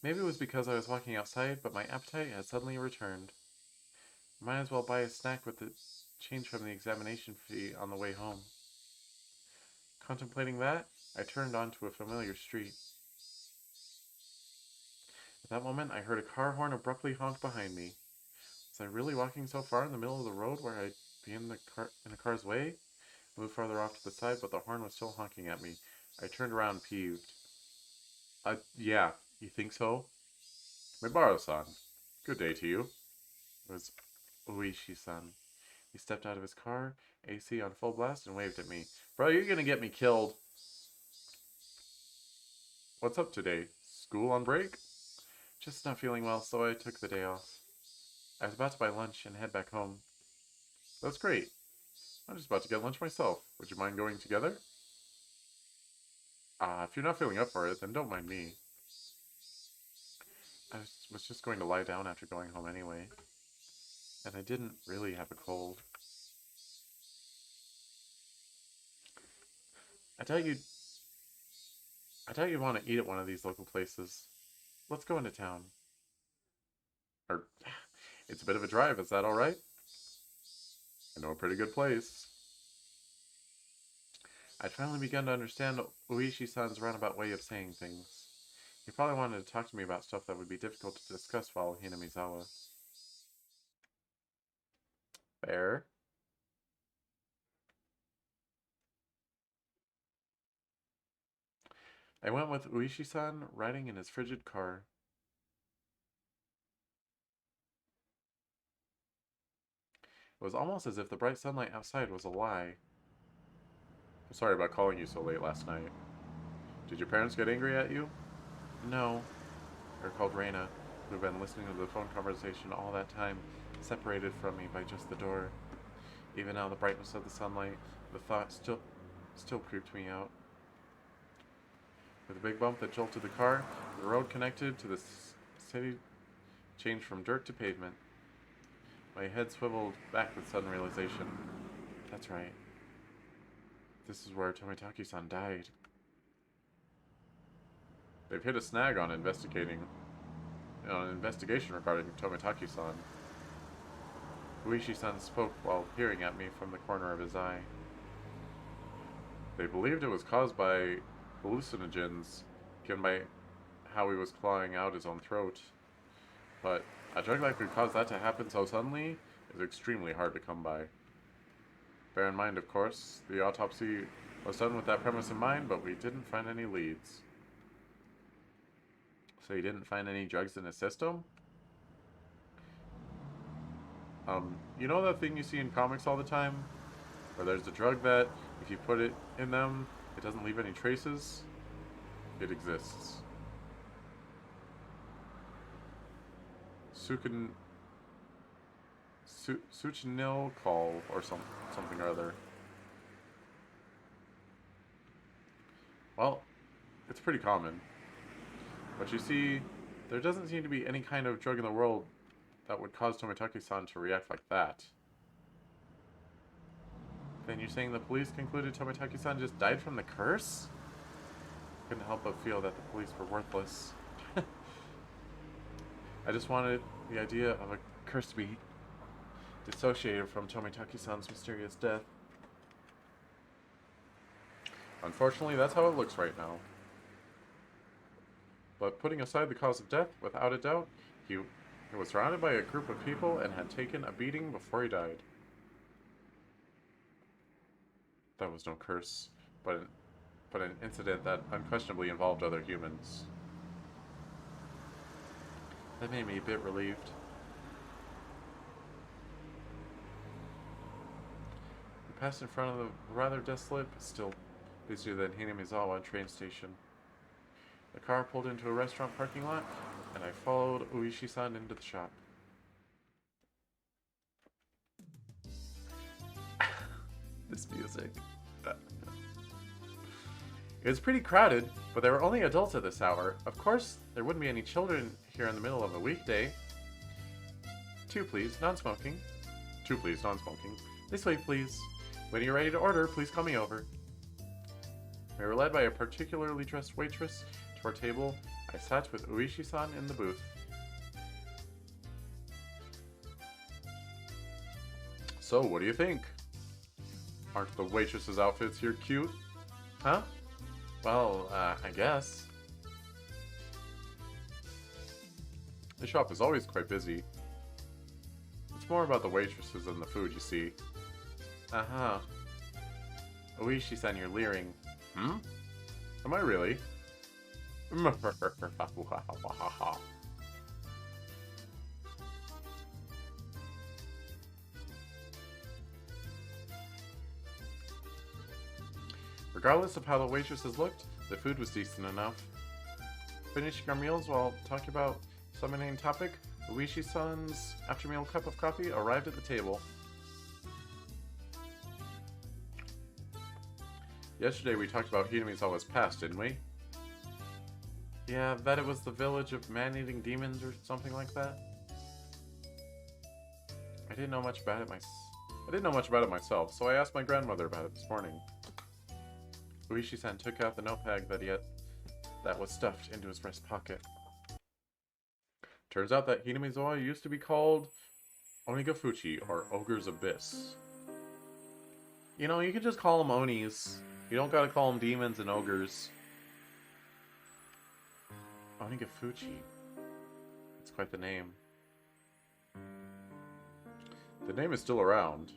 Maybe it was because I was walking outside, but my appetite had suddenly returned. Might as well buy a snack with the change from the examination fee on the way home. Contemplating that, I turned onto a familiar street. At that moment, I heard a car horn abruptly honk behind me. Was I really walking so far in the middle of the road where I'd be in a car's way? I moved farther off to the side, but the horn was still honking at me. I turned around, peeved. Yeah, you think so? Mibaro-san, good day to you. It was Uishi-san. He stepped out of his car, AC on full blast, and waved at me. Bro, you're gonna get me killed. What's up today? School on break? Just not feeling well, so I took the day off. I was about to buy lunch and head back home. That's great. I'm just about to get lunch myself. Would you mind going together? If you're not feeling up for it, then don't mind me. I was just going to lie down after going home anyway. And I didn't really have a cold. I doubt you'd want to eat at one of these local places. Let's go into town. Or, it's a bit of a drive, is that alright? I know a pretty good place. I'd finally begun to understand Uishi-san's roundabout way of saying things. He probably wanted to talk to me about stuff that would be difficult to discuss while Hinamizawa. Fair. I went with Uishi-san riding in his frigid car. It was almost as if the bright sunlight outside was a lie. I'm sorry about calling you so late last night. Did your parents get angry at you? No. I recalled Reina, who had been listening to the phone conversation all that time, separated from me by just the door. Even now, the brightness of the sunlight, the thought still creeped me out. With a big bump that jolted the car, the road connected to the city changed from dirt to pavement. My head swiveled back with sudden realization. That's right. This is where Tomitaki-san died. They've hit a snag on an investigation regarding Tomitaki-san. Uishi-san spoke while peering at me from the corner of his eye. They believed it was caused by hallucinogens given by how he was clawing out his own throat. But a drug that could cause that to happen so suddenly is extremely hard to come by. Bear in mind, of course, the autopsy was done with that premise in mind, but we didn't find any leads. So you didn't find any drugs in his system? You know that thing you see in comics all the time? Where there's a drug that, if you put it in them, it doesn't leave any traces? It exists. Succinil call or something or other. Well, it's pretty common. But you see, there doesn't seem to be any kind of drug in the world that would cause Tomitaki-san to react like that. Then you're saying the police concluded Tomitaki-san just died from the curse? Couldn't help but feel that the police were worthless. I just wanted the idea of a curse to be dissociated from Tomitaki-san's mysterious death. Unfortunately, that's how it looks right now. But putting aside the cause of death, without a doubt, he was surrounded by a group of people and had taken a beating before he died. That was no curse, but an incident that unquestionably involved other humans. That made me a bit relieved. We passed in front of the rather desolate, but still busier than Hinamizawa train station. The car pulled into a restaurant parking lot, and I followed Uishi-san into the shop. This music. It was pretty crowded, but there were only adults at this hour. Of course, there wouldn't be any children here in the middle of a weekday. 2, please, non-smoking. 2, please, non-smoking. This way, please. When you're ready to order, please call me over. We were led by a particularly dressed waitress to our table. I sat with Uishi-san in the booth. So, what do you think? Aren't the waitresses' outfits here cute? Huh? Well, I guess. The shop is always quite busy. It's more about the waitresses than the food, you see. Uh-huh. Oishi-san, you're leering. Hmm? Am I really? Regardless of how the waitresses looked, the food was decent enough. Finishing our meals while talking about some inane topic, Uishi-san's after-meal cup of coffee arrived at the table. Yesterday we talked about Hinamizawa's past, didn't we? Yeah, that it was the village of man-eating demons or something like that. I didn't know much about it myself, so I asked my grandmother about it this morning. Uishi-san took out the notepad that was stuffed into his breast pocket. Turns out that Hinamizawa used to be called Onigafuchi, or Ogre's Abyss. You know, you could just call them Onis. You don't gotta call them demons and ogres. Onigafuchi. That's quite the name. The name is still around.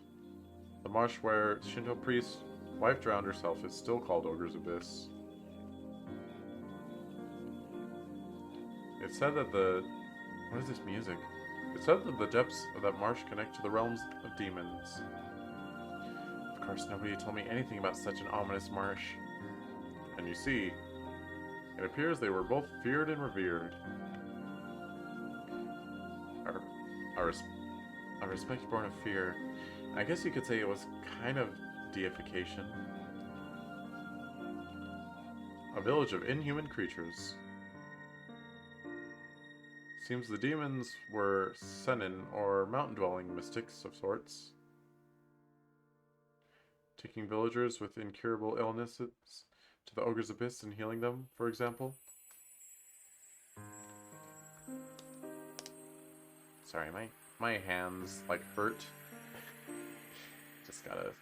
The marsh where Shinto priest's wife drowned herself is still called Ogre's Abyss. It said that what is this music? It said that the depths of that marsh connect to the realms of demons. Of course, nobody told me anything about such an ominous marsh. And you see, it appears they were both feared and revered. A respect born of fear. I guess you could say it was kind of deification. A village of inhuman creatures. Seems the demons were Sennin, or mountain-dwelling mystics of sorts. Taking villagers with incurable illnesses to the Ogre's Abyss and healing them, for example. Sorry, my hands, like, hurt. Just gotta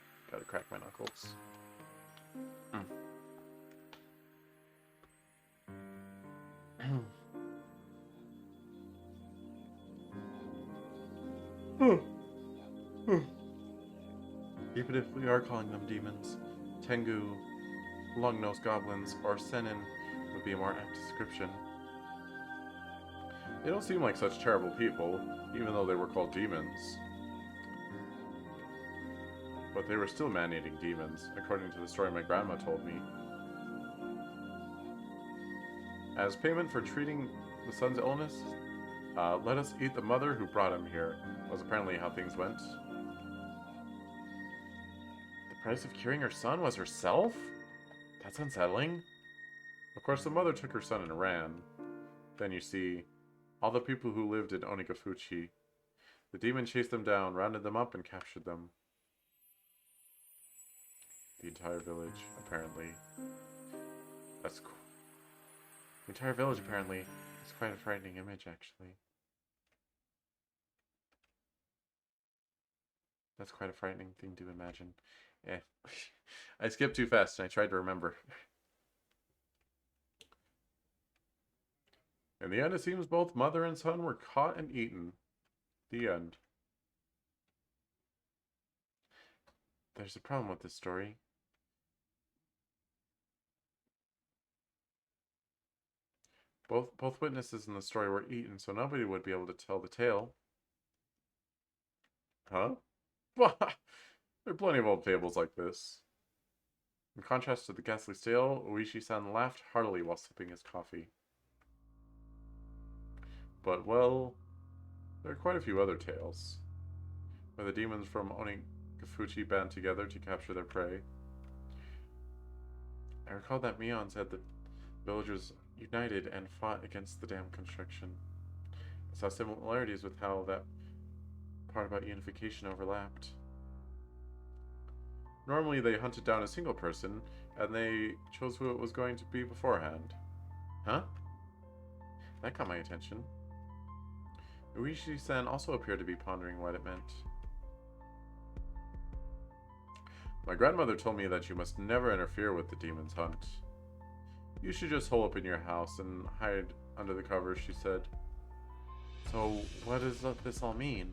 crack my knuckles. Even if we are calling them demons, Tengu, long-nosed goblins, or Sennin would be a more apt description. They don't seem like such terrible people, even though they were called demons. But they were still man-eating demons, according to the story my grandma told me. As payment for treating the son's illness, let us eat the mother who brought him here, was apparently how things went. The price of curing her son was herself? That's unsettling. Of course, the mother took her son and ran. Then you see, all the people who lived in Onigafuchi. The demon chased them down, rounded them up, and captured them. The entire village, apparently. That's cool. The entire village, apparently. It's quite a frightening image, actually. That's quite a frightening thing to imagine. Yeah. I skipped too fast and I tried to remember. In the end, it seems both mother and son were caught and eaten. The end. There's a problem with this story. Both witnesses in the story were eaten, so nobody would be able to tell the tale. Huh? There are plenty of old fables like this. In contrast to the ghastly tale, Uishi-san laughed heartily while sipping his coffee. But, well, there are quite a few other tales, where the demons from Onikafuchi band together to capture their prey. I recall that Mion said that villagers united and fought against the dam construction. I saw similarities with how that part about unification overlapped. Normally they hunted down a single person, and they chose who it was going to be beforehand. Huh? That caught my attention. Uishi-san also appeared to be pondering what it meant. My grandmother told me that you must never interfere with the demon's hunt. You should just hole up in your house and hide under the covers, she said. So, what does this all mean?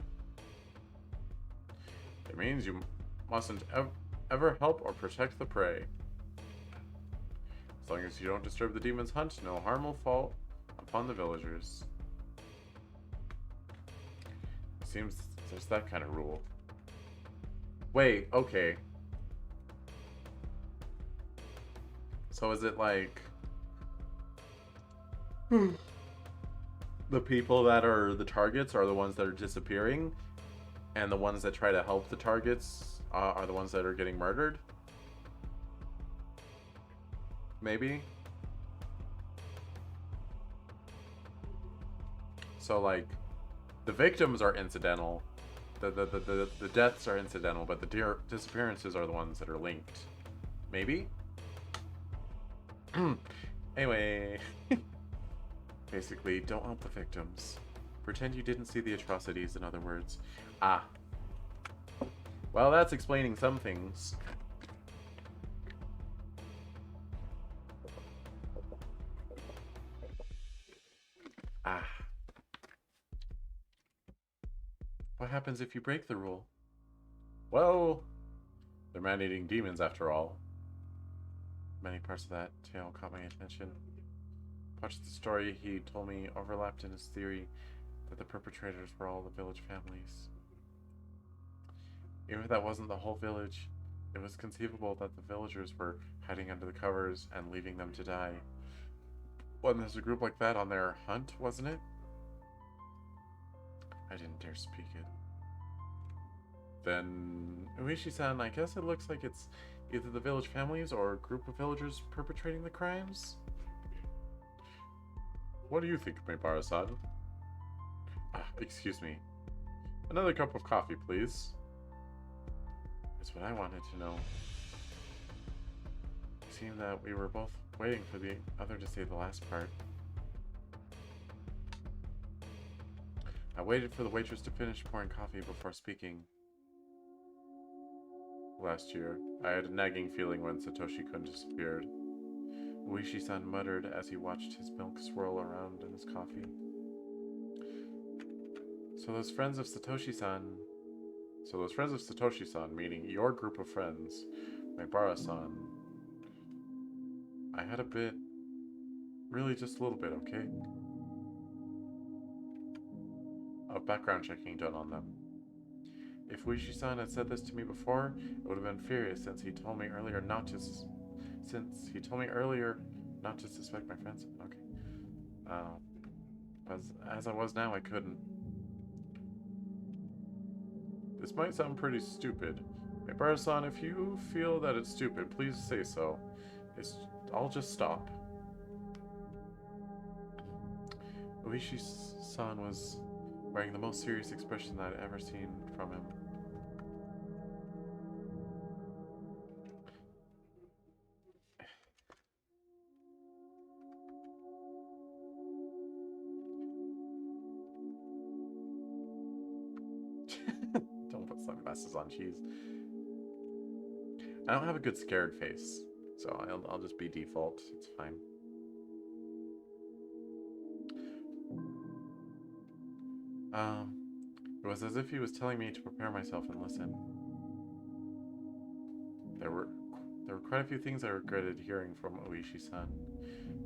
It means you mustn't ever help or protect the prey. As long as you don't disturb the demon's hunt, no harm will fall upon the villagers. It seems there's that kind of rule. Wait, okay. So is it like the people that are the targets are the ones that are disappearing, and the ones that try to help the targets are the ones that are getting murdered? Maybe? So, like, the victims are incidental, the deaths are incidental, but the disappearances are the ones that are linked. Maybe? Anyway, basically, don't help the victims. Pretend you didn't see the atrocities, in other words. Ah. Well, that's explaining some things. Ah. What happens if you break the rule? Well, they're man-eating demons after all. Many parts of that tale caught my attention. Much of the story he told me overlapped in his theory that the perpetrators were all the village families. Even if that wasn't the whole village, it was conceivable that the villagers were hiding under the covers and leaving them to die. When there's a group like that on their hunt, wasn't it? I didn't dare speak it. Then, Uishi-san, I guess it looks like it's either the village families or a group of villagers perpetrating the crimes? What do you think, Maibara-san? Excuse me. Another cup of coffee, please. That's what I wanted to know. It seemed that we were both waiting for the other to say the last part. I waited for the waitress to finish pouring coffee before speaking. Last year, I had a nagging feeling when Satoshi-kun disappeared. Uishi-san muttered as he watched his milk swirl around in his coffee. So those friends of Satoshi-san, meaning your group of friends, Maibara-san, I had a bit, really just a little bit, okay? Of background checking done on them. If Uishi-san had said this to me before, I would have been furious since he told me earlier not to suspect my friends. Okay. As I was now, I couldn't. This might sound pretty stupid. Maibara-san, if you feel that it's stupid, please say so. I'll just stop. Uishi-san was wearing the most serious expression that I'd ever seen from him. Don't put sunglasses on, cheese. I don't have a good scared face, so I'll just be default. It's fine. It was as if he was telling me to prepare myself and listen. There were quite a few things I regretted hearing from Oishi-san,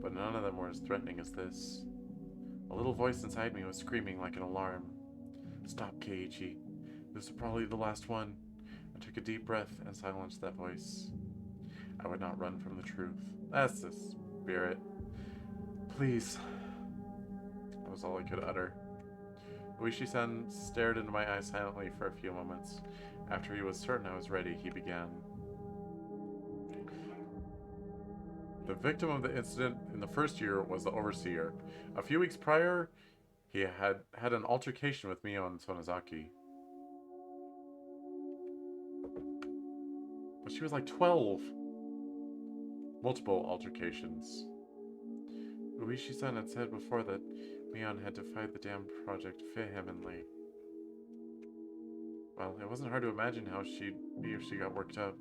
but none of them were as threatening as this. A little voice inside me was screaming like an alarm. Stop, Keiichi. This is probably the last one. I took a deep breath and silenced that voice. I would not run from the truth. That's the spirit. Please. That was all I could utter. Uishi-san stared into my eyes silently for a few moments. After he was certain I was ready, he began. The victim of the incident in the first year was the overseer. A few weeks prior, he had had an altercation with Mio and Sonozaki. But she was like 12. Multiple altercations. Uishi-san had said before that Mion had defied the dam project vehemently. Well, it wasn't hard to imagine how she'd be if she got worked up.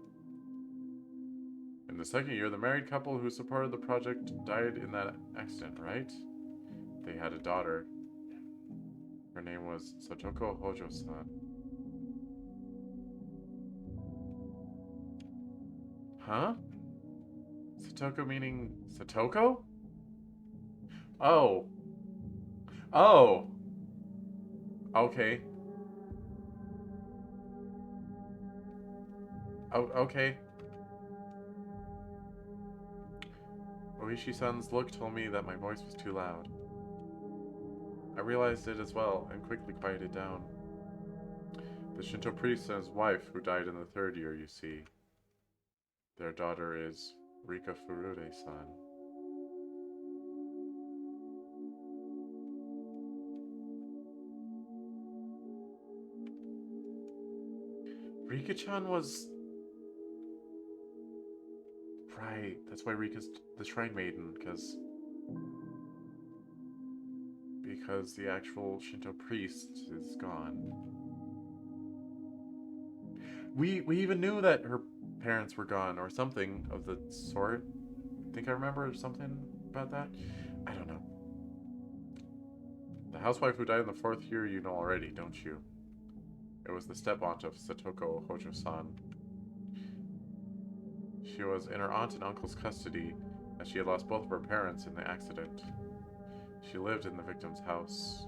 In the second year, the married couple who supported the project died in that accident, right? They had a daughter. Her name was Satoko Hojo-san. Huh? Satoko meaning Satoko? Oh. Oh! Okay. Oh, okay. Oishi-san's look told me that my voice was too loud. I realized it as well and quickly quieted down. The Shinto priest and his wife, who died in the third year, you see. Their daughter is Rika Furude-san. Rika-chan was... Right, that's why Rika's the Shrine Maiden, because the actual Shinto priest is gone. We even knew that her parents were gone, or something of the sort. Think I remember something about that? I don't know. The housewife who died in the fourth year you know already, don't you? It was the step-aunt of Satoko Hojo-san. She was in her aunt and uncle's custody, as she had lost both of her parents in the accident. She lived in the victim's house.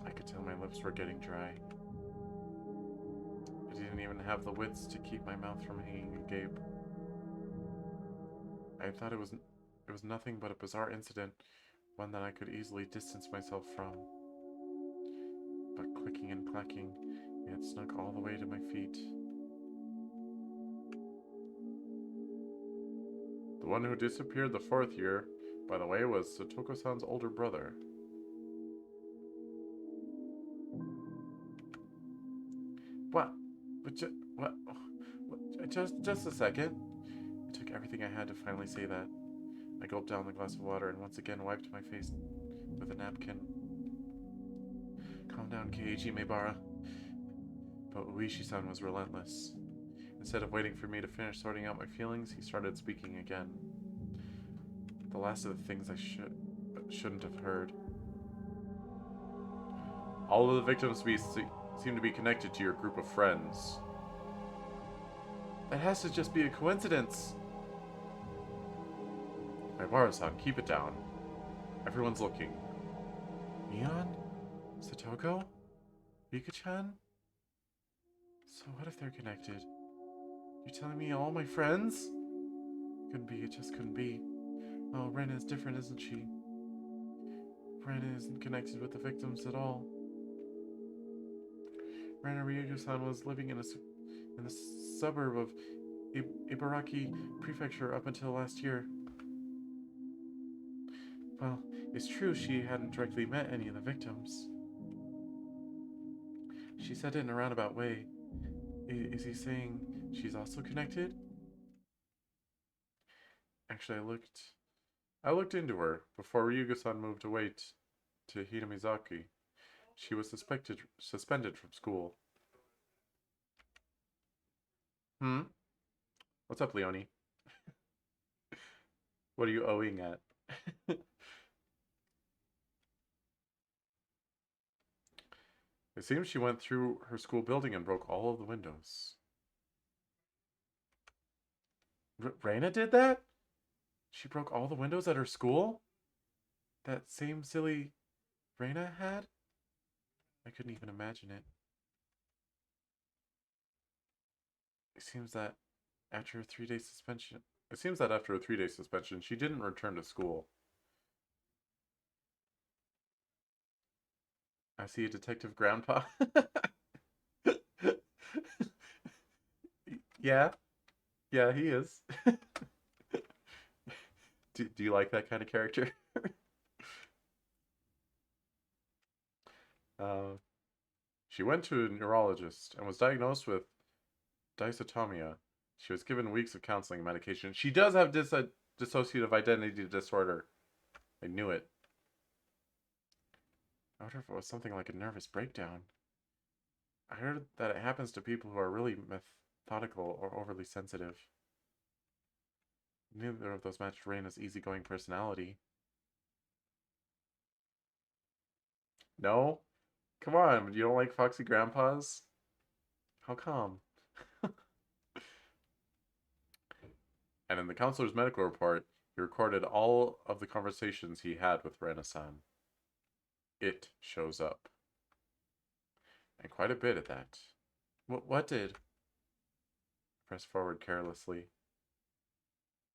I could tell my lips were getting dry. I didn't even have the wits to keep my mouth from hanging agape. I thought it was nothing but a bizarre incident, one that I could easily distance myself from. But clicking and clacking, it had snuck all the way to my feet. The one who disappeared the fourth year, by the way, was Satoko-san's older brother. What? Just a second. It took everything I had to finally say that. I gulped down the glass of water and once again wiped my face with a napkin. Calm down, Keiji Meibara. But Uishi-san was relentless. Instead of waiting for me to finish sorting out my feelings, he started speaking again. The last of the things I shouldn't have heard. All of the victims seem to be connected to your group of friends. That has to just be a coincidence. Meibara-san, keep it down. Everyone's looking. Mion? Satoko? Rika-chan? So what if they're connected? You're telling me all my friends? Couldn't be, it just couldn't be. Oh, Rena is different, isn't she? Rena isn't connected with the victims at all. Rena Ryugu-san was living in the suburb of Ibaraki Prefecture up until last year. Well, it's true she hadn't directly met any of the victims. She said it in a roundabout way. Is he saying she's also connected? Actually, I looked into her before Ryugu-san moved away to Hinamizaki. She was suspended from school. What's up, Leonie? What are you owing at? It seems she went through her school building and broke all of the windows. Reina did that? She broke all the windows at her school? That same silly Reina had? I couldn't even imagine it. It seems that After a 3-day suspension. It seems that after a 3-day suspension, she didn't return to school. I see a detective grandpa. Yeah, yeah, he is. Do you like that kind of character? Uh, she went to a neurologist and was diagnosed with dysautonomia. She was given weeks of counseling and medication. She does have dissociative identity disorder. I knew it. I wonder if it was something like a nervous breakdown. I heard that it happens to people who are really methodical or overly sensitive. Neither of those matched Reina's easygoing personality. No? Come on, you don't like foxy grandpas? How come? And in the counselor's medical report, he recorded all of the conversations he had with Reina-san. It shows up. And quite a bit at that. What did? Press forward carelessly.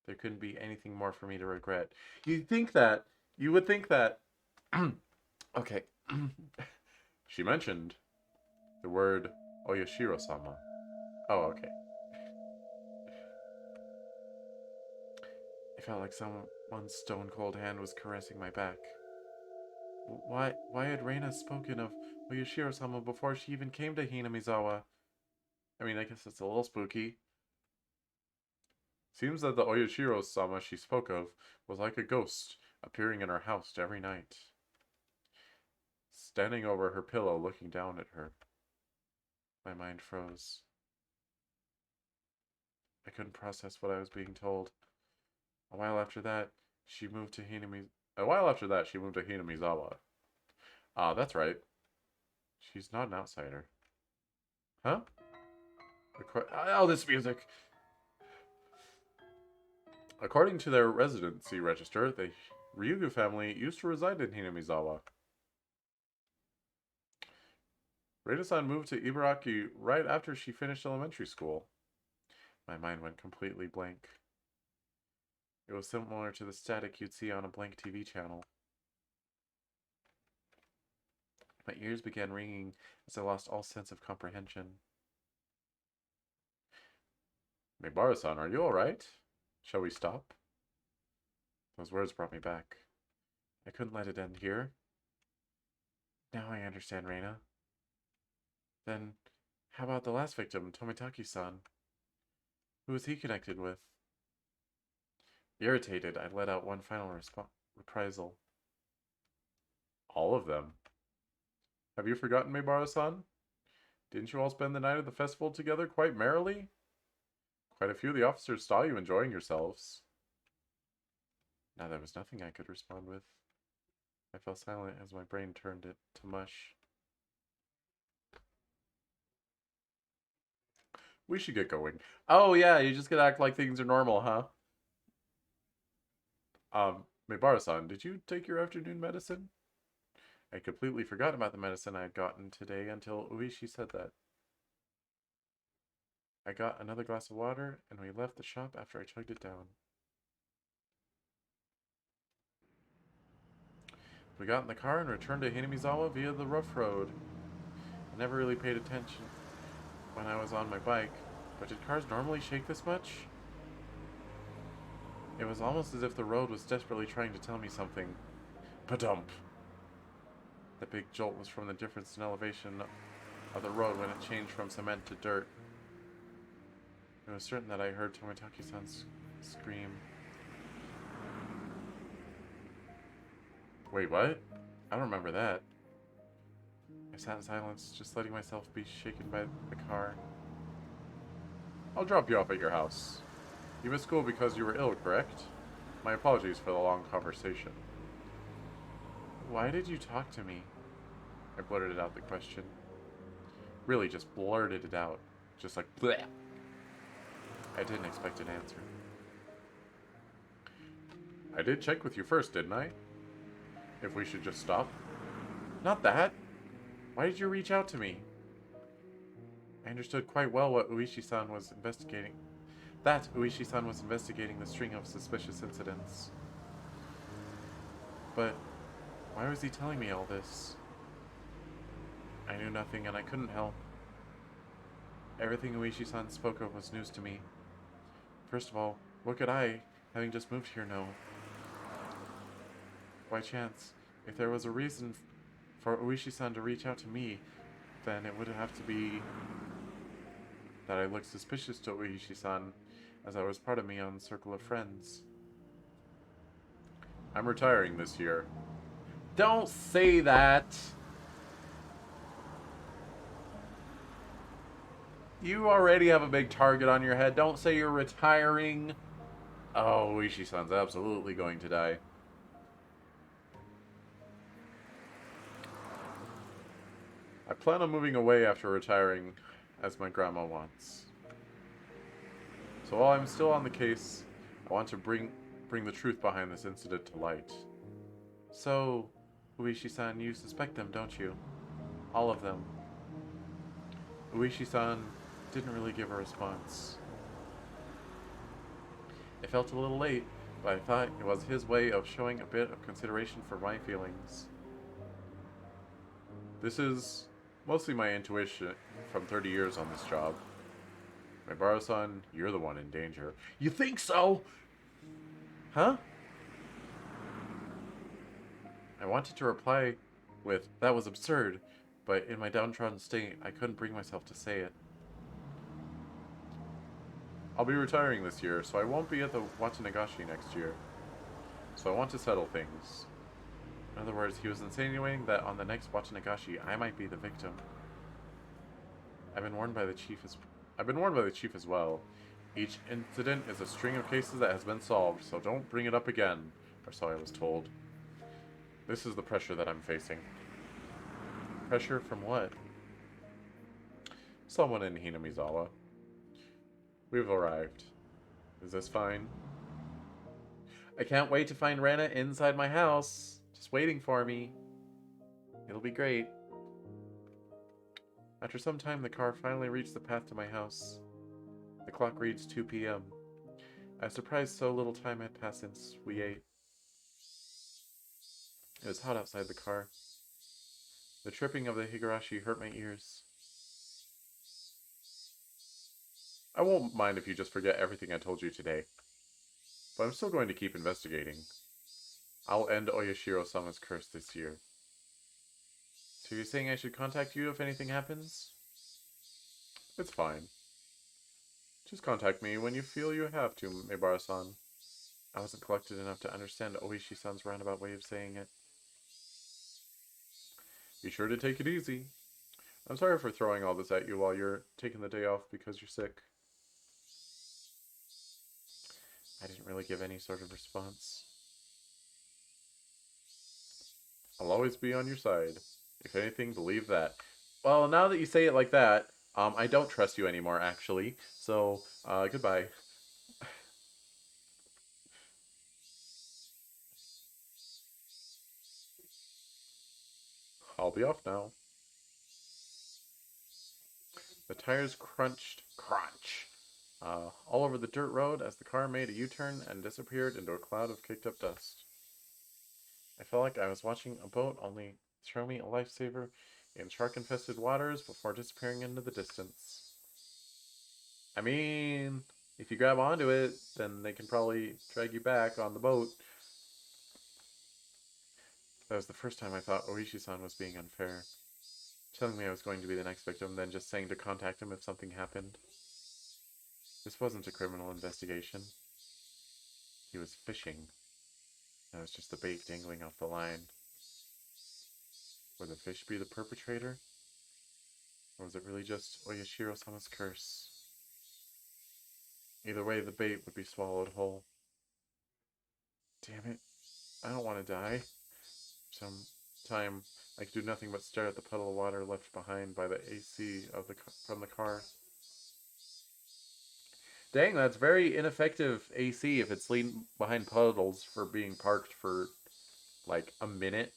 There couldn't be anything more for me to regret. You would think that. Okay. She mentioned the word Oyashiro-sama. Oh, okay. It felt like someone's stone-cold hand was caressing my back. Why had Reina spoken of Oyashiro-sama before she even came to Hinamizawa? I mean, I guess it's a little spooky. Seems that the Oyashiro-sama she spoke of was like a ghost, appearing in her house every night. Standing over her pillow, looking down at her. My mind froze. I couldn't process what I was being told. A while after that, she moved to Hinamizawa. Ah, that's right. She's not an outsider. Huh? Oh, this music! According to their residency register, the Ryugu family used to reside in Hinamizawa. Reina-san moved to Ibaraki right after she finished elementary school. My mind went completely blank. It was similar to the static you'd see on a blank TV channel. My ears began ringing as I lost all sense of comprehension. Mibara-san, are you alright? Shall we stop? Those words brought me back. I couldn't let it end here. Now I understand, Reina. Then, how about the last victim, Tomitaki-san? Who was he connected with? Irritated, I let out one final reprisal. All of them. Have you forgotten Mibara-san? Didn't you all spend the night at the festival together quite merrily? Quite a few of the officers saw you enjoying yourselves. Now there was nothing I could respond with. I fell silent as my brain turned it to mush. We should get going. Oh yeah, you just gonna act like things are normal, huh? Mibara-san, did you take your afternoon medicine? I completely forgot about the medicine I had gotten today until Uishi said that. I got another glass of water, and we left the shop after I chugged it down. We got in the car and returned to Hinamizawa via the rough road. I never really paid attention when I was on my bike, but did cars normally shake this much? It was almost as if the road was desperately trying to tell me something. Padump! The big jolt was from the difference in elevation of the road when it changed from cement to dirt. It was certain that I heard Tomitaki-san's scream. Wait, what? I don't remember that. I sat in silence, just letting myself be shaken by the car. I'll drop you off at your house. You missed school because you were ill, correct? My apologies for the long conversation. Why did you talk to me? I blurted out the question. Really just blurted it out. Just like, bleh. I didn't expect an answer. I did check with you first, didn't I? If we should just stop? Not that! Why did you reach out to me? I understood quite well what Uishi-san was investigating. that Uishi-san was investigating the string of suspicious incidents. But why was he telling me all this? I knew nothing and I couldn't help. Everything Uishi-san spoke of was news to me. First of all, what could I, having just moved here, know? By chance, if there was a reason for Uishi-san to reach out to me, then it would have to be that I looked suspicious to Uishi-san, as I was part of my own circle of friends. I'm retiring this year. Don't say that! You already have a big target on your head. Don't say you're retiring. Oh, Uishi-san's absolutely going to die. I plan on moving away after retiring, as my grandma wants. So while I'm still on the case, I want to bring the truth behind this incident to light. So, Uishi-san, you suspect them, don't you? All of them. Uishi-san didn't really give a response. It felt a little late, but I thought it was his way of showing a bit of consideration for my feelings. This is mostly my intuition from 30 years on this job. Maibara-san, you're the one in danger. You think so? Huh? I wanted to reply with, that was absurd, but in my downtrodden state, I couldn't bring myself to say it. I'll be retiring this year, so I won't be at the Watanagashi next year. So I want to settle things. In other words, he was insinuating that on the next Watanagashi, I might be the victim. I've been warned by the chief as well. Each incident is a string of cases that has been solved, so don't bring it up again, or so I was told. This is the pressure that I'm facing. Pressure from what? Someone in Hinamizawa. We've arrived. Is this fine? I can't wait to find Rena inside my house. Just waiting for me. It'll be great. After some time, the car finally reached the path to my house. The clock reads 2 p.m. I was surprised so little time had passed since we ate. It was hot outside the car. The tripping of the Higurashi hurt my ears. I won't mind if you just forget everything I told you today. But I'm still going to keep investigating. I'll end Oyashiro-sama's curse this year. So you're saying I should contact you if anything happens? It's fine. Just contact me when you feel you have to, Maibara-san. I wasn't collected enough to understand Oishi-san's roundabout way of saying it. Be sure to take it easy. I'm sorry for throwing all this at you while you're taking the day off because you're sick. I didn't really give any sort of response. I'll always be on your side. If anything, believe that. Well, now that you say it like that, I don't trust you anymore, actually. So, goodbye. I'll be off now. The tires crunched, crunch, all over the dirt road as the car made a U-turn and disappeared into a cloud of kicked up dust. I felt like I was watching a boat only throw me a lifesaver in shark-infested waters before disappearing into the distance. I mean, if you grab onto it, then they can probably drag you back on the boat. That was the first time I thought Oishi-san was being unfair. Telling me I was going to be the next victim, then just saying to contact him if something happened. This wasn't a criminal investigation. He was fishing. That was just the bait dangling off the line. Would the fish be the perpetrator? Or was it really just Oyashiro-sama's curse? Either way, the bait would be swallowed whole. Damn it. I don't want to die. Some time I could do nothing but stare at the puddle of water left behind by the AC from the car. Dang, that's very ineffective AC if it's leaning behind puddles for being parked for like a minute.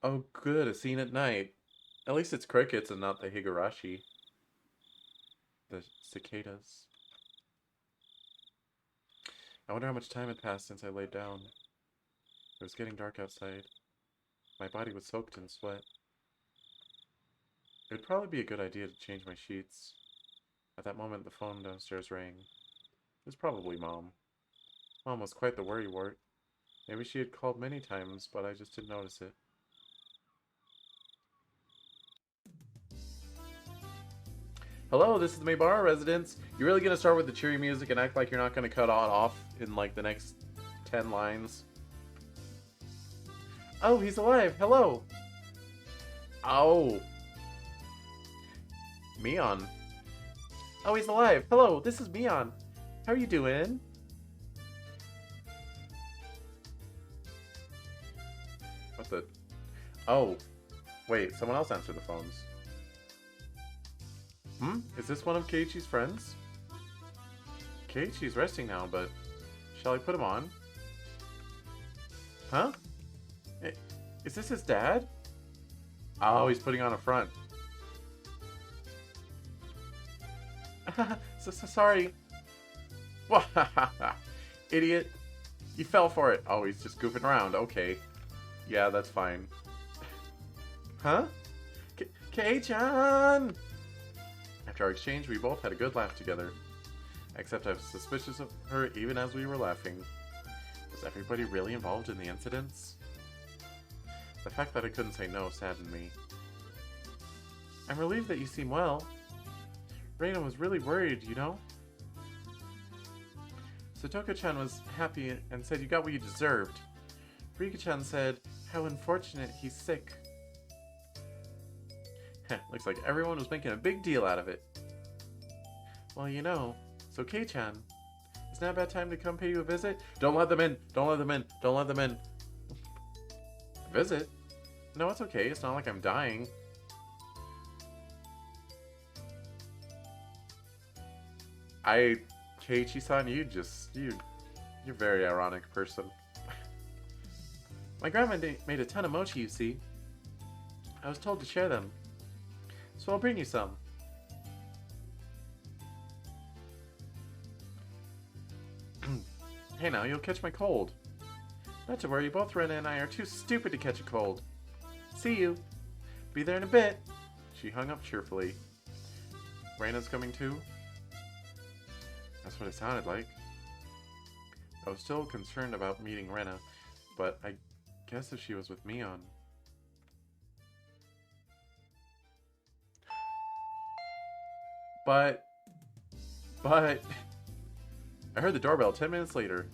Oh, good, a scene at night. At least it's crickets and not the Higurashi. The cicadas. I wonder how much time had passed since I laid down. It was getting dark outside. My body was soaked in sweat. It would probably be a good idea to change my sheets. At that moment, the phone downstairs rang. It was probably Mom. Mom was quite the worrywart. Maybe she had called many times, but I just didn't notice it. Hello, this is the Maybara residence. You really gonna start with the cheery music and act like you're not gonna cut off in like the next 10 lines? Oh, he's alive. Hello. Oh. Mion. Oh, he's alive. Hello, this is Mion. How are you doing? What the? Oh. Wait, someone else answered the phones. Is this one of Keiichi's friends? Keiichi's resting now, but shall I put him on? Huh? Is this his dad? Oh, he's putting on a front. Sorry. Idiot. You fell for it. Oh, he's just goofing around. Okay. Yeah, that's fine. Huh? Kei-chan! After our exchange, we both had a good laugh together. Except I was suspicious of her even as we were laughing. Was everybody really involved in the incidents? The fact that I couldn't say no saddened me. I'm relieved that you seem well. Reina was really worried, you know? Satoko-chan was happy and said you got what you deserved. Rika-chan said how unfortunate he's sick. Looks like everyone was making a big deal out of it. Well, you know, so Kei-chan, is now a bad time to come pay you a visit? Don't let them in! Don't let them in! Don't let them in! Visit? No, it's okay. It's not like I'm dying. Keiichi-san, you're a very ironic person. My grandma made a ton of mochi, you see. I was told to share them. So I'll bring you some. Hey now, you'll catch my cold. Not to worry, both Rena and I are too stupid to catch a cold. See you. Be there in a bit. She hung up cheerfully. Rena's coming too? That's what it sounded like. I was still concerned about meeting Rena, but I guess if she was with Mion... But... I heard the doorbell 10 minutes later.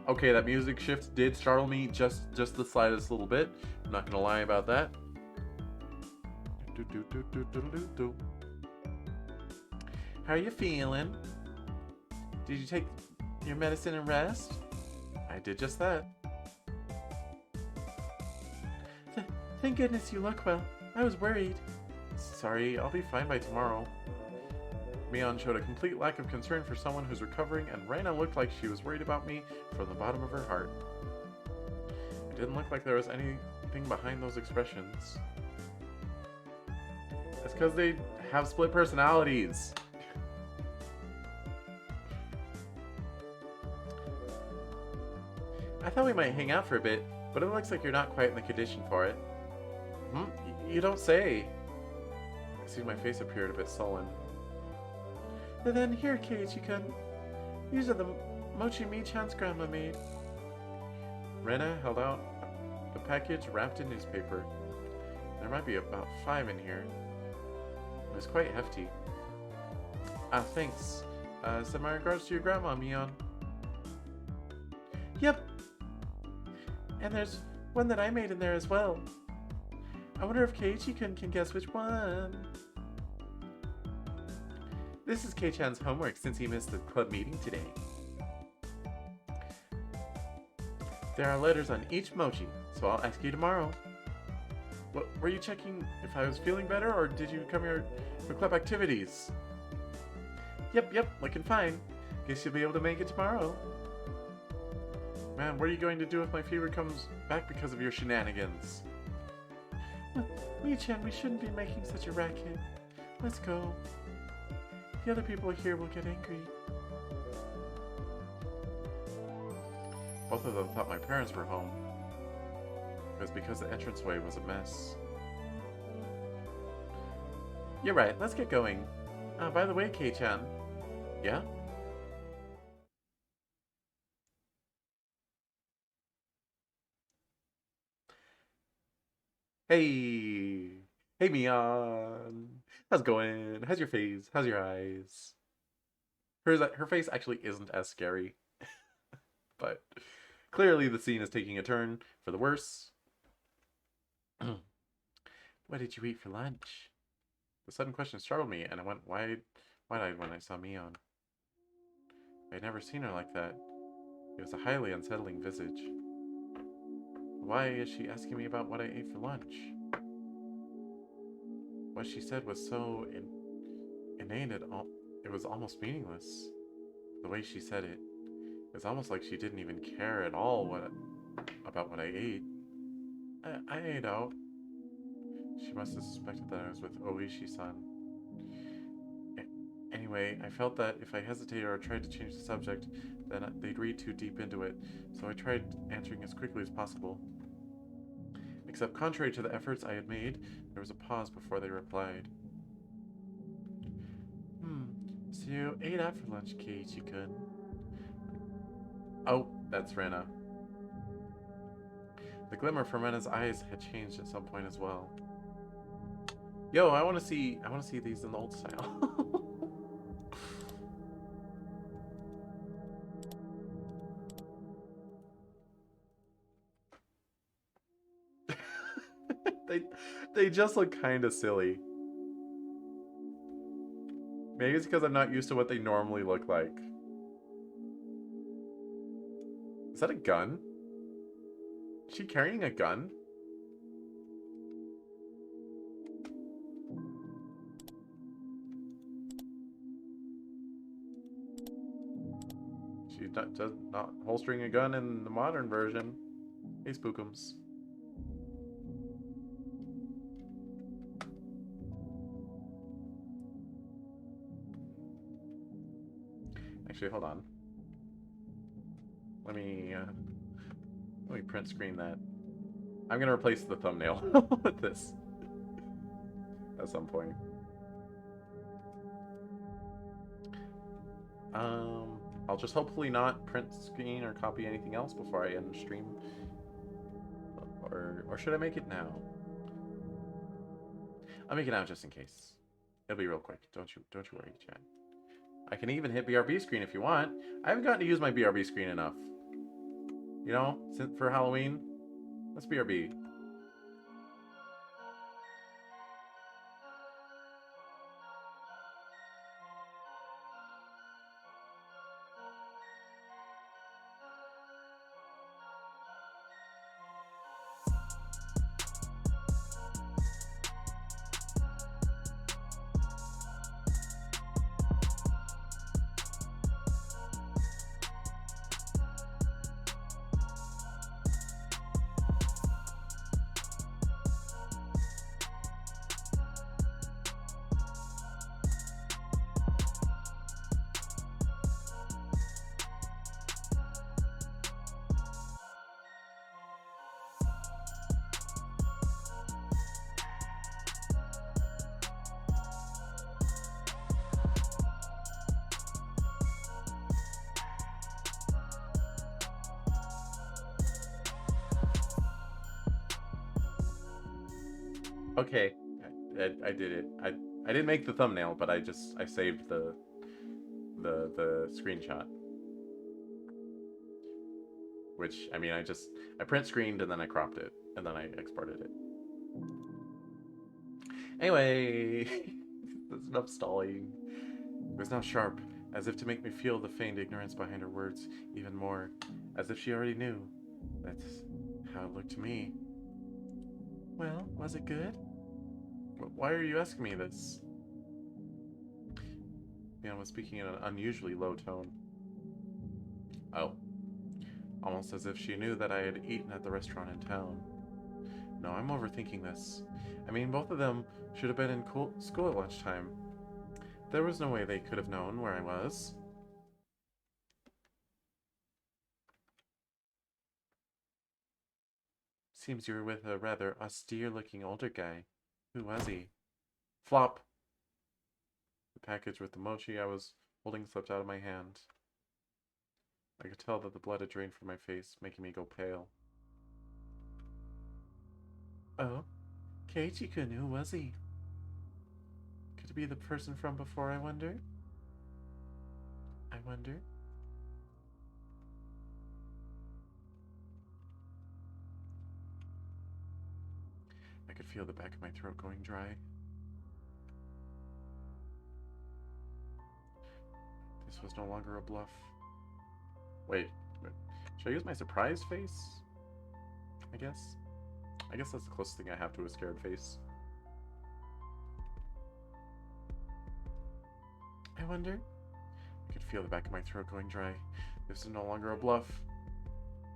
Okay, that music shift did startle me just the slightest little bit. I'm not gonna lie about that. How are you feeling? Did you take your medicine and rest? I did just that. Thank goodness you look well. I was worried. Sorry, I'll be fine by tomorrow. Mion showed a complete lack of concern for someone who's recovering, and Reina looked like she was worried about me from the bottom of her heart. It didn't look like there was anything behind those expressions. It's because they have split personalities. I thought we might hang out for a bit, but it looks like you're not quite in the condition for it. You don't say. I see my face appeared a bit sullen. And then here, Keiichi-kun. These are the mochi Mi-chan's grandma made. Rena held out the package wrapped in newspaper. There might be about 5 in here. It was quite hefty. Ah, thanks. Send my regards to your grandma, Mion. Yep. And there's one that I made in there as well. I wonder if Keiichi-kun can guess which one. This is Kei-chan's homework since he missed the club meeting today. There are letters on each mochi, so I'll ask you tomorrow. What, were you checking if I was feeling better, or did you come here for club activities? Yep, looking fine. Guess you'll be able to make it tomorrow. Man, what are you going to do if my fever comes back because of your shenanigans? Mii-chan, we shouldn't be making such a racket. Let's go. The other people here will get angry. Both of them thought my parents were home. It was because the entranceway was a mess. You're right, let's get going. By the way, Kei-chan. Yeah? Hey! Hey, Mion! How's it going? How's your face? How's your eyes? Her face actually isn't as scary. But clearly the scene is taking a turn for the worse. What did you eat for lunch? The sudden question startled me, and I went wide-eyed when I saw Mion. I had never seen her like that. It was a highly unsettling visage. Why is she asking me about what I ate for lunch? What she said was so inane, it was almost meaningless. The way she said it was almost like she didn't even care at all about what I ate. I ate out. She must have suspected that I was with Oishi-san. Anyway, I felt that if I hesitated or tried to change the subject, then they'd read too deep into it, so I tried answering as quickly as possible. Except contrary to the efforts I had made, there was a pause before they replied. So you ate out for lunch, Keiichi-kun? Oh, that's Rena. The glimmer from Rena's eyes had changed at some point as well. Yo, I want to see these in the old style. they just look kind of silly. Maybe it's because I'm not used to what they normally look like. Is that a gun? Is she carrying a gun? She's not holstering a gun in the modern version. Hey, Spookums. Actually, hold on. Let me print screen that. I'm gonna replace the thumbnail with this at some point. I'll just hopefully not print screen or copy anything else before I end the stream. Or should I make it now? I'll make it now just in case. It'll be real quick. Don't you worry, chat. I can even hit BRB screen if you want. I haven't gotten to use my BRB screen enough. You know, for Halloween, let's BRB. Okay, I did it. I didn't make the thumbnail, but I saved the screenshot. Which, I mean, I print screened and then I cropped it and then I exported it. Anyway, there's enough stalling. It was now sharp, as if to make me feel the feigned ignorance behind her words even more, as if she already knew. That's how it looked to me. Well, was it good? Why are you asking me this? Mion was speaking in an unusually low tone. Oh. almost as if she knew that I had eaten at the restaurant in town. No, I'm overthinking this. I mean, both of them should have been in school at lunchtime. There was no way they could have known where I was. Seems you were with a rather austere-looking older guy. Who was he? Flop! The package with the mochi I was holding slipped out of my hand. I could tell that the blood had drained from my face, making me go pale. Oh, Keiichi-kun, who was he? Could it be the person from before, I wonder? I wonder? I could feel the back of my throat going dry. This was no longer a bluff. Wait, should I use my surprised face? I guess that's the closest thing I have to a scared face. I wonder? I could feel the back of my throat going dry. This is no longer a bluff.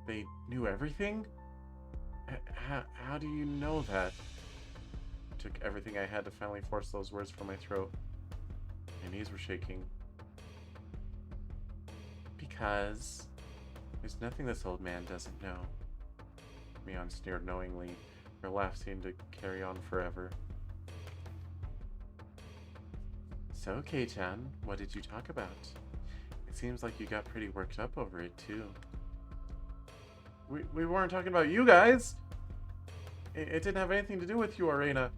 They knew everything? How do you know that? It took everything I had to finally force those words from my throat. My knees were shaking. Because there's nothing this old man doesn't know. Mion sneered knowingly. Her laugh seemed to carry on forever. So, Kei-chan, what did you talk about? It seems like you got pretty worked up over it, too. We weren't talking about you guys! It didn't have anything to do with you, Arena.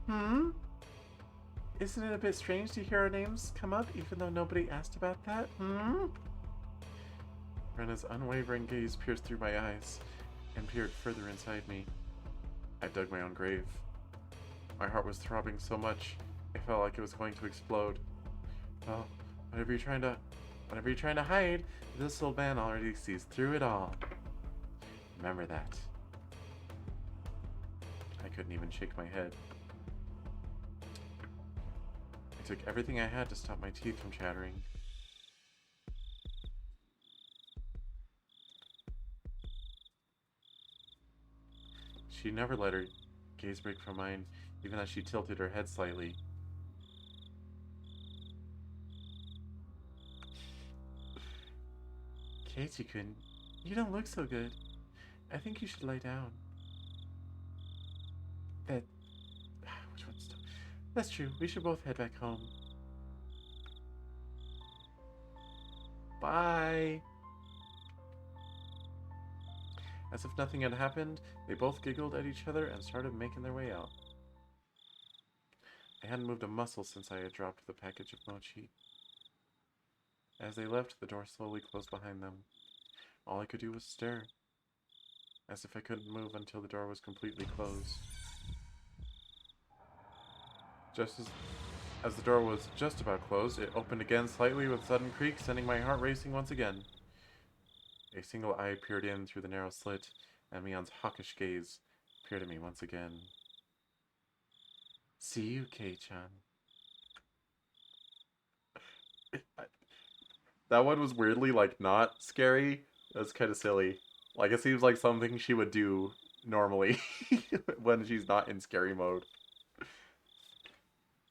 Hmm? Isn't it a bit strange to hear our names come up, even though nobody asked about that? Hmm? Rena's unwavering gaze pierced through my eyes and peered further inside me. I dug my own grave. My heart was throbbing so much, I felt like it was going to explode. Well, whatever you're trying to hide, this old man already sees through it all. Remember that. I couldn't even shake my head. I took everything I had to stop my teeth from chattering. She never let her gaze break from mine, even as she tilted her head slightly. Keiichi-kun, you don't look so good. I think you should lie down. Which one's... That's true, we should both head back home. Bye! As if nothing had happened, they both giggled at each other and started making their way out. I hadn't moved a muscle since I had dropped the package of mochi. As they left, the door slowly closed behind them. All I could do was stare, as if I couldn't move until the door was completely closed. Just as the door was just about closed, it opened again slightly with a sudden creak, sending my heart racing once again. A single eye peered in through the narrow slit, and Mion's hawkish gaze peered at me once again. See you, Kei-chan. That one was weirdly, like, not scary. That's kind of silly. Like, it seems like something she would do normally when she's not in scary mode.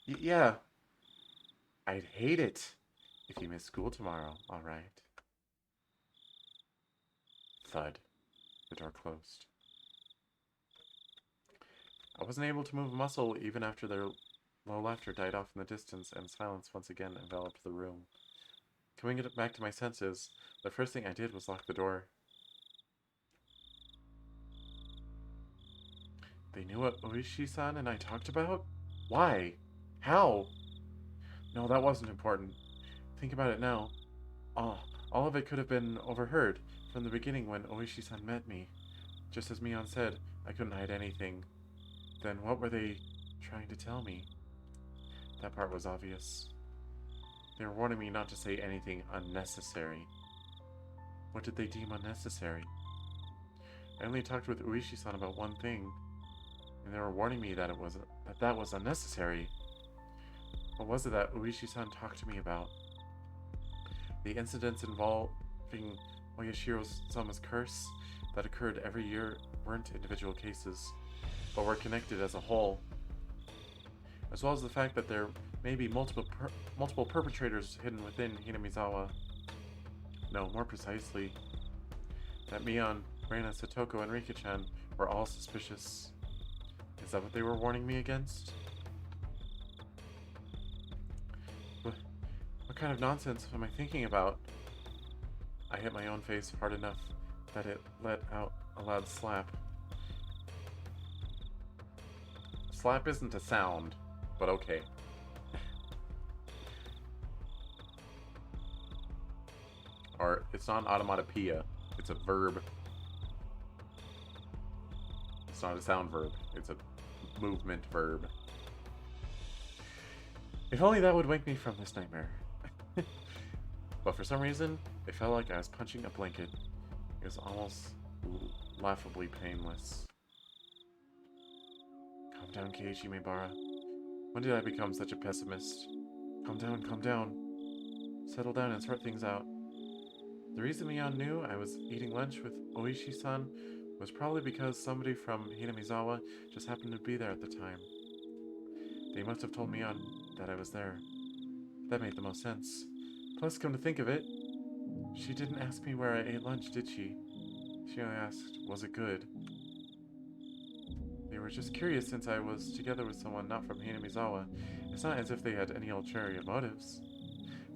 Yeah. I'd hate it if you miss school tomorrow, alright? Thud. The door closed. I wasn't able to move a muscle even after their low laughter died off in the distance and silence once again enveloped the room. Coming back to my senses, the first thing I did was lock the door. They knew what Oishi-san and I talked about? Why? How? No, that wasn't important. Think about it now. All of it could have been overheard from the beginning when Oishi-san met me. Just as Mion said, I couldn't hide anything. Then what were they trying to tell me? That part was obvious. They were warning me not to say anything unnecessary. What did they deem unnecessary? I only talked with Uishi-san about one thing, and they were warning me that that was unnecessary. What was it that Uishi-san talked to me about? The incidents involving Oyashiro-sama's curse that occurred every year weren't individual cases, but were connected as a whole, as well as the fact that there may be multiple perpetrators hidden within Hinamizawa. No, more precisely, that Mion, Reina, Satoko, and Rika-chan were all suspicious. Is that what they were warning me against? What kind of nonsense am I thinking about? I hit my own face hard enough that it let out a loud slap. Slap isn't a sound, but okay. Or, it's not an automatopoeia, it's a verb. It's not a sound verb, it's a movement verb. If only that would wake me from this nightmare. But for some reason, it felt like I was punching a blanket. It was almost laughably painless. Calm down, Keiichi Maebara. When did I become such a pessimist? Calm down, calm down. Settle down and sort things out. The reason Mion knew I was eating lunch with Oishi-san was probably because somebody from Hinamizawa just happened to be there at the time. They must have told Mion that I was there. That made the most sense. Plus, come to think of it, she didn't ask me where I ate lunch, did she? She only asked, was it good? They were just curious since I was together with someone not from Hinamizawa. It's not as if they had any ulterior motives.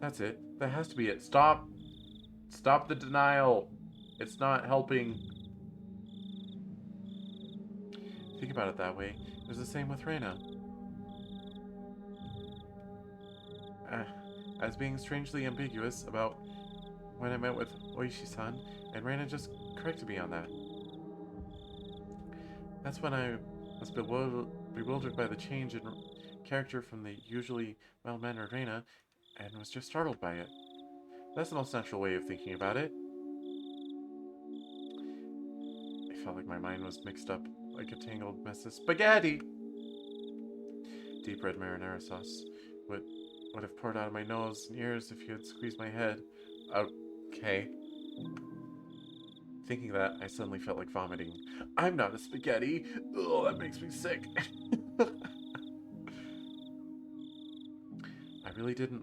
That's it. That has to be it. Stop! Stop the denial! It's not helping. Think about it that way. It was the same with Reina. I was being strangely ambiguous about when I met with Oishi-san, and Reina just corrected me on that. That's when I was bewildered by the change in character from the usually well-mannered Reina, and was just startled by it. That's the most natural way of thinking about it. I felt like my mind was mixed up like a tangled mess of spaghetti. Deep red marinara sauce would have poured out of my nose and ears if you had squeezed my head. Okay. Thinking that, I suddenly felt like vomiting. I'm not a spaghetti! Ugh, that makes me sick! I really didn't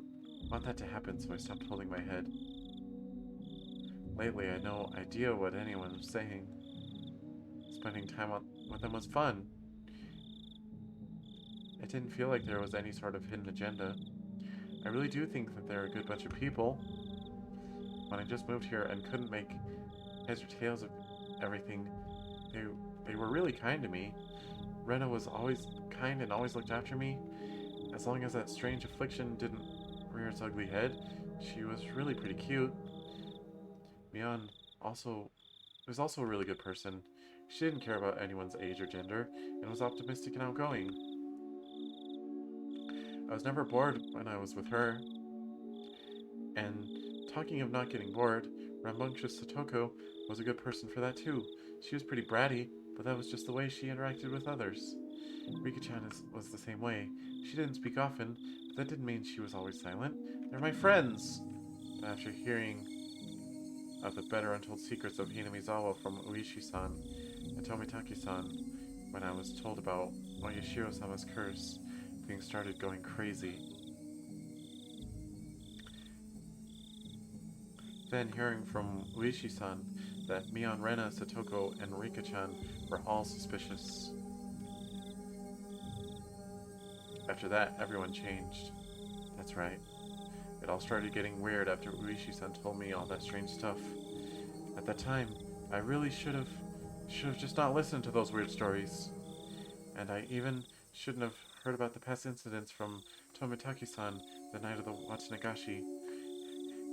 want that to happen, so I stopped holding my head. Lately, I had no idea what anyone was saying. Spending time with them was fun. It didn't feel like there was any sort of hidden agenda. I really do think that they're a good bunch of people. When I just moved here and couldn't make heads or tails of everything, they were really kind to me. Rena was always kind and always looked after me. As long as that strange affliction didn't rear its ugly head, she was really pretty cute. Mion was also a really good person. She didn't care about anyone's age or gender, and was optimistic and outgoing. I was never bored when I was with her. And talking of not getting bored, rambunctious Satoko was a good person for that too. She was pretty bratty, but that was just the way she interacted with others. Rika-chan was the same way. She didn't speak often, but that didn't mean she was always silent. They're my friends! But after hearing of the better untold secrets of Hinamizawa from Uishi-san and Tomitaki-san, when I was told about Oyashiro-sama's curse, things started going crazy. Then hearing from Uishi-san that Mion, Rena, Satoko, and Rika-chan were all suspicious. After that, everyone changed. That's right. It all started getting weird after Uishi-san told me all that strange stuff. At that time, I really should have just not listened to those weird stories. And I even shouldn't have heard about the past incidents from Tomitaki-san the night of the Watsunagashi.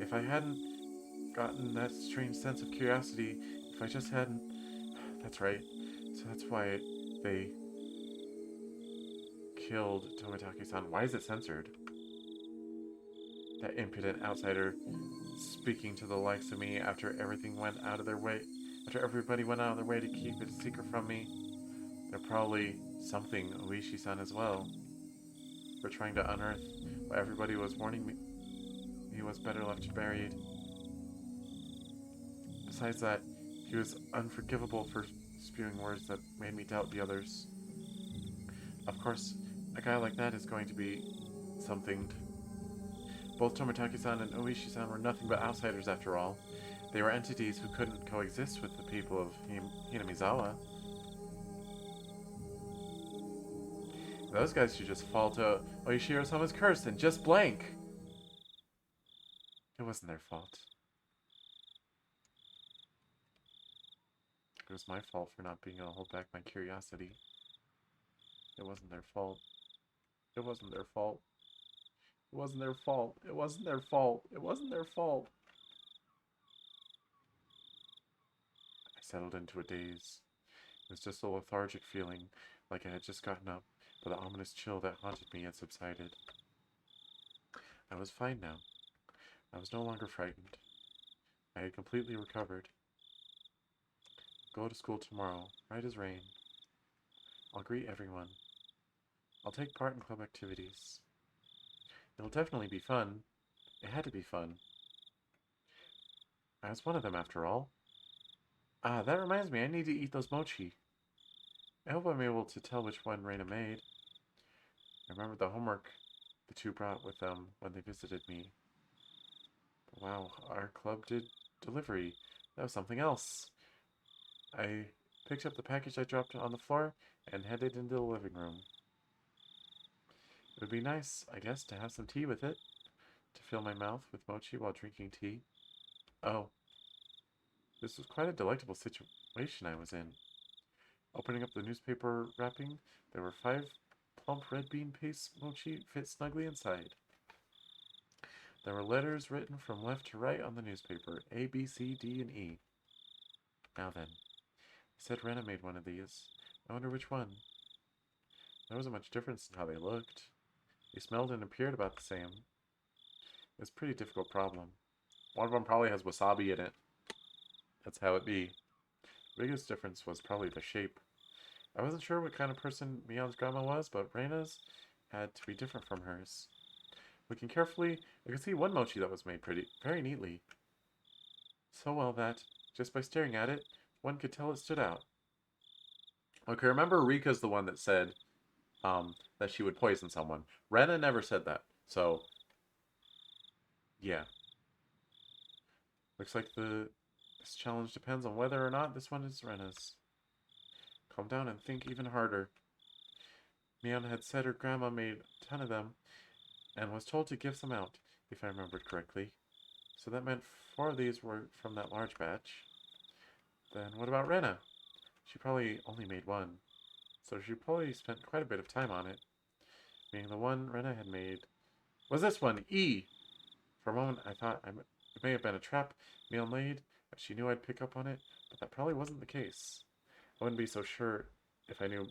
If I hadn't gotten that strange sense of curiosity, if I just hadn't... That's right. So that's why they killed Tomitaki-san. Why is it censored? That impudent outsider speaking to the likes of me after everything went out of their way, after everybody went out of their way to keep it a secret from me. They're probably something Uishi-san as well. We're trying to unearth But everybody was warning me he was better left buried. Besides that, he was unforgivable for spewing words that made me doubt the others. Of course, a guy like that is going to be something. Both Tomitaki-san and Oishi-san were nothing but outsiders after all. They were entities who couldn't coexist with the people of Hinamizawa. Those guys should just fall to Oishiro-sama's curse and just blank. It wasn't their fault. It was my fault for not being able to hold back my curiosity. It wasn't their fault. It wasn't their fault. It wasn't their fault. It wasn't their fault. It wasn't their fault. I settled into a daze. It was just a lethargic feeling, like I had just gotten up, but the ominous chill that haunted me had subsided. I was fine now. I was no longer frightened. I had completely recovered. Go to school tomorrow, right as rain. I'll greet everyone. I'll take part in club activities. It'll definitely be fun. It had to be fun. I was one of them after all. Ah, that reminds me, I need to eat those mochi. I hope I'm able to tell which one Reina made. I remember the homework the two brought with them when they visited me. Wow, our club did delivery. That was something else. I picked up the package I dropped on the floor and headed into the living room. It would be nice, I guess, to have some tea with it, to fill my mouth with mochi while drinking tea. Oh, this was quite a delectable situation I was in. Opening up the newspaper wrapping, there were 5 plump red bean paste mochi fit snugly inside. There were letters written from left to right on the newspaper, A, B, C, D, and E. Now then, I said Rena made one of these. I wonder which one. There wasn't much difference in how they looked. They smelled and appeared about the same. It was a pretty difficult problem. One of them probably has wasabi in it. That's how it be. The biggest difference was probably the shape. I wasn't sure what kind of person Mion's grandma was, but Reina's had to be different from hers. Looking carefully, I could see one mochi that was made very neatly. So well that, just by staring at it, one could tell it stood out. Okay, remember Rika's the one that said that she would poison someone. Rena never said that. So, yeah. Looks like this challenge depends on whether or not this one is Rena's. Calm down and think even harder. Mion had said her grandma made a ton of them, and was told to give some out, if I remembered correctly. So that meant 4 of these were from that large batch. Then what about Rena? She probably only made one, so she probably spent quite a bit of time on it. Meaning the one Rena had made was this one, E! For a moment I thought it may have been a trap Mion laid, that she knew I'd pick up on it, but that probably wasn't the case. I wouldn't be so sure if I knew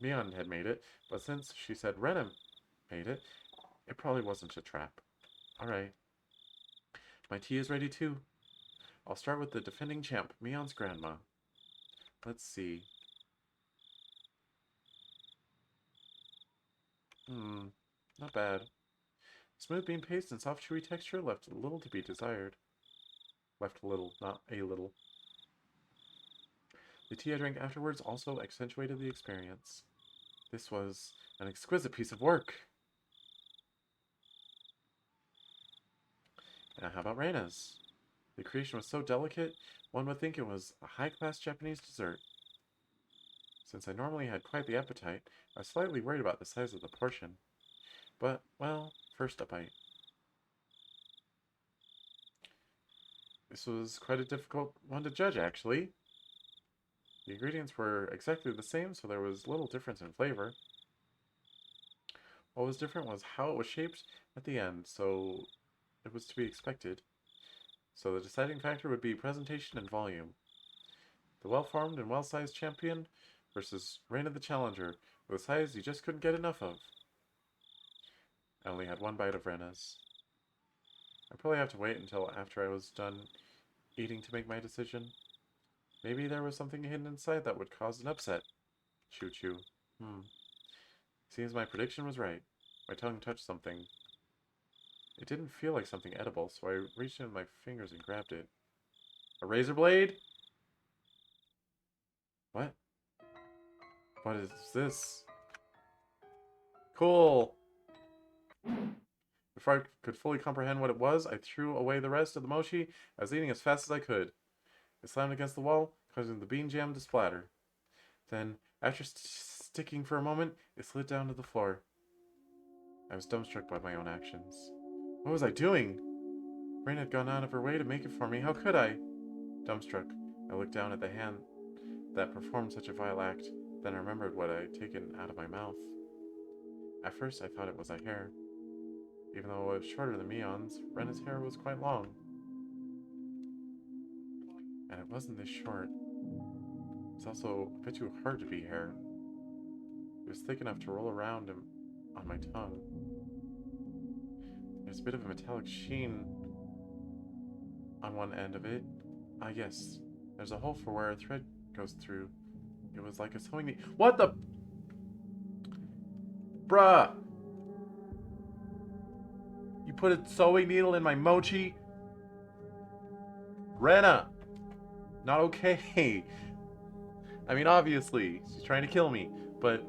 Mion had made it, but since she said Rena made it, it probably wasn't a trap. Alright. My tea is ready too. I'll start with the defending champ, Mion's grandma. Let's see. Not bad. Smooth bean paste and soft chewy texture left a little to be desired. Left a little, not a little. The tea I drank afterwards also accentuated the experience. This was an exquisite piece of work. Now how about Reina's? The creation was so delicate, one would think it was a high-class Japanese dessert. Since I normally had quite the appetite, I was slightly worried about the size of the portion. But, well, first a bite. This was quite a difficult one to judge, actually. The ingredients were exactly the same, so there was little difference in flavor. What was different was how it was shaped at the end, so it was to be expected. So the deciding factor would be presentation and volume. The well-formed and well-sized champion versus Reina the Challenger, with a size you just couldn't get enough of. I only had one bite of Reina's. I'd probably have to wait until after I was done eating to make my decision. Maybe there was something hidden inside that would cause an upset. Choo-choo. Seems my prediction was right. My tongue touched something. It didn't feel like something edible, so I reached in my fingers and grabbed it. A razor blade? What? What is this? Cool! Before I could fully comprehend what it was, I threw away the rest of the mochi. I was eating as fast as I could. It slammed against the wall, causing the bean jam to splatter. Then, after sticking for a moment, it slid down to the floor. I was dumbstruck by my own actions. What was I doing? Rain had gone out of her way to make it for me. How could I? Dumbstruck, I looked down at the hand that performed such a vile act. Then I remembered what I had taken out of my mouth. At first, I thought it was a hair. Even though it was shorter than Mion's, Rena's hair was quite long. And it wasn't this short. It's also a bit too hard to be hair. It was thick enough to roll around on my tongue. There's a bit of a metallic sheen on one end of it. Ah, yes. There's a hole for where a thread goes through. It was like a sewing needle. What the? Bruh! You put a sewing needle in my mochi? Rena! Not okay. I mean, obviously, she's trying to kill me, but...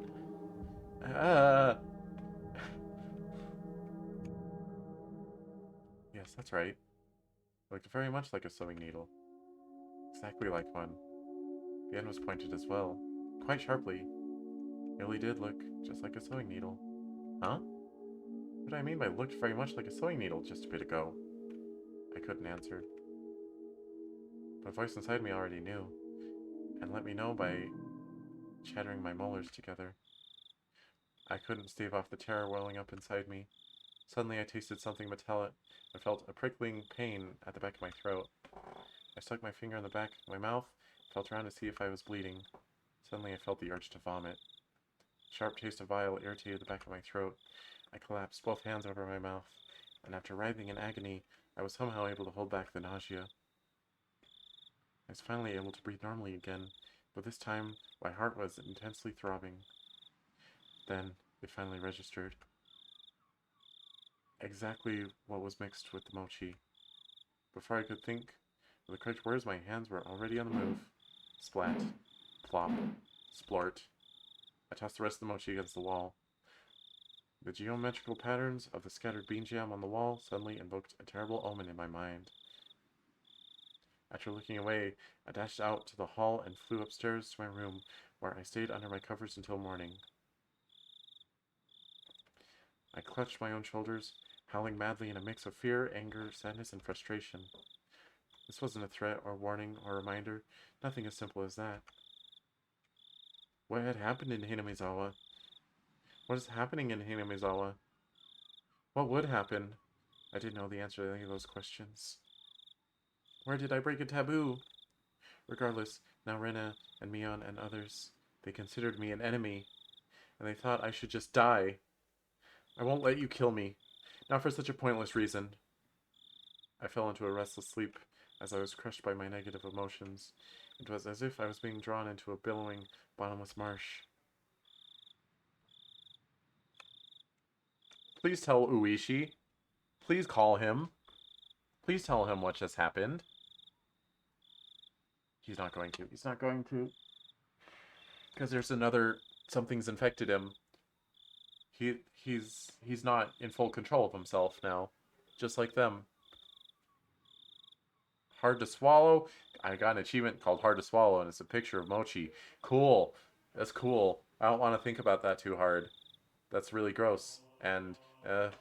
Yes, that's right. It looked very much like a sewing needle. Exactly like one. The end was pointed as well, quite sharply. It really did look just like a sewing needle. Huh? What do I mean by looked very much like a sewing needle just a bit ago? I couldn't answer. But a voice inside me already knew, and let me know by chattering my molars together. I couldn't stave off the terror welling up inside me. Suddenly I tasted something metallic. I felt a prickling pain at the back of my throat. I stuck my finger in the back of my mouth, felt around to see if I was bleeding. Suddenly I felt the urge to vomit. A sharp taste of bile irritated the back of my throat. I collapsed, both hands over my mouth, and after writhing in agony, I was somehow able to hold back the nausea. I was finally able to breathe normally again, but this time my heart was intensely throbbing. Then it finally registered. Exactly what was mixed with the mochi. Before I could think of the correct words, my hands were already on the move. Splat. Plop. Splort. I tossed the rest of the mochi against the wall. The geometrical patterns of the scattered bean jam on the wall suddenly invoked a terrible omen in my mind. After looking away, I dashed out to the hall and flew upstairs to my room, where I stayed under my covers until morning. I clutched my own shoulders, howling madly in a mix of fear, anger, sadness, and frustration. This wasn't a threat or warning or reminder, nothing as simple as that. What had happened in Hinamizawa? What is happening in Hinamizawa? What would happen? I didn't know the answer to any of those questions. Where did I break a taboo? Regardless, now Rena and Mion and others, they considered me an enemy, and they thought I should just die. I won't let you kill me, not for such a pointless reason. I fell into a restless sleep as I was crushed by my negative emotions. It was as if I was being drawn into a billowing, bottomless marsh. Please tell Uishi. Please call him. Please tell him what just happened. He's not going to. He's not going to. Because there's another... Something's infected him. He's not in full control of himself now. Just like them. Hard to swallow. I got an achievement called Hard to Swallow, and it's a picture of Mochi. Cool. That's cool. I don't want to think about that too hard. That's really gross. And, okay.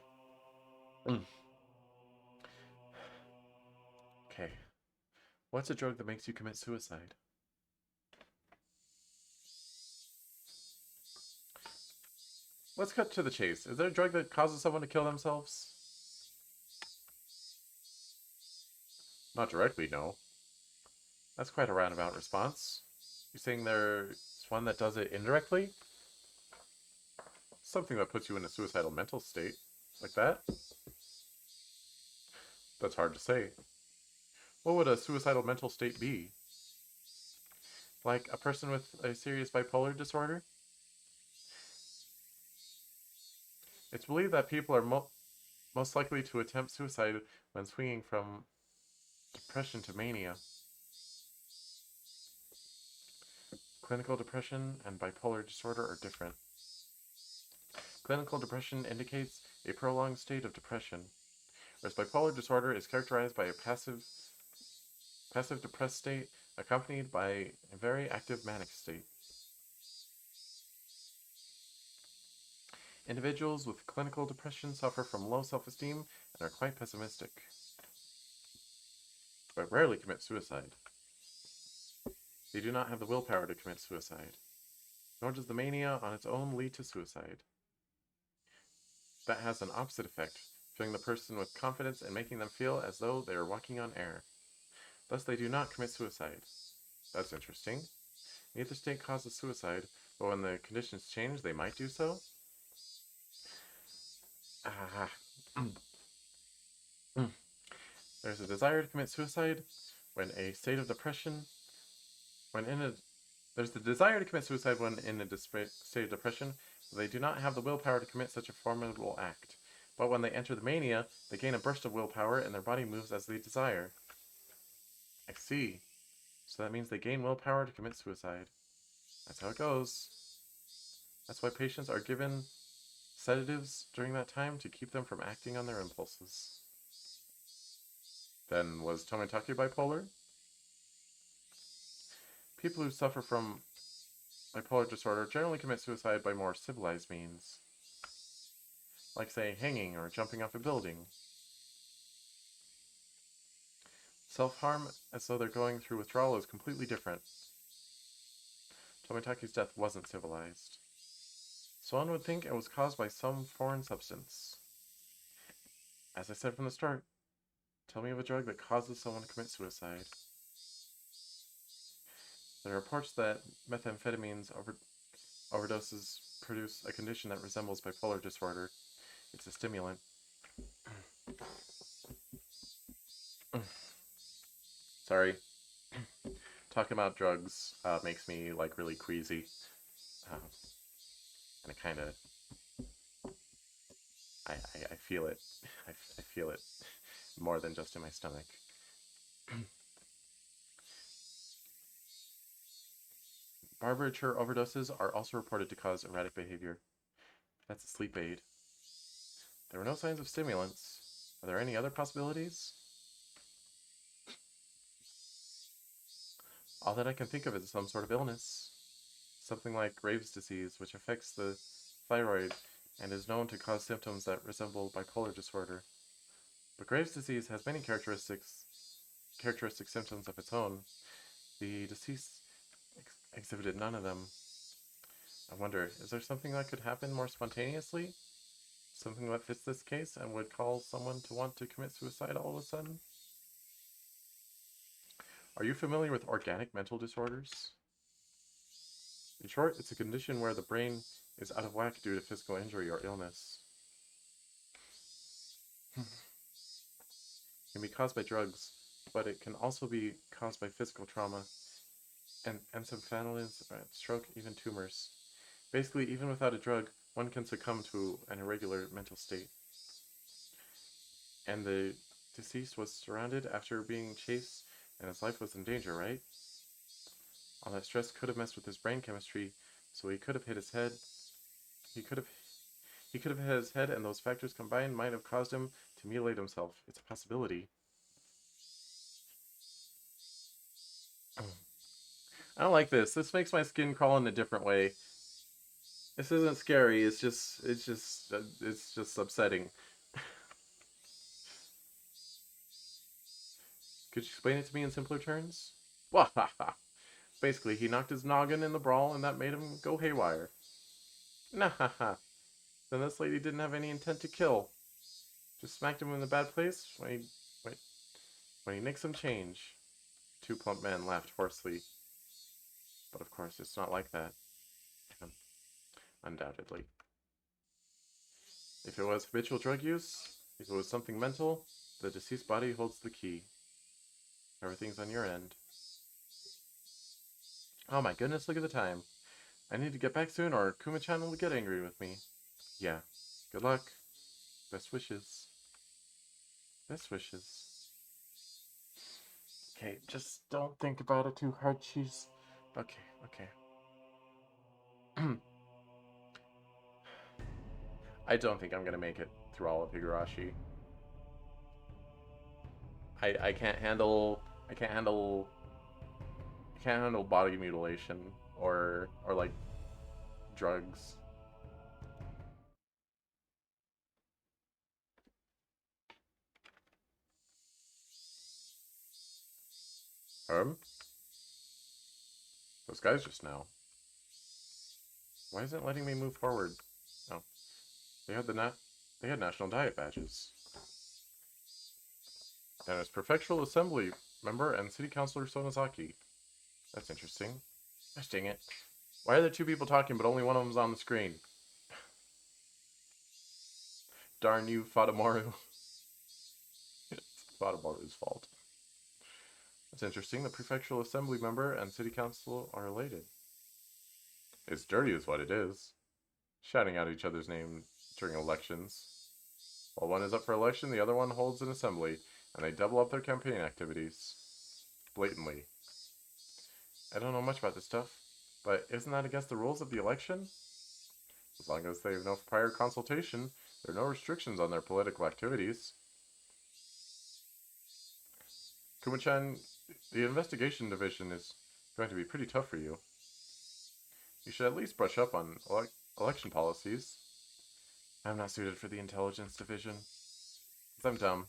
What's a drug that makes you commit suicide? Let's cut to the chase. Is there a drug that causes someone to kill themselves? Not directly, no. That's quite a roundabout response. You're saying there's one that does it indirectly? Something that puts you in a suicidal mental state. Like that? That's hard to say. What would a suicidal mental state be? Like a person with a serious bipolar disorder? It's believed that people are most likely to attempt suicide when swinging from depression to mania. Clinical depression and bipolar disorder are different. Clinical depression indicates a prolonged state of depression, whereas bipolar disorder is characterized by a passive depressed state accompanied by a very active manic state. Individuals with clinical depression suffer from low self-esteem and are quite pessimistic, but rarely commit suicide. They do not have the willpower to commit suicide, nor does the mania on its own lead to suicide. That has an opposite effect, filling the person with confidence and making them feel as though they are walking on air. Thus, they do not commit suicide. That's interesting. Neither state causes suicide, but when the conditions change, they might do so. Ah. There's a desire to commit suicide when a state of depression. There's the desire to commit suicide when in a state of depression, but they do not have the willpower to commit such a formidable act. But when they enter the mania, they gain a burst of willpower and their body moves as they desire. I see. So that means they gain willpower to commit suicide. That's how it goes. That's why patients are given sedatives during that time to keep them from acting on their impulses. Then, was Tomitake bipolar? People who suffer from bipolar disorder generally commit suicide by more civilized means, like, say, hanging or jumping off a building. Self-harm, as though they're going through withdrawal, is completely different. Tomitake's death wasn't civilized. So one would think it was caused by some foreign substance. As I said from the start, tell me of a drug that causes someone to commit suicide. There are reports that methamphetamines overdoses produce a condition that resembles bipolar disorder. It's a stimulant. Sorry. Talking about drugs makes me like really queasy. And it kind of, I feel it. I feel it more than just in my stomach. Barbiturates overdoses are also reported to cause erratic behavior. That's a sleep aid. There were no signs of stimulants. Are there any other possibilities? All that I can think of is some sort of illness. Something like Graves' disease, which affects the thyroid and is known to cause symptoms that resemble bipolar disorder. But Graves' disease has many characteristic symptoms of its own. The deceased exhibited none of them. I wonder, is there something that could happen more spontaneously? Something that fits this case and would cause someone to want to commit suicide all of a sudden? Are you familiar with organic mental disorders? In short, it's a condition where the brain is out of whack due to physical injury or illness. It can be caused by drugs, but it can also be caused by physical trauma and encephalitis, stroke, even tumors. Basically, even without a drug, one can succumb to an irregular mental state. And the deceased was surrounded after being chased, and his life was in danger, right? All that stress could have messed with his brain chemistry, so he could have hit his head. He could have hit his head, and those factors combined might have caused him to mutilate himself. It's a possibility. I don't like this. This makes my skin crawl in a different way. This isn't scary. It's just upsetting. Could you explain it to me in simpler terms? Wahaha. Basically, he knocked his noggin in the brawl, and that made him go haywire. Nah, then this lady didn't have any intent to kill. Just smacked him in the bad place when he nicked some change. Two plump men laughed hoarsely. But of course, it's not like that. Undoubtedly. If it was habitual drug use, if it was something mental, the deceased body holds the key. Everything's on your end. Oh my goodness, look at the time. I need to get back soon or Kuma-chan will get angry with me. Yeah. Good luck. Best wishes. Best wishes. Okay, just don't think about it too hard, Cheese. Okay, okay. I don't think I'm gonna make it through all of Higurashi. I can't handle I can't handle I can't handle body mutilation or like drugs. Those guys just now. Why isn't it letting me move forward? Oh, they had they had national diet badges. And it's Prefectural Assembly member and City Councilor Sonozaki. That's interesting. Gosh dang it. Why are there two people talking but only one of them's on the screen? Darn you, Fadamaru. It's Fadamaru's fault. That's interesting. The Prefectural Assembly member and City Council are related. It's dirty is what it is. Shouting out each other's name during elections. While one is up for election, the other one holds an assembly, and they double up their campaign activities. Blatantly. I don't know much about this stuff, but isn't that against the rules of the election? As long as they have no prior consultation, there are no restrictions on their political activities. Kuma-chan, the investigation division is going to be pretty tough for you. You should at least brush up on election policies. I'm not suited for the intelligence division. Because I'm dumb.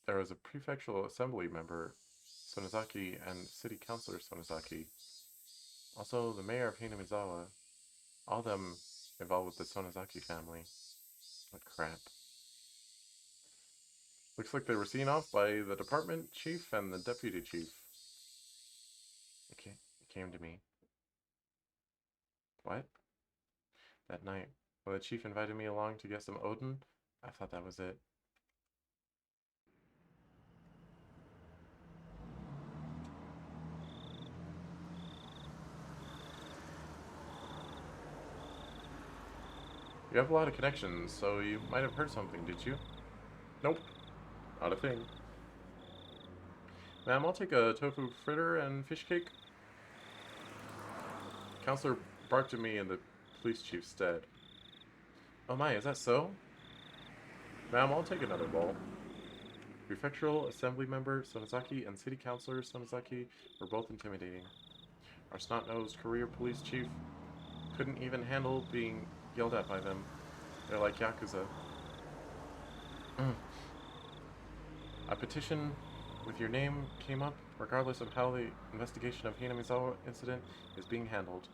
There was a prefectural assembly member, Sonozaki, and city councilor Sonozaki. Also, the mayor of Hinamizawa. All of them involved with the Sonozaki family. What crap. Looks like they were seen off by the department chief and the deputy chief. It came to me. What? That night, when the chief invited me along to get some Odin, I thought that was it. You have a lot of connections, so you might have heard something, did you? Nope. Not a thing. Ma'am, I'll take a tofu fritter and fish cake. Counselor barked at me in the police chief's stead. Oh my, is that so? Ma'am, I'll take another bowl. Prefectural Assembly member Sonozaki and City Councilor Sonozaki were both intimidating. Our snot-nosed career police chief couldn't even handle being yelled at by them. They're like Yakuza. A petition with your name came up, regardless of how the investigation of Hinamizawa incident is being handled.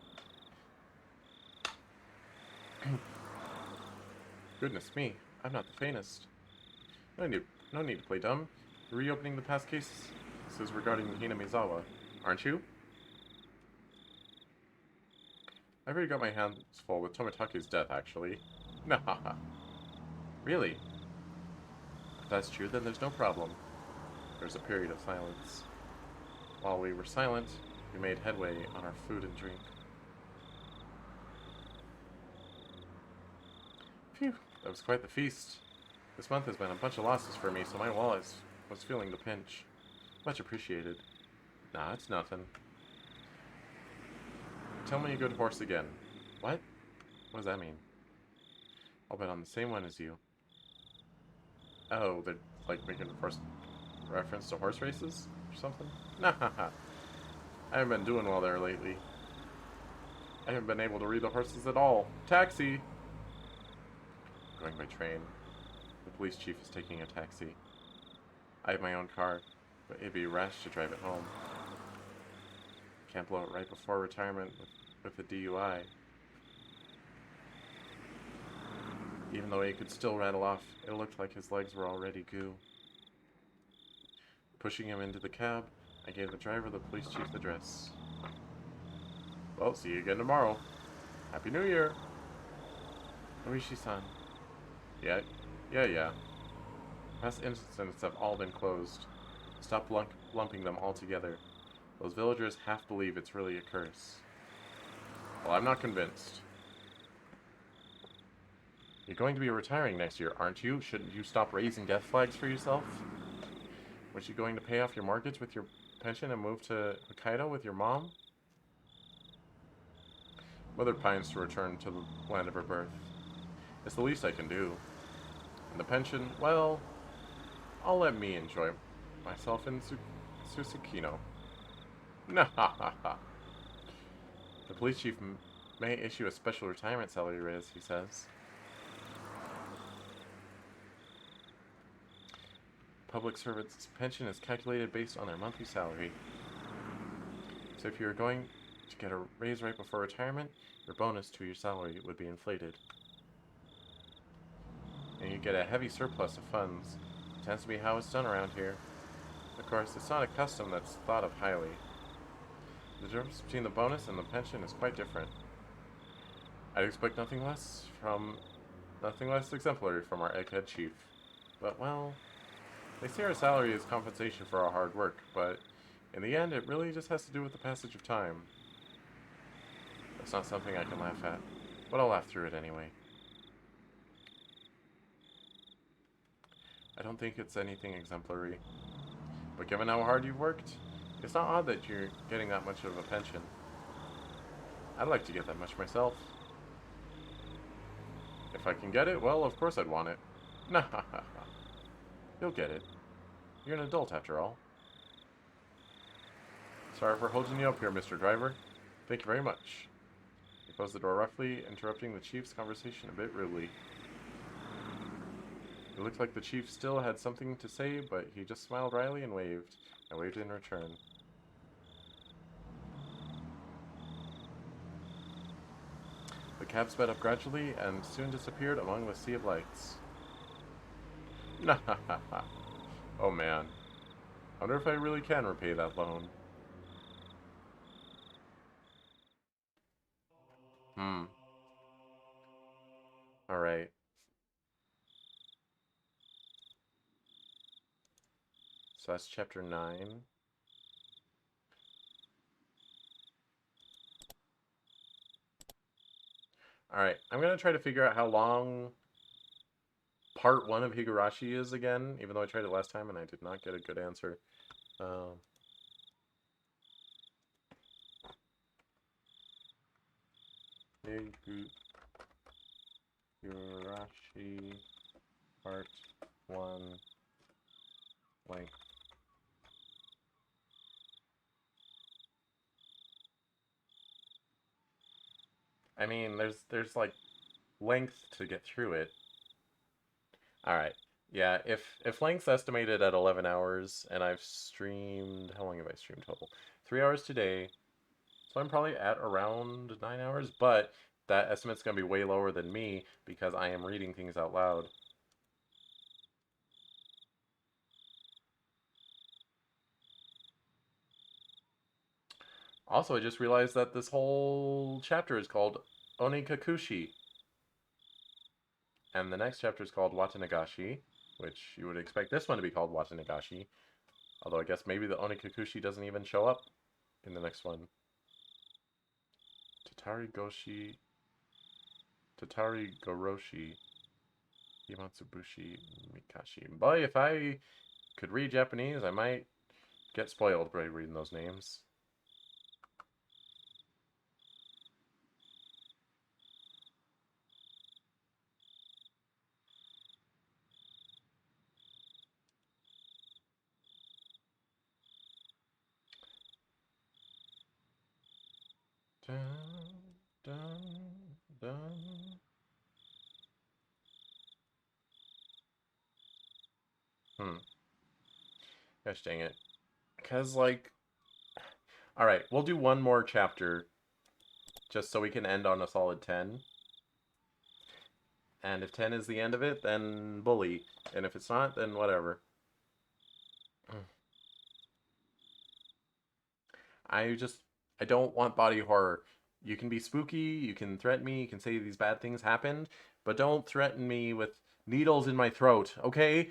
Goodness me, I'm not the faintest. No need to play dumb. You're reopening the past cases regarding Hinamizawa, aren't you? I've already got my hands full with Tomitake's death, actually. Nah. Really? If that's true, then there's no problem. There's a period of silence. While we were silent, we made headway on our food and drink. Phew, that was quite the feast. This month has been a bunch of losses for me, so my wallet was feeling the pinch. Much appreciated. Nah, it's nothing. Tell me a good horse again. What? What does that mean? I'll bet on the same one as you. Oh, they're like making a reference to horse races or something? Nah, I haven't been doing well there lately. I haven't been able to read the horses at all. Taxi! Going by train. The police chief is taking a taxi. I have my own car, but it'd be rash to drive it home. Can't blow it right before retirement with a DUI. Even though he could still rattle off, it looked like his legs were already goo. Pushing him into the cab, I gave the driver the police chief's address. Well, see you again tomorrow. Happy New Year! Orishi-san. Yeah. Past incidents have all been closed. Stop lumping them all together. Those villagers half believe it's really a curse. Well, I'm not convinced. You're going to be retiring next year, aren't you? Shouldn't you stop raising death flags for yourself? Was you going to pay off your mortgage with your pension and move to Hokkaido with your mom? Mother pines to return to the land of her birth. It's the least I can do. And the pension, well, I'll let me enjoy myself in Susukino. The police chief may issue a special retirement salary raise, he says. Public servants' pension is calculated based on their monthly salary. So if you're going to get a raise right before retirement, your bonus to your salary would be inflated. And you get a heavy surplus of funds. It tends to be how it's done around here. Of course, it's not a custom that's thought of highly. The difference between the bonus and the pension is quite different. I'd expect nothing less exemplary from our egghead chief. But, well, they say our salary is compensation for our hard work, but in the end, it really just has to do with the passage of time. That's not something I can laugh at, but I'll laugh through it anyway. I don't think it's anything exemplary. But given how hard you've worked, it's not odd that you're getting that much of a pension. I'd like to get that much myself. If I can get it, well, of course I'd want it. Nah, you'll get it. You're an adult after all. Sorry for holding you up here, Mr. Driver. Thank you very much. He closed the door roughly, interrupting the chief's conversation a bit rudely. It looked like the chief still had something to say, but he just smiled wryly and waved. I waved in return. The cab sped up gradually and soon disappeared among the sea of lights. Oh man. I wonder if I really can repay that loan. Alright. So that's chapter 9. Alright, I'm going to try to figure out how long part 1 of Higurashi is again, even though I tried it last time and I did not get a good answer. Higurashi part 1 length. I mean, there's like length to get through it. All right. Yeah, if length's estimated at 11 hours and I've streamed, how long have I streamed total? 3 hours today. So I'm probably at around 9 hours, but that estimate's going to be way lower than me because I am reading things out loud. Also, I just realized that this whole chapter is called Onikakushi. And the next chapter is called Watanagashi, which you would expect this one to be called Watanagashi. Although I guess maybe the Onikakushi doesn't even show up in the next one. Tatari Goroshi, Himatsubushi Mikashi. Boy, if I could read Japanese, I might get spoiled by reading those names. Dun, dun, dun. Gosh dang it. Because, like... Alright, we'll do one more chapter just so we can end on a solid 10. And if 10 is the end of it, then bully. And if it's not, then whatever. I don't want body horror. You can be spooky, you can threaten me, you can say these bad things happened, but don't threaten me with needles in my throat, okay?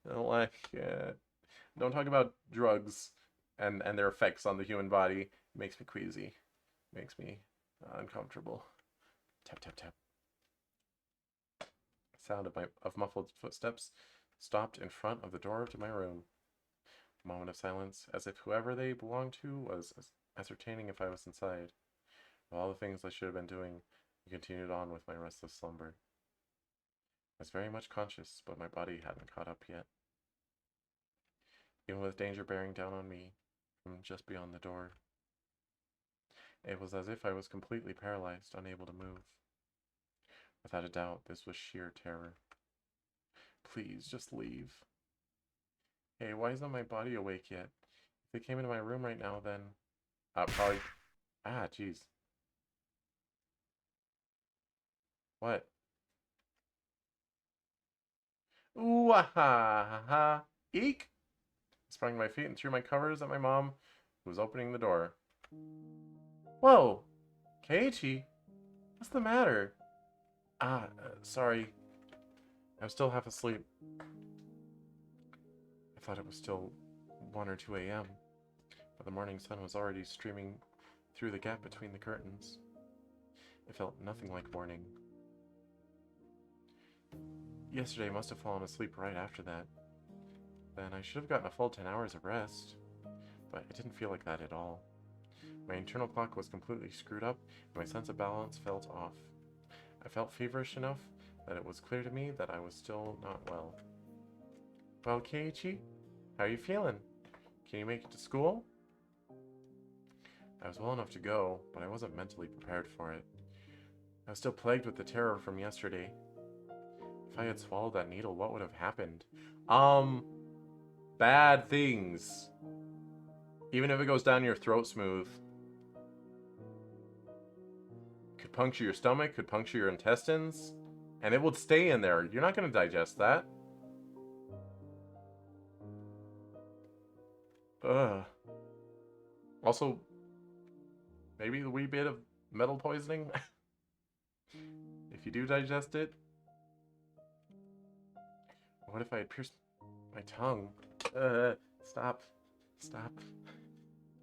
Don't talk about drugs and their effects on the human body. It makes me queasy. It makes me uncomfortable. Tap, tap, tap. The sound of muffled footsteps stopped in front of the door to my room. A moment of silence, as if whoever they belonged to was ascertaining if I was inside. Of all the things I should have been doing, I continued on with my restless slumber. I was very much conscious, but my body hadn't caught up yet. Even with danger bearing down on me from just beyond the door, it was as if I was completely paralyzed, unable to move. Without a doubt, this was sheer terror. Please, just leave. Hey, why isn't my body awake yet? If they came into my room right now, then... probably... Ah, jeez. What? Ooh, ah, ha, ha. Eek! I sprang to my feet and threw my covers at my mom, who was opening the door. Whoa! Keiichi? What's the matter? Sorry. I'm still half asleep. I thought it was still 1 or 2 a.m., but the morning sun was already streaming through the gap between the curtains. It felt nothing like morning. Yesterday I must have fallen asleep right after that. Then I should have gotten a full 10 hours of rest, but it didn't feel like that at all. My internal clock was completely screwed up, and my sense of balance felt off. I felt feverish enough that it was clear to me that I was still not well. Well, Keiichi, how are you feeling? Can you make it to school? I was well enough to go, but I wasn't mentally prepared for it. I was still plagued with the terror from yesterday. If I had swallowed that needle, what would have happened? Bad things. Even if it goes down your throat smooth. Could puncture your stomach, could puncture your intestines, and it would stay in there. You're not going to digest that. Ugh. Also, maybe a wee bit of metal poisoning. If you do digest it. What if I had pierced my tongue? Stop. Stop.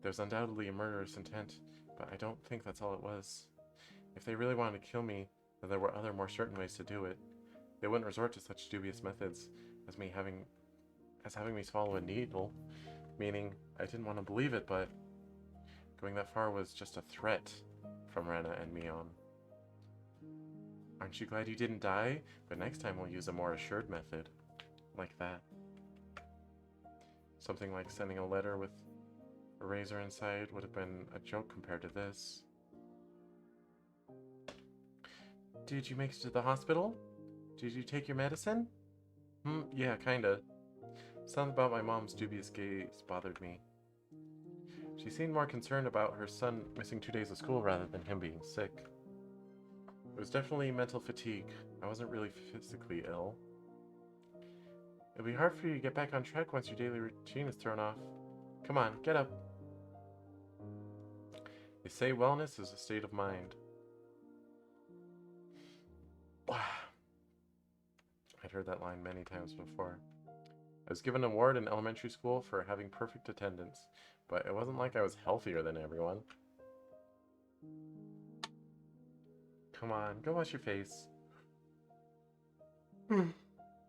There's undoubtedly a murderous intent, but I don't think that's all it was. If they really wanted to kill me, then there were other more certain ways to do it. They wouldn't resort to such dubious methods as having me swallow a needle, meaning I didn't want to believe it, but going that far was just a threat from Rena and Mion. Aren't you glad you didn't die? But next time we'll use a more assured method. Like that. Something like sending a letter with a razor inside would have been a joke compared to this. Did you make it to the hospital? Did you take your medicine? Yeah, kinda. Something about my mom's dubious gaze bothered me. She seemed more concerned about her son missing 2 days of school rather than him being sick. It was definitely mental fatigue. I wasn't really physically ill. It'll be hard for you to get back on track once your daily routine is thrown off. Come on, get up. They say wellness is a state of mind. I'd heard that line many times before. I was given an award in elementary school for having perfect attendance, but it wasn't like I was healthier than everyone. Come on, go wash your face.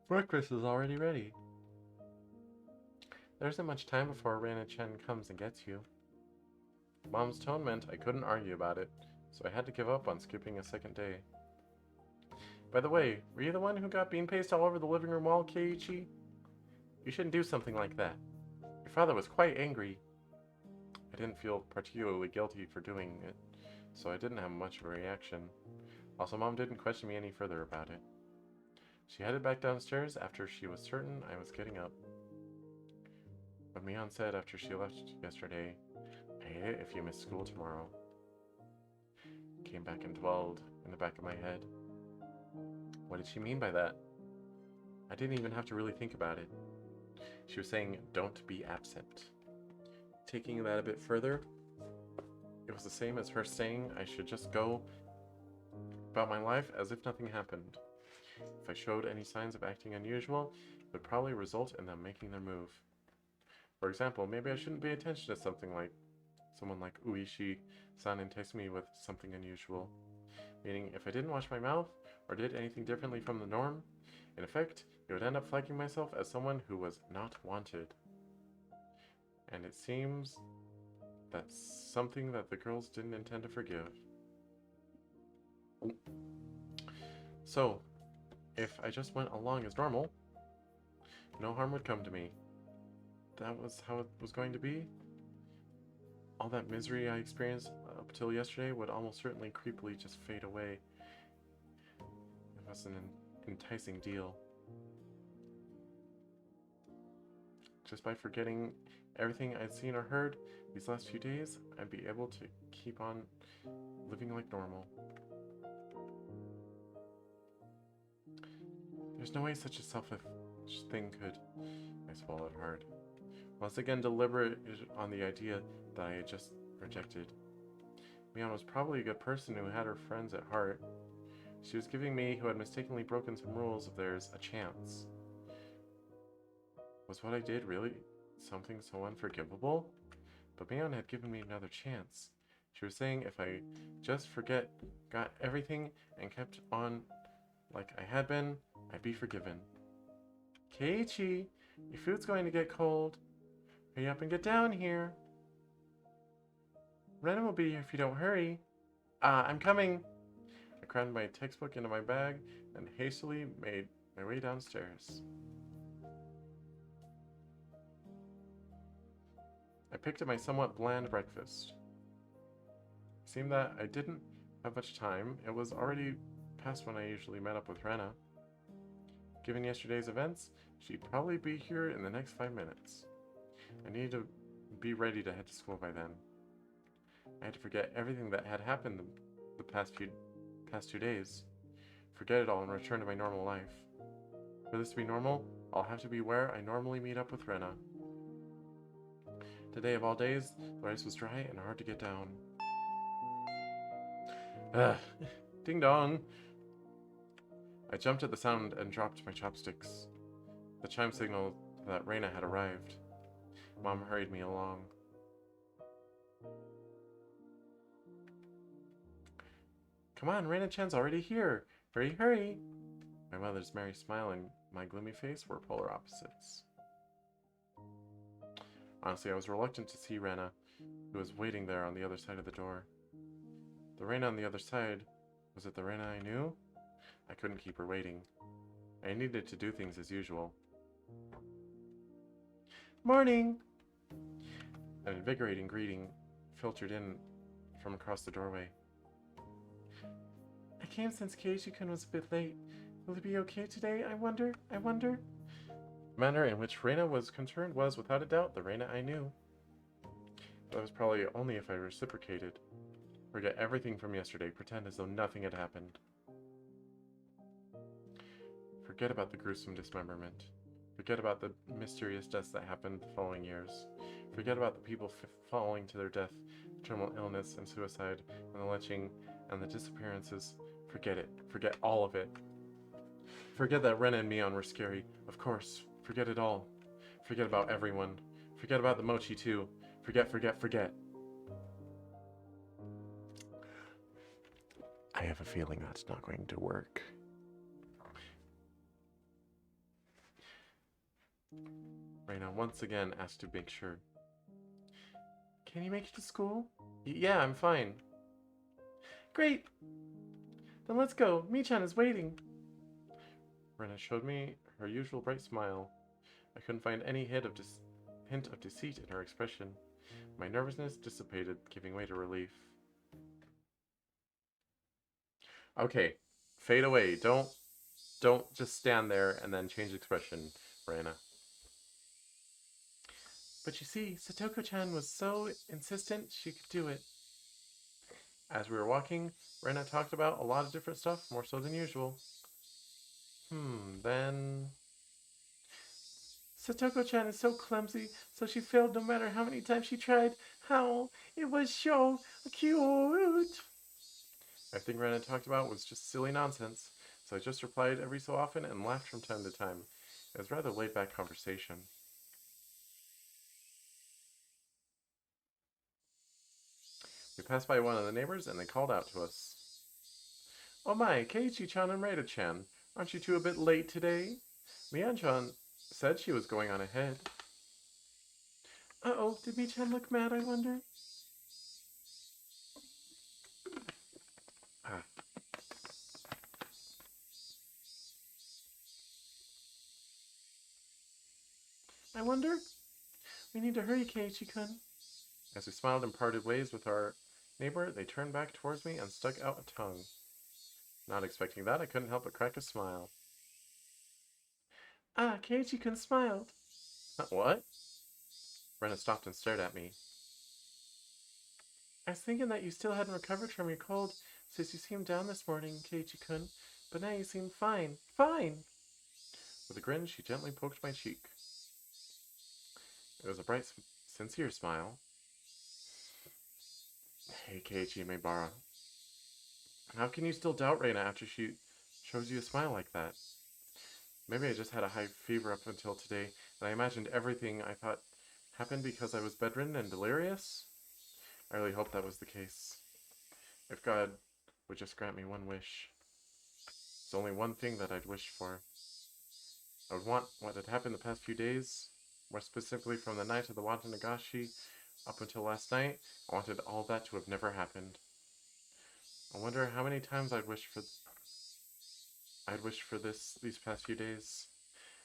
Breakfast is already ready. There isn't much time before Rena-chan comes and gets you. Mom's tone meant I couldn't argue about it, so I had to give up on skipping a second day. By the way, were you the one who got bean paste all over the living room wall, Keiichi? You shouldn't do something like that. Your father was quite angry. I didn't feel particularly guilty for doing it, so I didn't have much of a reaction. Also, Mom didn't question me any further about it. She headed back downstairs after she was certain I was getting up. What Mion said after she left yesterday, I hate it if you miss school tomorrow, came back and dwelled in the back of my head. What did she mean by that? I didn't even have to really think about it. She was saying, don't be absent. Taking that a bit further, it was the same as her saying I should just go about my life as if nothing happened. If I showed any signs of acting unusual, it would probably result in them making their move. For example, maybe I shouldn't pay attention to someone like Uishi-san entice me with something unusual. meaning if I didn't wash my mouth or did anything differently from the norm, in effect, it would end up flagging myself as someone who was not wanted. And it seems that's something that the girls didn't intend to forgive. So, if I just went along as normal, no harm would come to me. That was how it was going to be? All that misery I experienced up till yesterday would almost certainly creepily just fade away. It was an enticing deal. Just by forgetting everything I'd seen or heard these last few days, I'd be able to keep on living like normal. There's no way such a selfish thing could. I swallowed hard. Once again deliberated on the idea that I had just rejected. Mion was probably a good person who had her friends at heart. She was giving me, who had mistakenly broken some rules of theirs, a chance. Was what I did really something so unforgivable? But Mion had given me another chance. She was saying if I just got everything, and kept on like I had been, I'd be forgiven. Keiichi, your food's going to get cold. Hurry up and get down here. Rena will be here if you don't hurry. I'm coming. I crammed my textbook into my bag and hastily made my way downstairs. I picked up my somewhat bland breakfast. It seemed that I didn't have much time. It was already past when I usually met up with Rena. Given yesterday's events, she'd probably be here in the next 5 minutes. I needed to be ready to head to school by then. I had to forget everything that had happened the past 2 days. Forget it all and return to my normal life. For this to be normal, I'll have to be where I normally meet up with Rena. Today of all days, the rice was dry and hard to get down. Ding dong! I jumped at the sound and dropped my chopsticks. The chime signaled that Rena had arrived. Mom hurried me along. Come on, Rena-chan's already here. Hurry, hurry! My mother's merry smile and my gloomy face were polar opposites. Honestly, I was reluctant to see Rena, who was waiting there on the other side of the door. The Rena on the other side, was it the Rena I knew? I couldn't keep her waiting. I needed to do things as usual. Morning! An invigorating greeting filtered in from across the doorway. I came since Keiichi-kun was a bit late. Will he be okay today, I wonder? The manner in which Rena was concerned was, without a doubt, the Rena I knew. That was probably only if I reciprocated. Forget everything from yesterday, pretend as though nothing had happened. Forget about the gruesome dismemberment. Forget about the mysterious deaths that happened the following years. Forget about the people falling to their death, terminal illness and suicide, and the lynching and the disappearances. Forget it. Forget all of it. Forget that Rena and Mion were scary. Of course. Forget it all. Forget about everyone. Forget about the mochi too. Forget. I have a feeling that's not going to work. Rena once again asked to make sure. Can you make it to school? Yeah, I'm fine. Great! Then let's go. Mi-chan is waiting. Rena showed me her usual bright smile. I couldn't find any hint of deceit in her expression. My nervousness dissipated, giving way to relief. Okay, fade away. Don't just stand there and then change expression, Rena. But you see, Satoko-chan was so insistent she could do it. As we were walking, Rena talked about a lot of different stuff, more so than usual. Then... Satoko-chan is so clumsy, so she failed no matter how many times she tried. How? It was so cute! Everything Rena talked about was just silly nonsense, so I just replied every so often and laughed from time to time. It was rather laid-back conversation. We passed by one of the neighbors and they called out to us. Oh my, Keiichi-chan and Reita-chan, aren't you two a bit late today? Mian-chan said she was going on ahead. Uh-oh, did Mi-chan look mad, I wonder? Ah. I wonder? We need to hurry, Keiichi-kun. As we smiled and parted ways with our neighbor, they turned back towards me and stuck out a tongue. Not expecting that, I couldn't help but crack a smile. Ah, Keiichi-kun smiled. What? Rena stopped and stared at me. I was thinking that you still hadn't recovered from your cold since you seemed down this morning, Keiichi-kun, but now you seem fine. Fine! With a grin, she gently poked my cheek. It was a bright, sincere smile. Hey, Keiichi Maebara. How can you still doubt Reina after she shows you a smile like that? Maybe I just had a high fever up until today, and I imagined everything I thought happened because I was bedridden and delirious? I really hope that was the case. If God would just grant me one wish. There's only one thing that I'd wish for. I would want what had happened the past few days, more specifically from the night of the Watanagashi up until last night. I wanted all that to have never happened. I wonder how many times I'd wished for this these past few days.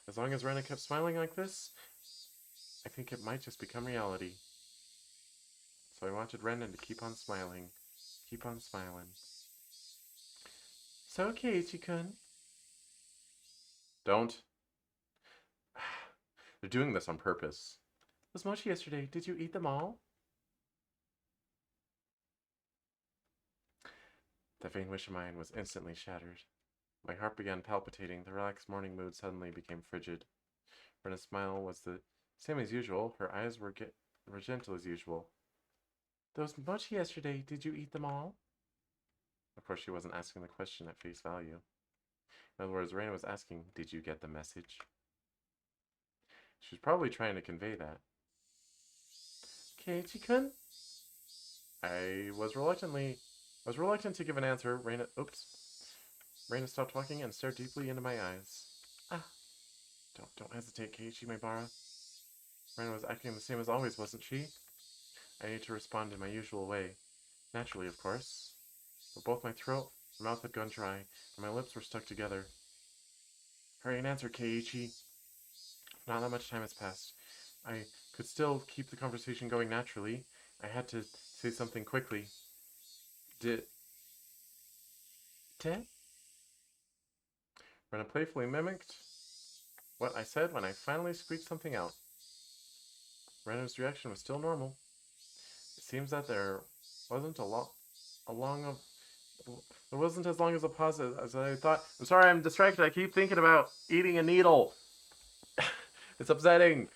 As long as Rena kept smiling like this, I think it might just become reality. So I wanted Renan to keep on smiling. Keep on smiling. So, Keiichi-kun. Don't. They're doing this on purpose. Was mochi yesterday. Did you eat them all? The vain wish of mine was instantly shattered. My heart began palpitating. The relaxed morning mood suddenly became frigid. Rena's smile was the same as usual. Her eyes were gentle as usual. Those mochi yesterday, did you eat them all? Of course, she wasn't asking the question at face value. In other words, Reina was asking, did you get the message? She was probably trying to convey that. Keiichi-kun? I was reluctant to give an answer. Reina stopped talking and stared deeply into my eyes. Ah, don't hesitate, Keiichi Maebara. Reina was acting the same as always, wasn't she? I needed to respond in my usual way. Naturally, of course. But both my throat and mouth had gone dry, and my lips were stuck together. Hurry and answer, Keiichi. Not that much time has passed. I could still keep the conversation going naturally. I had to say something quickly. Did... Rena playfully mimicked what I said when I finally squeaked something out. Rena's reaction was still normal. It seems that there wasn't there wasn't as long as a pause as I thought. I'm sorry, I'm distracted. I keep thinking about eating a needle. It's upsetting.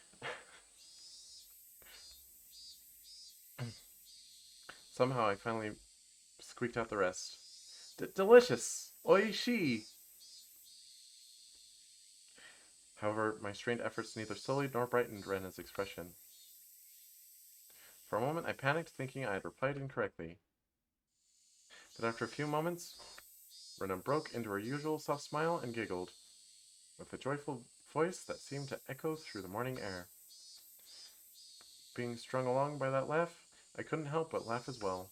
Somehow I finally squeaked out the rest. Delicious. Oishi. However, my strained efforts neither sullied nor brightened Rena's expression. For a moment I panicked, thinking I had replied incorrectly. But after a few moments, Rena broke into her usual soft smile and giggled, with a joyful voice that seemed to echo through the morning air. Being strung along by that laugh, I couldn't help but laugh as well.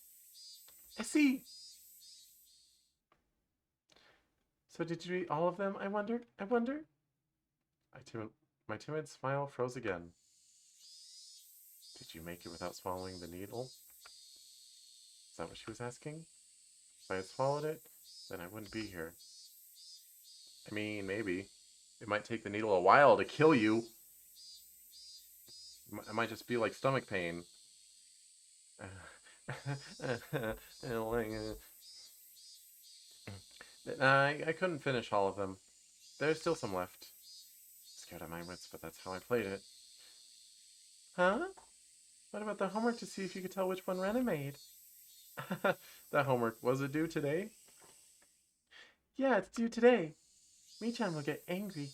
I see! So did you eat all of them, I wonder? My timid smile froze again. Did you make it without swallowing the needle? Is that what she was asking? If I had swallowed it, then I wouldn't be here. I mean, maybe. It might take the needle a while to kill you. It might just be like stomach pain. I couldn't finish all of them. There's still some left. Scared of my wits, but that's how I played it. Huh? What about the homework to see if you could tell which one Rena made? That homework, was it due today? Yeah, it's due today. Mi-chan will get angry.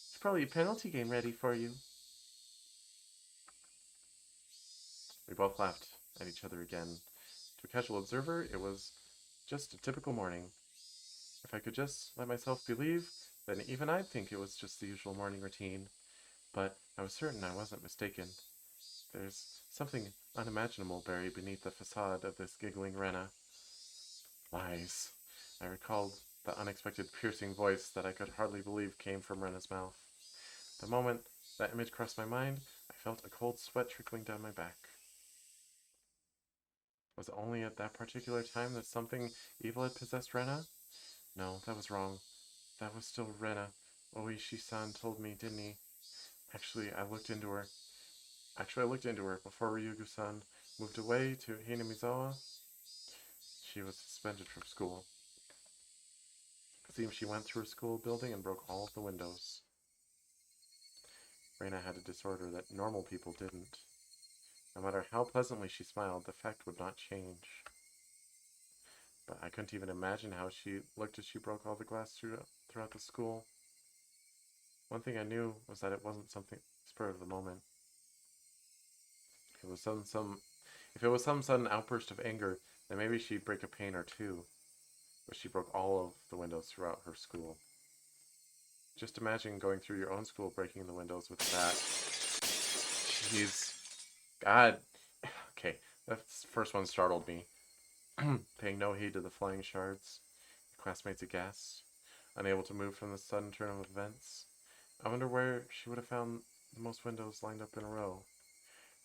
It's probably a penalty game ready for you. We both laughed at each other again. To a casual observer, it was just a typical morning. If I could just let myself believe, then even I'd think it was just the usual morning routine. But I was certain I wasn't mistaken. There's something unimaginable buried beneath the facade of this giggling Rena. Lies. I recalled the unexpected piercing voice that I could hardly believe came from Rena's mouth. The moment that image crossed my mind, I felt a cold sweat trickling down my back. Was it only at that particular time that something evil had possessed Rena? No, that was wrong. That was still Rena. Oishi-san told me, didn't he? Actually, I looked into her. Before Ryugu-san moved away to Hinamizawa. She was suspended from school. It seems she went through a school building and broke all of the windows. Reina had a disorder that normal people didn't. No matter how pleasantly she smiled, the fact would not change. But I couldn't even imagine how she looked as she broke all the glass throughout the school. One thing I knew was that it wasn't something spur of the moment. If it was some sudden outburst of anger, then maybe she'd break a pane or two. But she broke all of the windows throughout her school. Just imagine going through your own school breaking the windows with that. Jeez. God. Okay, that first one startled me. Paying no heed to the flying shards. Classmates aghast. Unable to move from the sudden turn of events. I wonder where she would have found the most windows lined up in a row.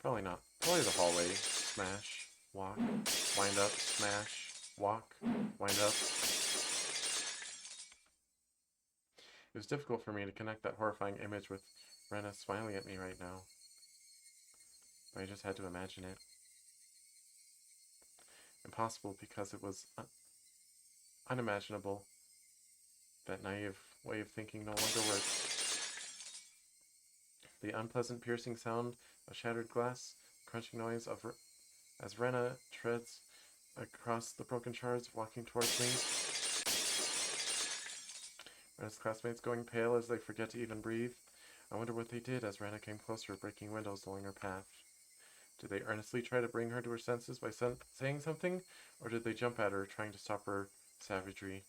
Probably not. Probably the hallway. Smash. Walk. Wind up. Smash. Walk. Wind up. It was difficult for me to connect that horrifying image with Rena smiling at me right now. But I just had to imagine it. Impossible because it was unimaginable. That naive way of thinking no longer worked. The unpleasant piercing sound of shattered glass, crunching noise as Rena treads across the broken shards, walking towards me. Rena's classmates going pale as they forget to even breathe. I wonder what they did as Rena came closer, breaking windows along her path. Did they earnestly try to bring her to her senses by saying something, or did they jump at her, trying to stop her savagery?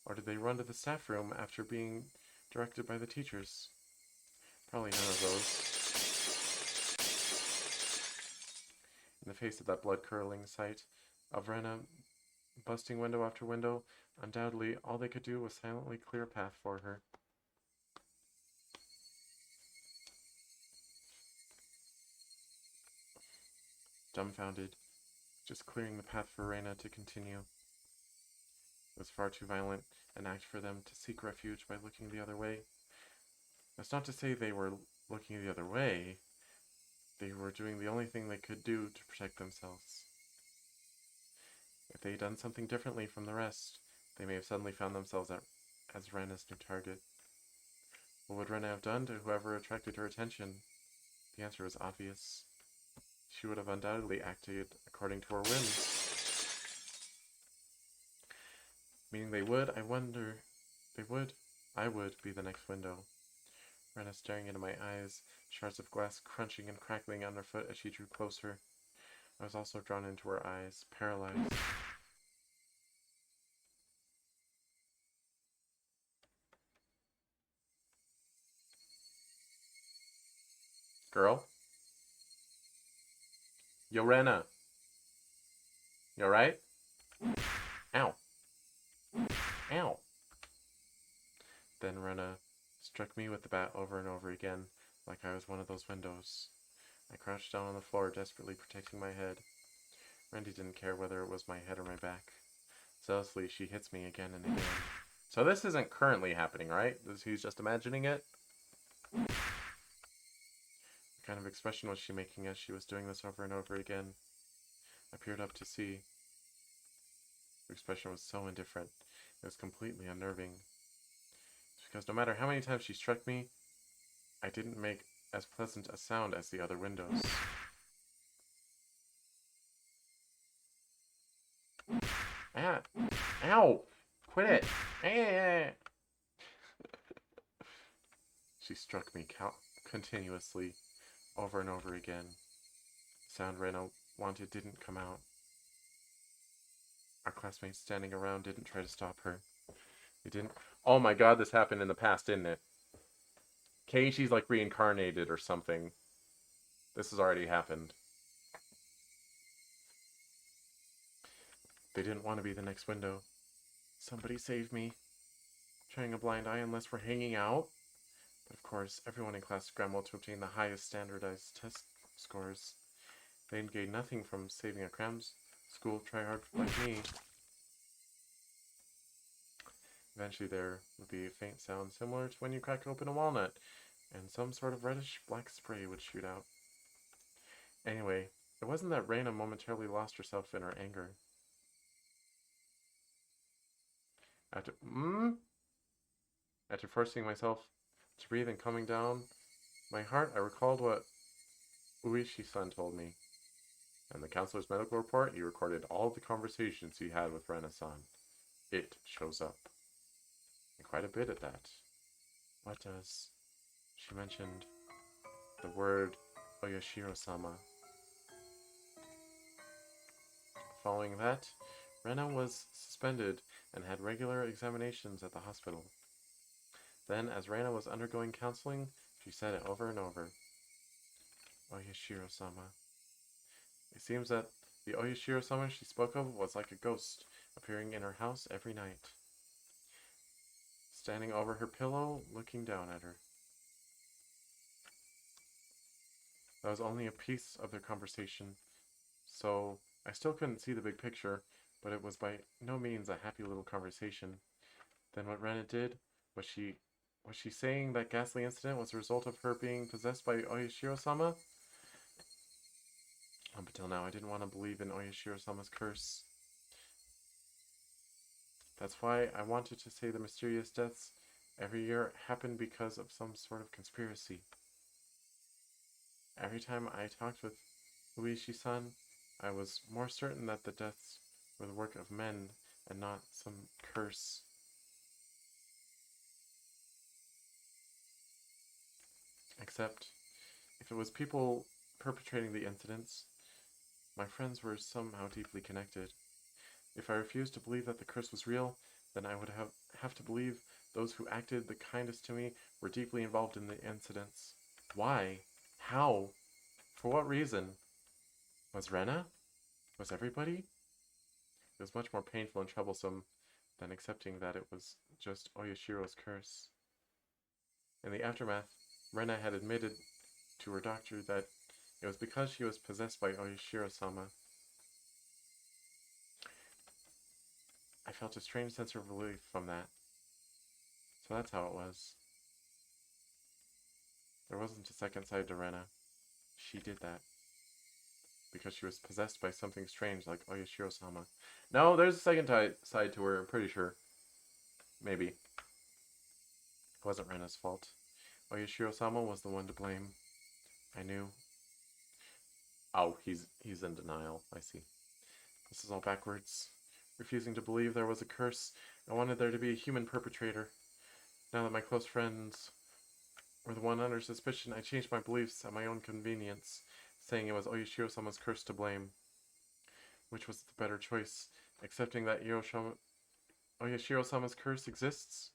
Or did they run to the staff room after being directed by the teachers? Probably none of those. In the face of that blood-curdling sight of Rena busting window after window, undoubtedly all they could do was silently clear a path for her. Dumbfounded, just clearing the path for Rena to continue. It was far too violent an act for them to seek refuge by looking the other way. That's not to say they were looking the other way. They were doing the only thing they could do to protect themselves. If they had done something differently from the rest, they may have suddenly found themselves as Rena's new target. What would Rena have done to whoever attracted her attention? The answer was obvious. She would have undoubtedly acted according to her whims. Meaning they would, I would be the next window. Rena staring into my eyes, shards of glass crunching and crackling underfoot as she drew closer. I was also drawn into her eyes, paralyzed. Girl? Yo, Rena. You alright? Ow. Ow. Then Rena struck me with the bat over and over again, like I was one of those windows. I crouched down on the floor, desperately protecting my head. Randy didn't care whether it was my head or my back. Zealously, she hits me again and again. So this isn't currently happening, right? He's just imagining it? What kind of expression was she making as she was doing this over and over again? I peered up to see. Her expression was so indifferent. It was completely unnerving. Because no matter how many times she struck me, I didn't make as pleasant a sound as the other windows. Ah! Ow! Quit it! Ah! She struck me continuously, over and over again. The sound Rena wanted didn't come out. Our classmates standing around didn't try to stop her. They didn't. Oh my god, this happened in the past, didn't it? Keishi's like reincarnated or something. This has already happened. They didn't want to be the next window. Somebody save me. Turning a blind eye unless we're hanging out. But of course, everyone in class scrambled to obtain the highest standardized test scores. They'd gain nothing from saving a cram's school tryhard like me. Eventually there would be a faint sound similar to when you crack open a walnut, and some sort of reddish-black spray would shoot out. Anyway, it wasn't that Reina momentarily lost herself in her anger. After forcing myself to breathe and calming down my heart, I recalled what Uishi-san told me. In the counselor's medical report, he recorded all the conversations he had with Rena-san. It shows up. And quite a bit at that. What does? She mentioned the word Oyashiro-sama. Following that, Rena was suspended and had regular examinations at the hospital. Then, as Rena was undergoing counseling, she said it over and over. Oyashiro-sama. It seems that the Oyashiro-sama she spoke of was like a ghost, appearing in her house every night, standing over her pillow, looking down at her. That was only a piece of their conversation, so I still couldn't see the big picture, but it was by no means a happy little conversation. Then what Rena did, was she saying that ghastly incident was a result of her being possessed by Oyashiro-sama? Up until now, I didn't want to believe in Oyashiro-sama's curse. That's why I wanted to say the mysterious deaths every year happened because of some sort of conspiracy. Every time I talked with Uishi-san, I was more certain that the deaths were the work of men and not some curse. Except, if it was people perpetrating the incidents, my friends were somehow deeply connected. If I refused to believe that the curse was real, then I would have to believe those who acted the kindest to me were deeply involved in the incidents. Why? How? For what reason? Was Rena? Was everybody? It was much more painful and troublesome than accepting that it was just Oyashiro's curse. In the aftermath, Rena had admitted to her doctor that it was because she was possessed by Oyashiro-sama. I felt a strange sense of relief from that. So that's how it was. There wasn't a second side to Rena. She did that. Because she was possessed by something strange like Oyashiro-sama. No, there's a second side to her, I'm pretty sure. Maybe. It wasn't Rena's fault. Oyashiro-sama was the one to blame. I knew. Oh, he's in denial. I see. This is all backwards. Refusing to believe there was a curse. I wanted there to be a human perpetrator. Now that my close friends were the one under suspicion, I changed my beliefs at my own convenience, saying it was Oyashiro-sama's curse to blame. Which was the better choice? Accepting that Oyashiro-sama's curse exists,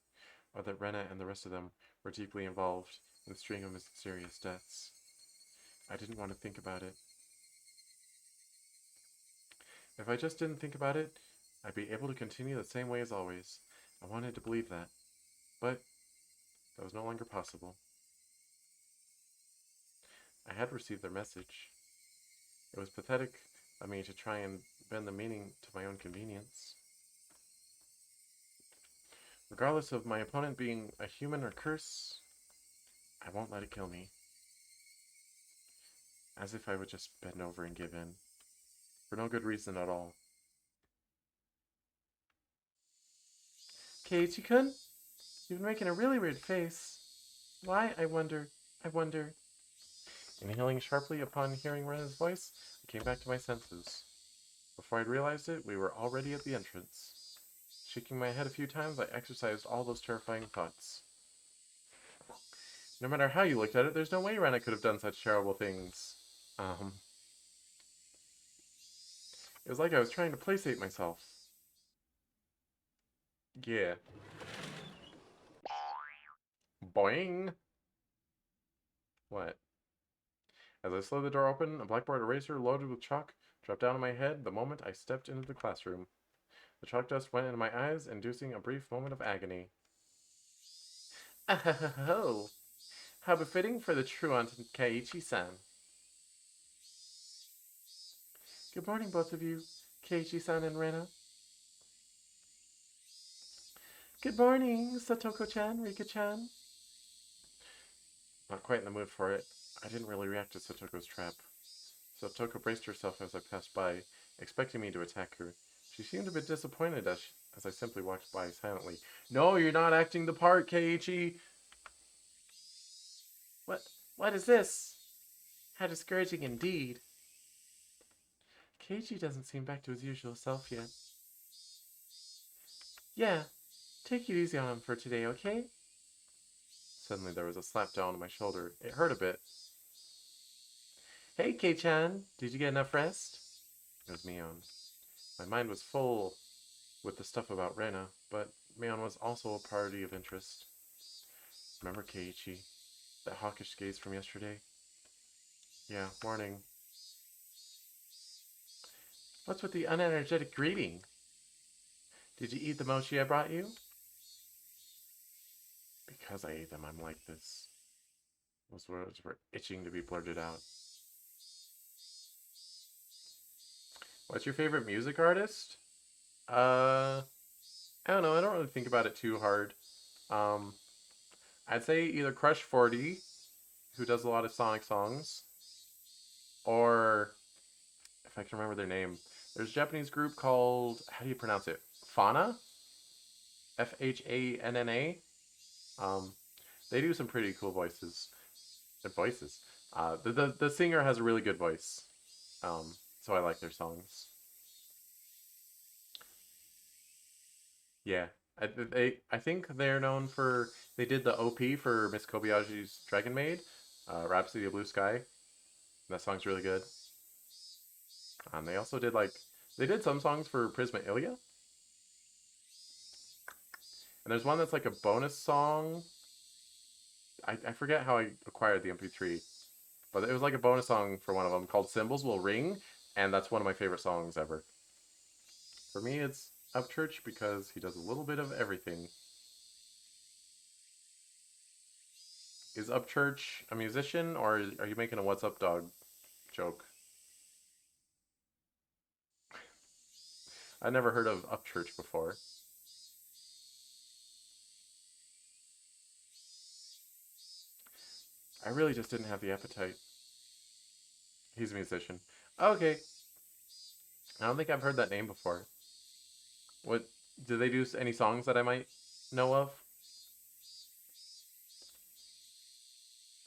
or that Rena and the rest of them were deeply involved in the string of mysterious deaths. I didn't want to think about it. If I just didn't think about it, I'd be able to continue the same way as always. I wanted to believe that. But that was no longer possible. I had received their message. It was pathetic of me to try and bend the meaning to my own convenience. Regardless of my opponent being a human or curse, I won't let it kill me. As if I would just bend over and give in. For no good reason at all. Keiichi-kun? You've been making a really weird face. Why, I wonder. Inhaling sharply upon hearing Rena's voice, I came back to my senses. Before I'd realized it, we were already at the entrance. Shaking my head a few times, I exercised all those terrifying thoughts. No matter how you looked at it, there's no way Rena could have done such terrible things. It was like I was trying to placate myself. Yeah. Boing! What? As I slid the door open, a blackboard eraser loaded with chalk dropped down on my head the moment I stepped into the classroom. The chalk dust went into my eyes, inducing a brief moment of agony. Oh, how befitting for the truant Keiichi-san. Good morning, both of you, Keiichi-san and Rena. Good morning, Satoko-chan, Rika-chan. Not quite in the mood for it. I didn't really react to Satoko's trap. Satoko braced herself as I passed by, expecting me to attack her. She seemed a bit disappointed as I simply walked by silently. No, you're not acting the part, Keiichi! What? What is this? How discouraging indeed. Keiichi doesn't seem back to his usual self yet. Yeah, take it easy on him for today, okay? Suddenly there was a slap down on my shoulder. It hurt a bit. Hey, Kei-chan, did you get enough rest? It was Mion. My mind was full with the stuff about Rena, but Mion was also a party of interest. Remember Keiichi? That hawkish gaze from yesterday? Yeah, morning. What's with the unenergetic greeting? Did you eat the mochi I brought you? Because I ate them, I'm like this. Those words were itching to be blurted out. What's your favorite music artist? I don't know. I don't really think about it too hard. Um, I'd say either Crush 40, who does a lot of Sonic songs, or if I can remember their name, there's a Japanese group called, how do you pronounce it? Fana? Fhanna. Um, they do some pretty cool voices. Their voices. The singer has a really good voice. So I like their songs. Yeah, I think they're known for they did the OP for Miss Kobayashi's Dragon Maid, Rhapsody of Blue Sky. That song's really good. They also did they did some songs for Prisma Ilia, and there's one that's like a bonus song. I forget how I acquired the MP3, but it was like a bonus song for one of them called "Symbols Will Ring," and that's one of my favorite songs ever. For me, it's Upchurch because he does a little bit of everything. Is Upchurch a musician, or are you making a "What's Up, Dog" joke? I never heard of Upchurch before. I really just didn't have the appetite. He's a musician. Okay, I don't think I've heard that name before. What do they do? Any songs that I might know of?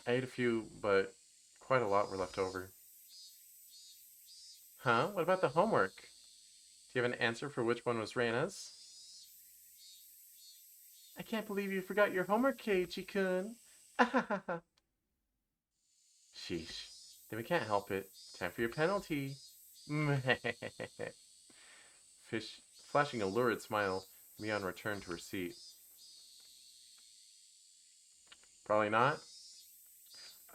I ate a few, but quite a lot were left over. Huh? What about the homework? Do you have an answer for which one was Reina's? I can't believe you forgot your homework, Keiichi-kun. Sheesh. Then we can't help it. Time for your penalty. Fish, flashing a lurid smile, Mion returned to her seat. Probably not.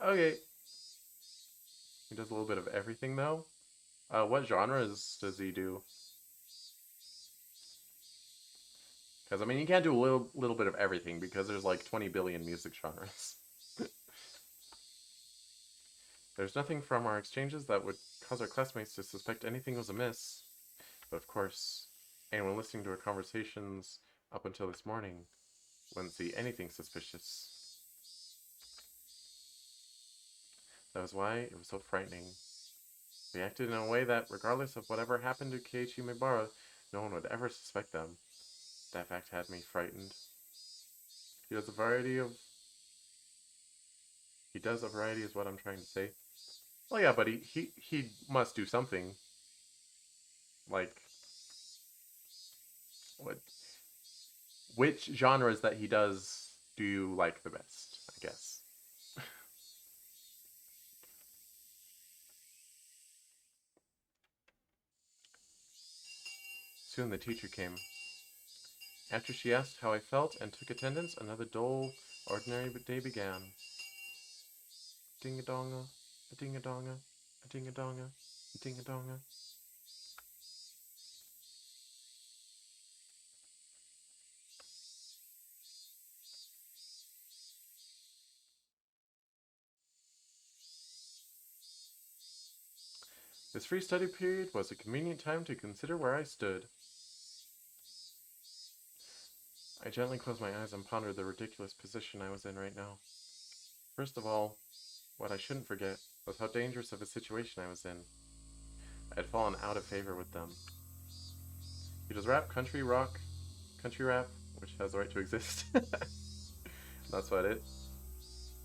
Okay. He does a little bit of everything, though. What genres does he do? Because, I mean, you can't do a little bit of everything because there's like 20 billion music genres. There's nothing from our exchanges that would cause our classmates to suspect anything was amiss. But of course, anyone listening to our conversations up until this morning wouldn't see anything suspicious. That was why it was so frightening. They acted in a way that, regardless of whatever happened to Keiichi Mibara, no one would ever suspect them. That fact had me frightened. He does a variety of... He does a variety is what I'm trying to say. Well, yeah, but he must do something. Like, what? Which genres that he does do you like the best, I guess? Soon the teacher came. After she asked how I felt and took attendance, another dull, ordinary day began. Ding-a-donga, a ding-a-donga, a ding-a-donga, a ding-a-donga. This free study period was a convenient time to consider where I stood. I gently closed my eyes and pondered the ridiculous position I was in right now. First of all, what I shouldn't forget was how dangerous of a situation I was in. I had fallen out of favor with them. He does rap, country, rock, country rap, which has the right to exist. That's about it.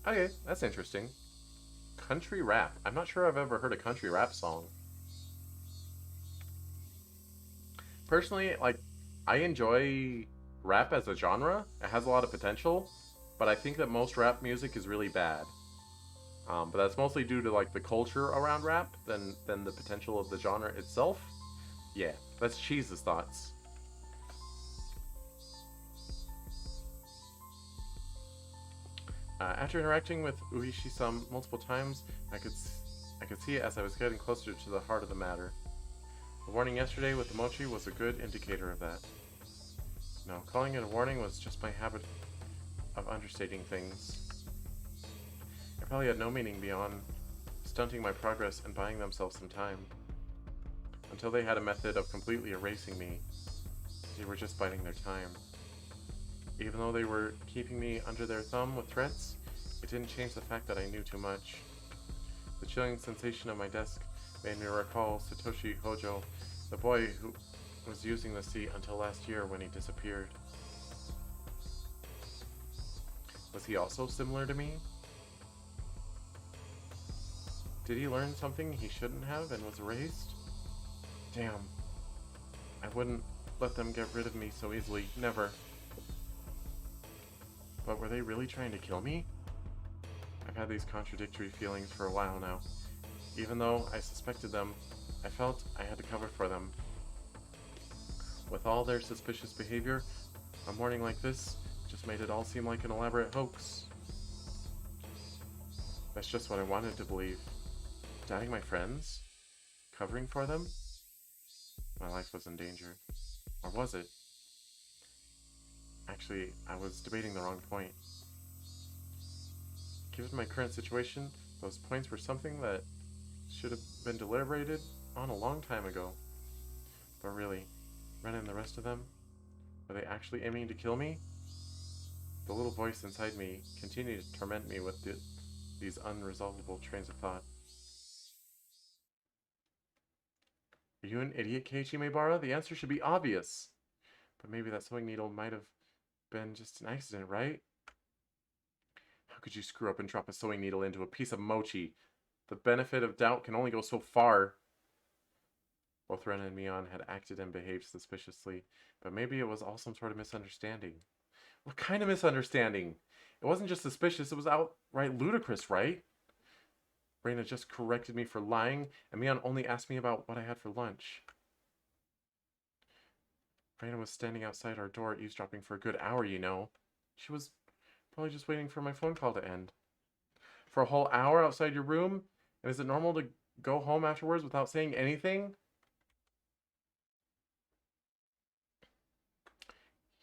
Okay, that's interesting. Country rap. I'm not sure I've ever heard a country rap song. Personally, like, I enjoy rap as a genre. It has a lot of potential, but I think that most rap music is really bad. But that's mostly due to like the culture around rap than the potential of the genre itself. Yeah, that's Cheese's thoughts. After interacting with Uishi-san multiple times, I could see it as I was getting closer to the heart of the matter. The warning yesterday with the mochi was a good indicator of that. No, calling it a warning was just my habit of understating things. It probably had no meaning beyond stunting my progress and buying themselves some time. Until they had a method of completely erasing me, they were just biding their time. Even though they were keeping me under their thumb with threats, it didn't change the fact that I knew too much. The chilling sensation of my desk made me recall Satoshi Hojo, the boy who was using the seat until last year when he disappeared. Was he also similar to me? Did he learn something he shouldn't have and was erased? Damn. I wouldn't let them get rid of me so easily. Never. But were they really trying to kill me? I've had these contradictory feelings for a while now. Even though I suspected them, I felt I had to cover for them. With all their suspicious behavior, a morning like this just made it all seem like an elaborate hoax. That's just what I wanted to believe. Doubting my friends? Covering for them? My life was in danger. Or was it? Actually, I was debating the wrong point. Given my current situation, those points were something that should have been deliberated on a long time ago. But really, Ren and the rest of them, were they actually aiming to kill me? The little voice inside me continued to torment me with these unresolvable trains of thought. Are you an idiot, Keiichi Maebara? The answer should be obvious. But maybe that sewing needle might have been just an accident, right? How could you screw up and drop a sewing needle into a piece of mochi? The benefit of doubt can only go so far. Both Ren and Mion had acted and behaved suspiciously, but maybe it was all some sort of misunderstanding. What kind of misunderstanding? It wasn't just suspicious, it was outright ludicrous, right? Reina just corrected me for lying, and Mion only asked me about what I had for lunch. Reina was standing outside our door eavesdropping for a good hour, you know. She was probably just waiting for my phone call to end. For a whole hour outside your room? And is it normal to go home afterwards without saying anything?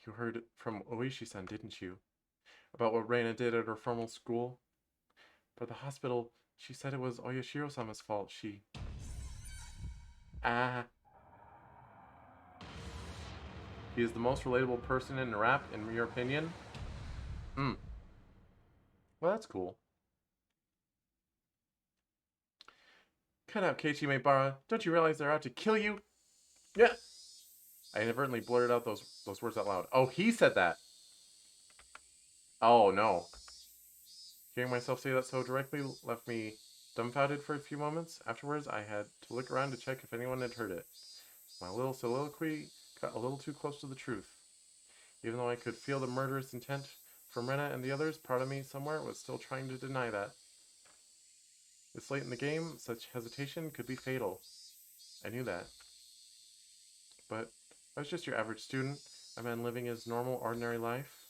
You heard from Oishi-san, didn't you? About what Reina did at her formal school? But the hospital, she said it was Oyashiro-sama's fault. Ah. He is the most relatable person in rap, in your opinion? Hmm. Well, that's cool. Cut out, Keiichi Maebara. Don't you realize they're out to kill you? Yeah. I inadvertently blurted out those words out loud. Oh, he said that. Oh, no. Hearing myself say that so directly left me dumbfounded for a few moments. Afterwards, I had to look around to check if anyone had heard it. My little soliloquy got a little too close to the truth. Even though I could feel the murderous intent from Rena and the others, part of me somewhere was still trying to deny that. This late in the game, such hesitation could be fatal. I knew that. But I was just your average student. a man living his normal, ordinary life?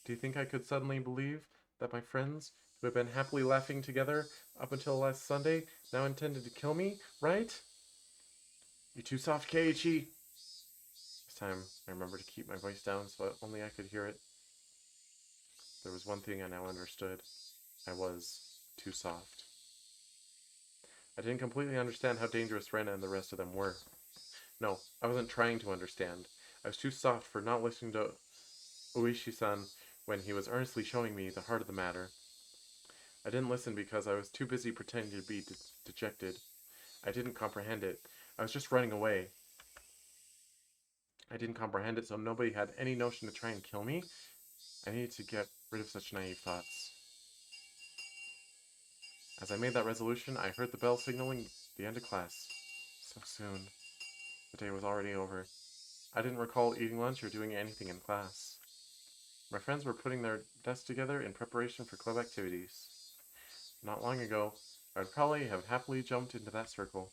Do you think I could suddenly believe that my friends, who had been happily laughing together up until last Sunday, now intended to kill me, right? You too soft, Keiichi! This time, I remembered to keep my voice down so only I could hear it. There was one thing I now understood. I was too soft. I didn't completely understand how dangerous Rena and the rest of them were. No, I wasn't trying to understand. I was too soft for not listening to Oishi-san when he was earnestly showing me the heart of the matter. I didn't listen because I was too busy pretending to be dejected. I didn't comprehend it. I was just running away. I didn't comprehend it, so nobody had any notion to try and kill me. I needed to get rid of such naive thoughts. As I made that resolution, I heard the bell signaling the end of class. So soon. The day was already over. I didn't recall eating lunch or doing anything in class. My friends were putting their desks together in preparation for club activities. Not long ago, I would probably have happily jumped into that circle.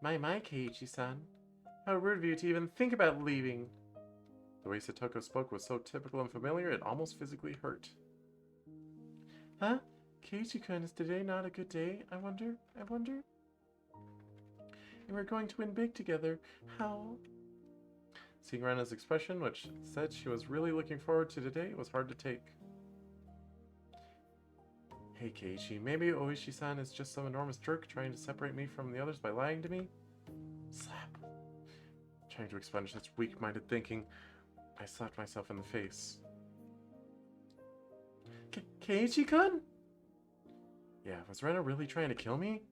My, Keiichi-san. How rude of you to even think about leaving. The way Satoko spoke was so typical and familiar, it almost physically hurt. Huh? Keiichi-kun, is today not a good day? I wonder? And we're going to win big together. How? Seeing Rena's expression, which said she was really looking forward to today, was hard to take. Hey Keiichi, maybe Oishi-san is just some enormous jerk trying to separate me from the others by lying to me? Slap. Trying to expunge such weak-minded thinking, I slapped myself in the face. Keiichi-kun? Yeah, was Rena really trying to kill me?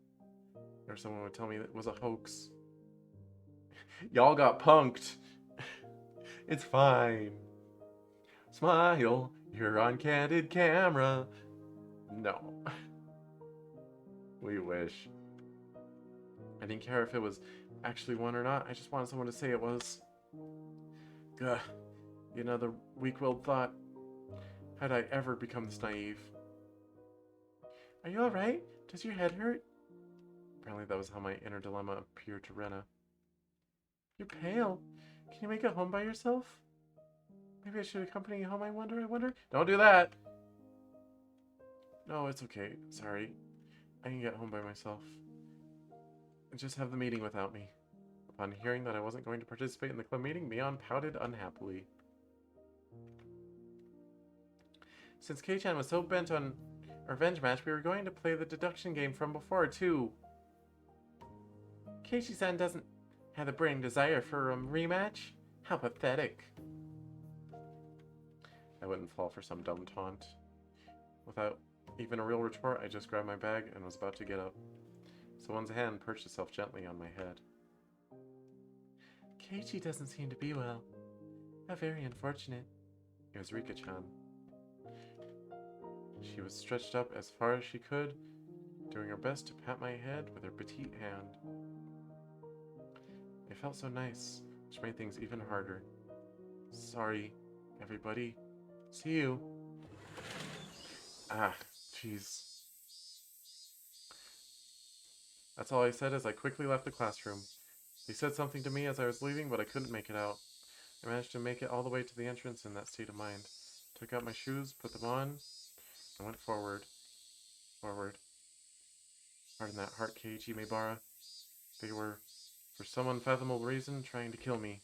Or someone would tell me it was a hoax. Y'all got punked. It's fine. Smile, you're on candid camera. No. We wish. I didn't care if it was actually one or not. I just wanted someone to say it was. Gah. Another weak-willed thought. How'd I ever become this naive? Are you alright? Does your head hurt? Apparently that was how my inner dilemma appeared to Rena. You're pale. Can you make it home by yourself? Maybe I should accompany you home, I wonder? Don't do that! No, it's okay. Sorry. I can get home by myself. And just have the meeting without me. Upon hearing that I wasn't going to participate in the club meeting, Mion pouted unhappily. Since Kei-chan was so bent on a revenge match, we were going to play the deduction game from before, too. Keiichi-san doesn't have a burning desire for a rematch? How pathetic. I wouldn't fall for some dumb taunt. Without even a real retort, I just grabbed my bag and was about to get up. Someone's hand perched itself gently on my head. Keiichi doesn't seem to be well. How very unfortunate. It was Rika-chan. She was stretched up as far as she could, doing her best to pat my head with her petite hand. It felt so nice, which made things even harder. Sorry, everybody. See you. Ah, jeez. That's all I said as I quickly left the classroom. They said something to me as I was leaving, but I couldn't make it out. I managed to make it all the way to the entrance in that state of mind. Took out my shoes, put them on, and went forward. Pardon that heart, Keiichi Maebara. They were, for some unfathomable reason, trying to kill me.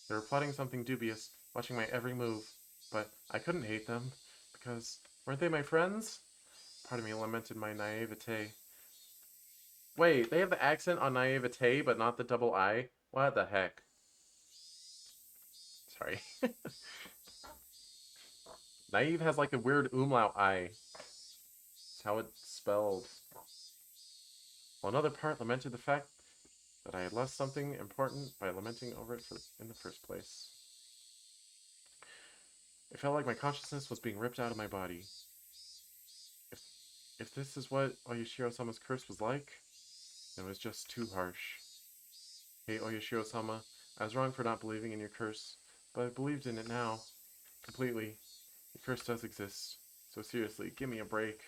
They were plotting something dubious, watching my every move. But I couldn't hate them, because weren't they my friends? Part of me lamented my naivete. Wait, they have the accent on naivete, but not the double I? What the heck? Sorry. Naive has like a weird umlaut I. It's how it's spelled. While another part lamented the fact that I had lost something important by lamenting over it in the first place. It felt like my consciousness was being ripped out of my body. If this is what Oyashiro-sama's curse was like, then it was just too harsh. Hey, Oyashiro-sama, I was wrong for not believing in your curse, but I believed in it now. Completely. The curse does exist. So seriously, give me a break.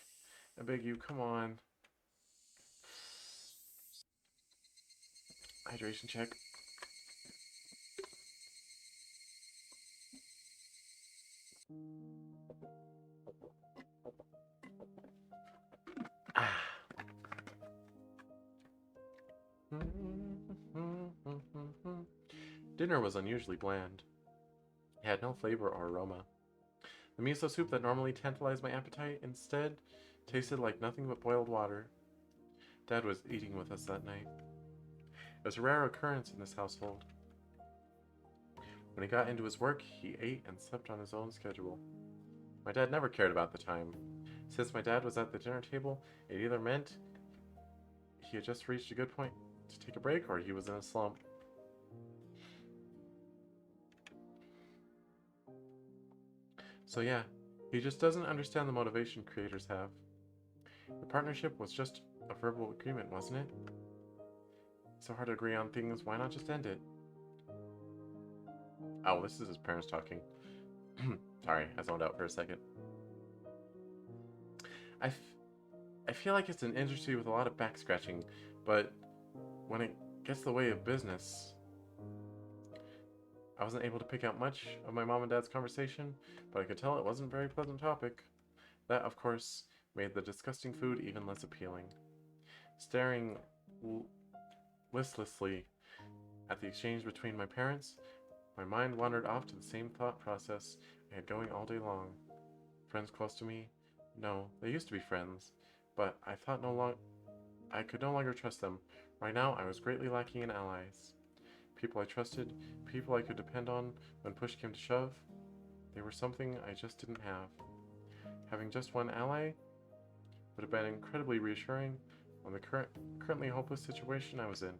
I beg you, come on. Hydration check. Dinner was unusually bland. It had no flavor or aroma. The miso soup that normally tantalized my appetite instead tasted like nothing but boiled water. Dad was eating with us that night. It was a rare occurrence in this household. When he got into his work, he ate and slept on his own schedule. My dad never cared about the time. Since my dad was at the dinner table, it either meant he had just reached a good point to take a break or he was in a slump. So yeah, he just doesn't understand the motivation creators have. The partnership was just a verbal agreement, wasn't it? It's so hard to agree on things, why not just end it? Oh, this is his parents talking. Sorry, I zoned out for a second. I feel like it's an industry with a lot of back scratching, but when it gets the way of business, I wasn't able to pick out much of my mom and dad's conversation, but I could tell it wasn't a very pleasant topic. That, of course, made the disgusting food even less appealing. Staring listlessly at the exchange between my parents, my mind wandered off to the same thought process I had going all day long. Friends close to me? No, they used to be friends, but I could no longer trust them. Right now, I was greatly lacking in allies. People I trusted, people I could depend on when push came to shove, they were something I just didn't have. Having just one ally would have been incredibly reassuring on the currently hopeless situation I was in.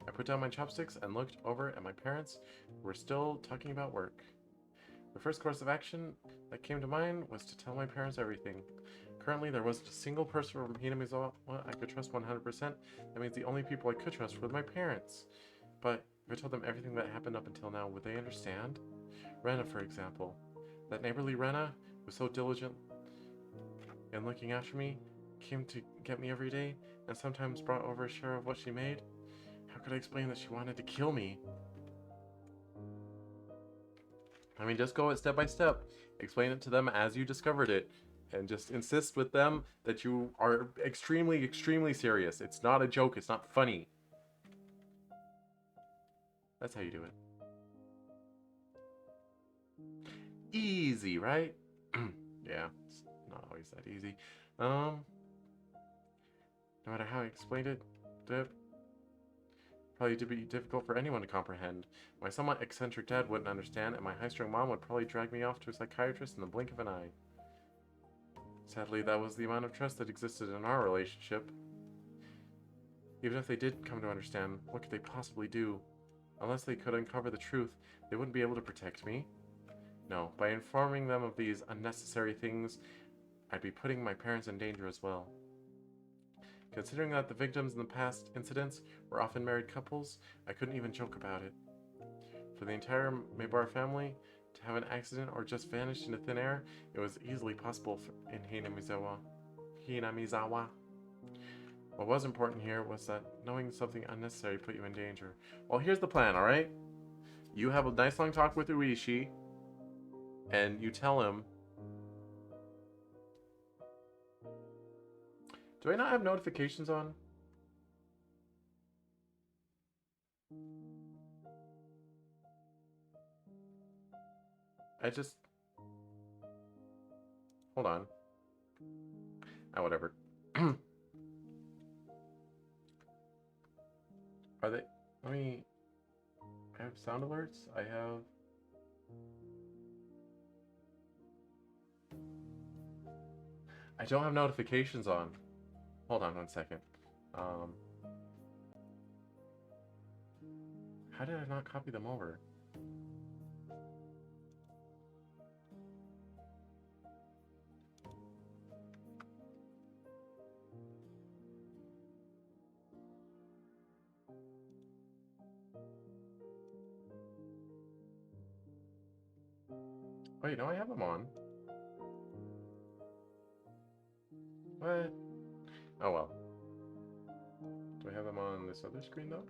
I put down my chopsticks and looked over at my parents, who were still talking about work. The first course of action that came to mind was to tell my parents everything. Currently, there wasn't a single person from Hinamizawa I could trust 100%. That means the only people I could trust were my parents. But if I told them everything that happened up until now, would they understand? Rena, for example. That neighborly Rena, who was so diligent in looking after me, came to get me every day, and sometimes brought over a share of what she made. How could I explain that she wanted to kill me? I mean, just go it step by step. Explain it to them as you discovered it. And just insist with them that you are extremely, extremely serious. It's not a joke. It's not funny. That's how you do it. Easy, right? Yeah, it's not always that easy. No matter how I explained it, probably to be difficult for anyone to comprehend. My somewhat eccentric dad wouldn't understand, and my high-strung mom would probably drag me off to a psychiatrist in the blink of an eye. Sadly, that was the amount of trust that existed in our relationship. Even if they did come to understand, what could they possibly do? Unless they could uncover the truth, they wouldn't be able to protect me. No, by informing them of these unnecessary things, I'd be putting my parents in danger as well. Considering that the victims in the past incidents were often married couples, I couldn't even joke about it. For the entire Maybar family to have an accident or just vanish into thin air, it was easily possible in Hinamizawa. What was important here was that knowing something unnecessary put you in danger. Well, here's the plan, alright? You have a nice long talk with Uishi, and you tell him... Do I not have notifications on? I just... Hold on. Ah, whatever. Are they... Let me... I have sound alerts. I have... I don't have notifications on. Hold on 1 second. How did I not copy them over? Wait, no, I have them on. What? Oh well. have them on this other screen, though?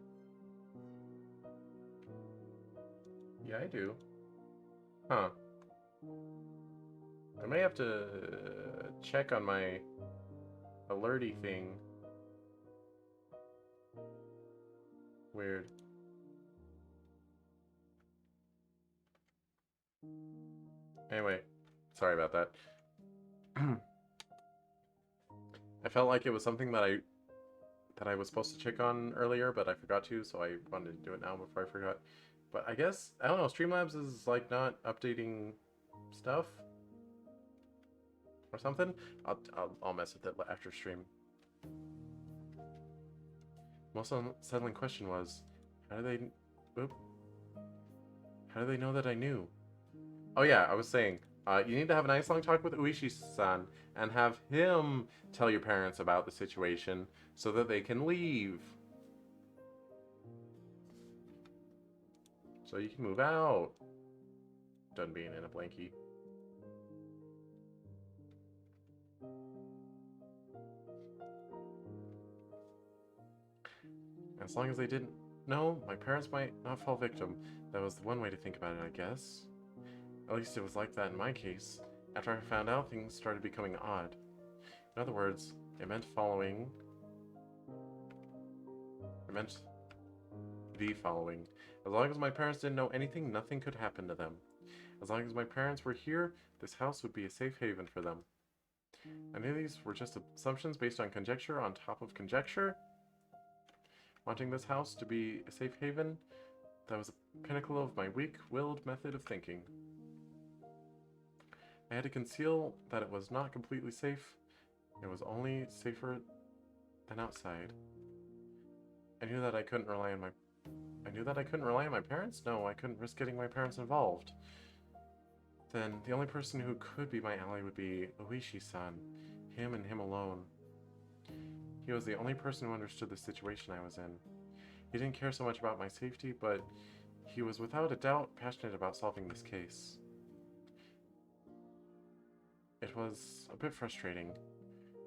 Yeah, I do. Huh. I may have to check on my alerty thing. Weird. Anyway, sorry about that. I felt like it was something that I was supposed to check on earlier, but I forgot to, so I wanted to do it now before I forgot. But I guess, I don't know, Streamlabs is like not updating stuff or something. I'll mess with it after stream. Most unsettling question was, how do they know that I knew? Oh yeah, I was saying, you need to have a nice long talk with Uishi-san and have him tell your parents about the situation so that they can leave. So you can move out. Done being in a blankie. As long as they didn't know, my parents might not fall victim. That was the one way to think about it, I guess. At least it was like that in my case. After I found out, things started becoming odd. In other words, it meant following. It meant the following. As long as my parents didn't know anything, nothing could happen to them. As long as my parents were here, this house would be a safe haven for them. I knew these were just assumptions based on conjecture on top of conjecture. Wanting this house to be a safe haven, that was the pinnacle of my weak-willed method of thinking. I had to conceal that it was not completely safe. It was only safer than outside. I knew that I couldn't rely on my parents? No, I couldn't risk getting my parents involved. Then the only person who could be my ally would be Oishi-san. Him and him alone. He was the only person who understood the situation I was in. He didn't care so much about my safety, but he was without a doubt passionate about solving this case. It was a bit frustrating.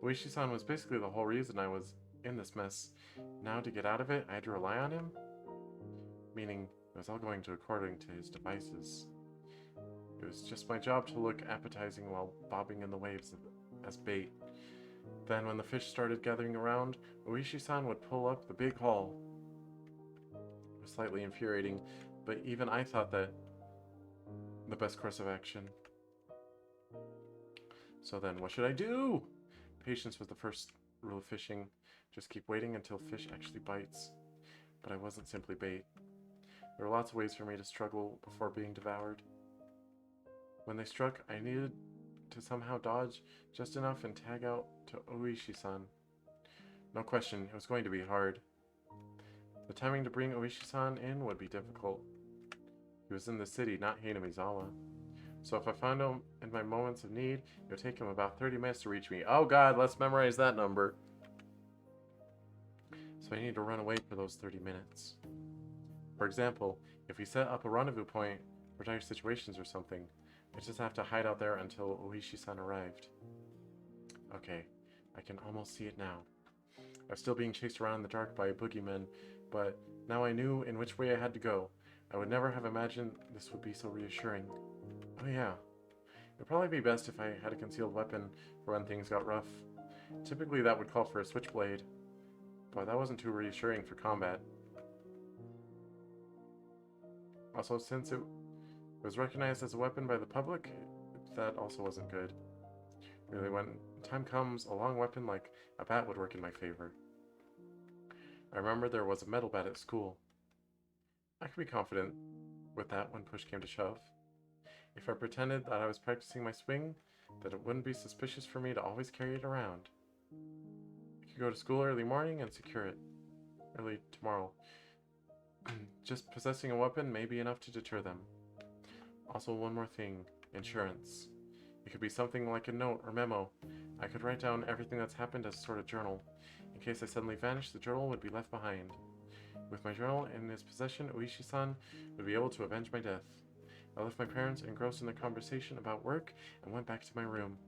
Oishi-san was basically the whole reason I was in this mess. Now to get out of it, I had to rely on him? Meaning, it was all going according to his devices. It was just my job to look appetizing while bobbing in the waves as bait. Then, when the fish started gathering around, Oishi-san would pull up the big haul. It was slightly infuriating, but even I thought that the best course of action. So then, what should I do? Patience was the first rule of fishing. Just keep waiting until fish actually bites. But I wasn't simply bait. There were lots of ways for me to struggle before being devoured. When they struck, I needed to somehow dodge just enough and tag out to Oishi-san. No question, it was going to be hard. The timing to bring Oishi-san in would be difficult. He was in the city, not Hinamizawa. So if I found him in my moments of need, it would take him about 30 minutes to reach me. Oh god, let's memorize that number. So I need to run away for those 30 minutes. For example, if we set up a rendezvous point for dire situations or something, I just have to hide out there until Oishi-san arrived. Okay, I can almost see it now. I was still being chased around in the dark by a boogeyman, but now I knew in which way I had to go. I would never have imagined this would be so reassuring. Oh yeah, it'd probably be best if I had a concealed weapon for when things got rough. Typically that would call for a switchblade, but that wasn't too reassuring for combat. Also, since it was recognized as a weapon by the public, that also wasn't good. Really, when time comes, a long weapon like a bat would work in my favor. I remember there was a metal bat at school. I could be confident with that when push came to shove. If I pretended that I was practicing my swing, that it wouldn't be suspicious for me to always carry it around. I could go to school early morning and secure it. Early tomorrow. Just possessing a weapon may be enough to deter them. Also, one more thing. Insurance. It could be something like a note or memo. I could write down everything that's happened as a sort of journal. In case I suddenly vanished, the journal would be left behind. With my journal in his possession, Oishi-san would be able to avenge my death. I left my parents engrossed in their conversation about work and went back to my room.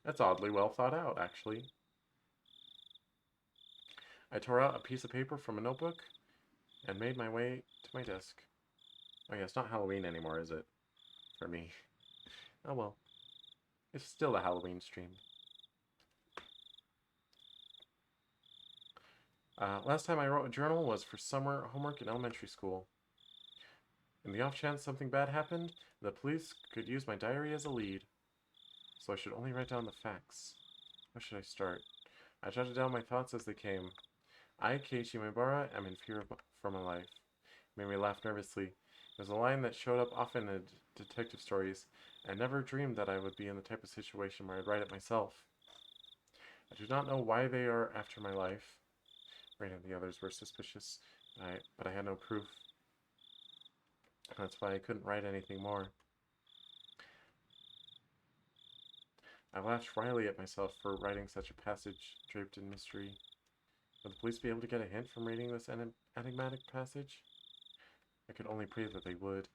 That's oddly well thought out, actually. I tore out a piece of paper from a notebook and made my way to my desk. Oh yeah, it's not Halloween anymore, is it? For me. Oh well. It's still a Halloween stream. Last time I wrote a journal was for summer homework in elementary school. In the off chance something bad happened, the police could use my diary as a lead. So I should only write down the facts. How should I start? I jotted down my thoughts as they came. I, Keiichi Maibara, am in fear for my life. It made me laugh nervously. It was a line that showed up often in detective stories. I never dreamed that I would be in the type of situation where I'd write it myself. I do not know why they are after my life. Rain and the others were suspicious, but I had no proof. That's why I couldn't write anything more. I laughed wryly at myself for writing such a passage draped in mystery. Would the police be able to get a hint from reading this enigmatic passage? I could only pray that they would.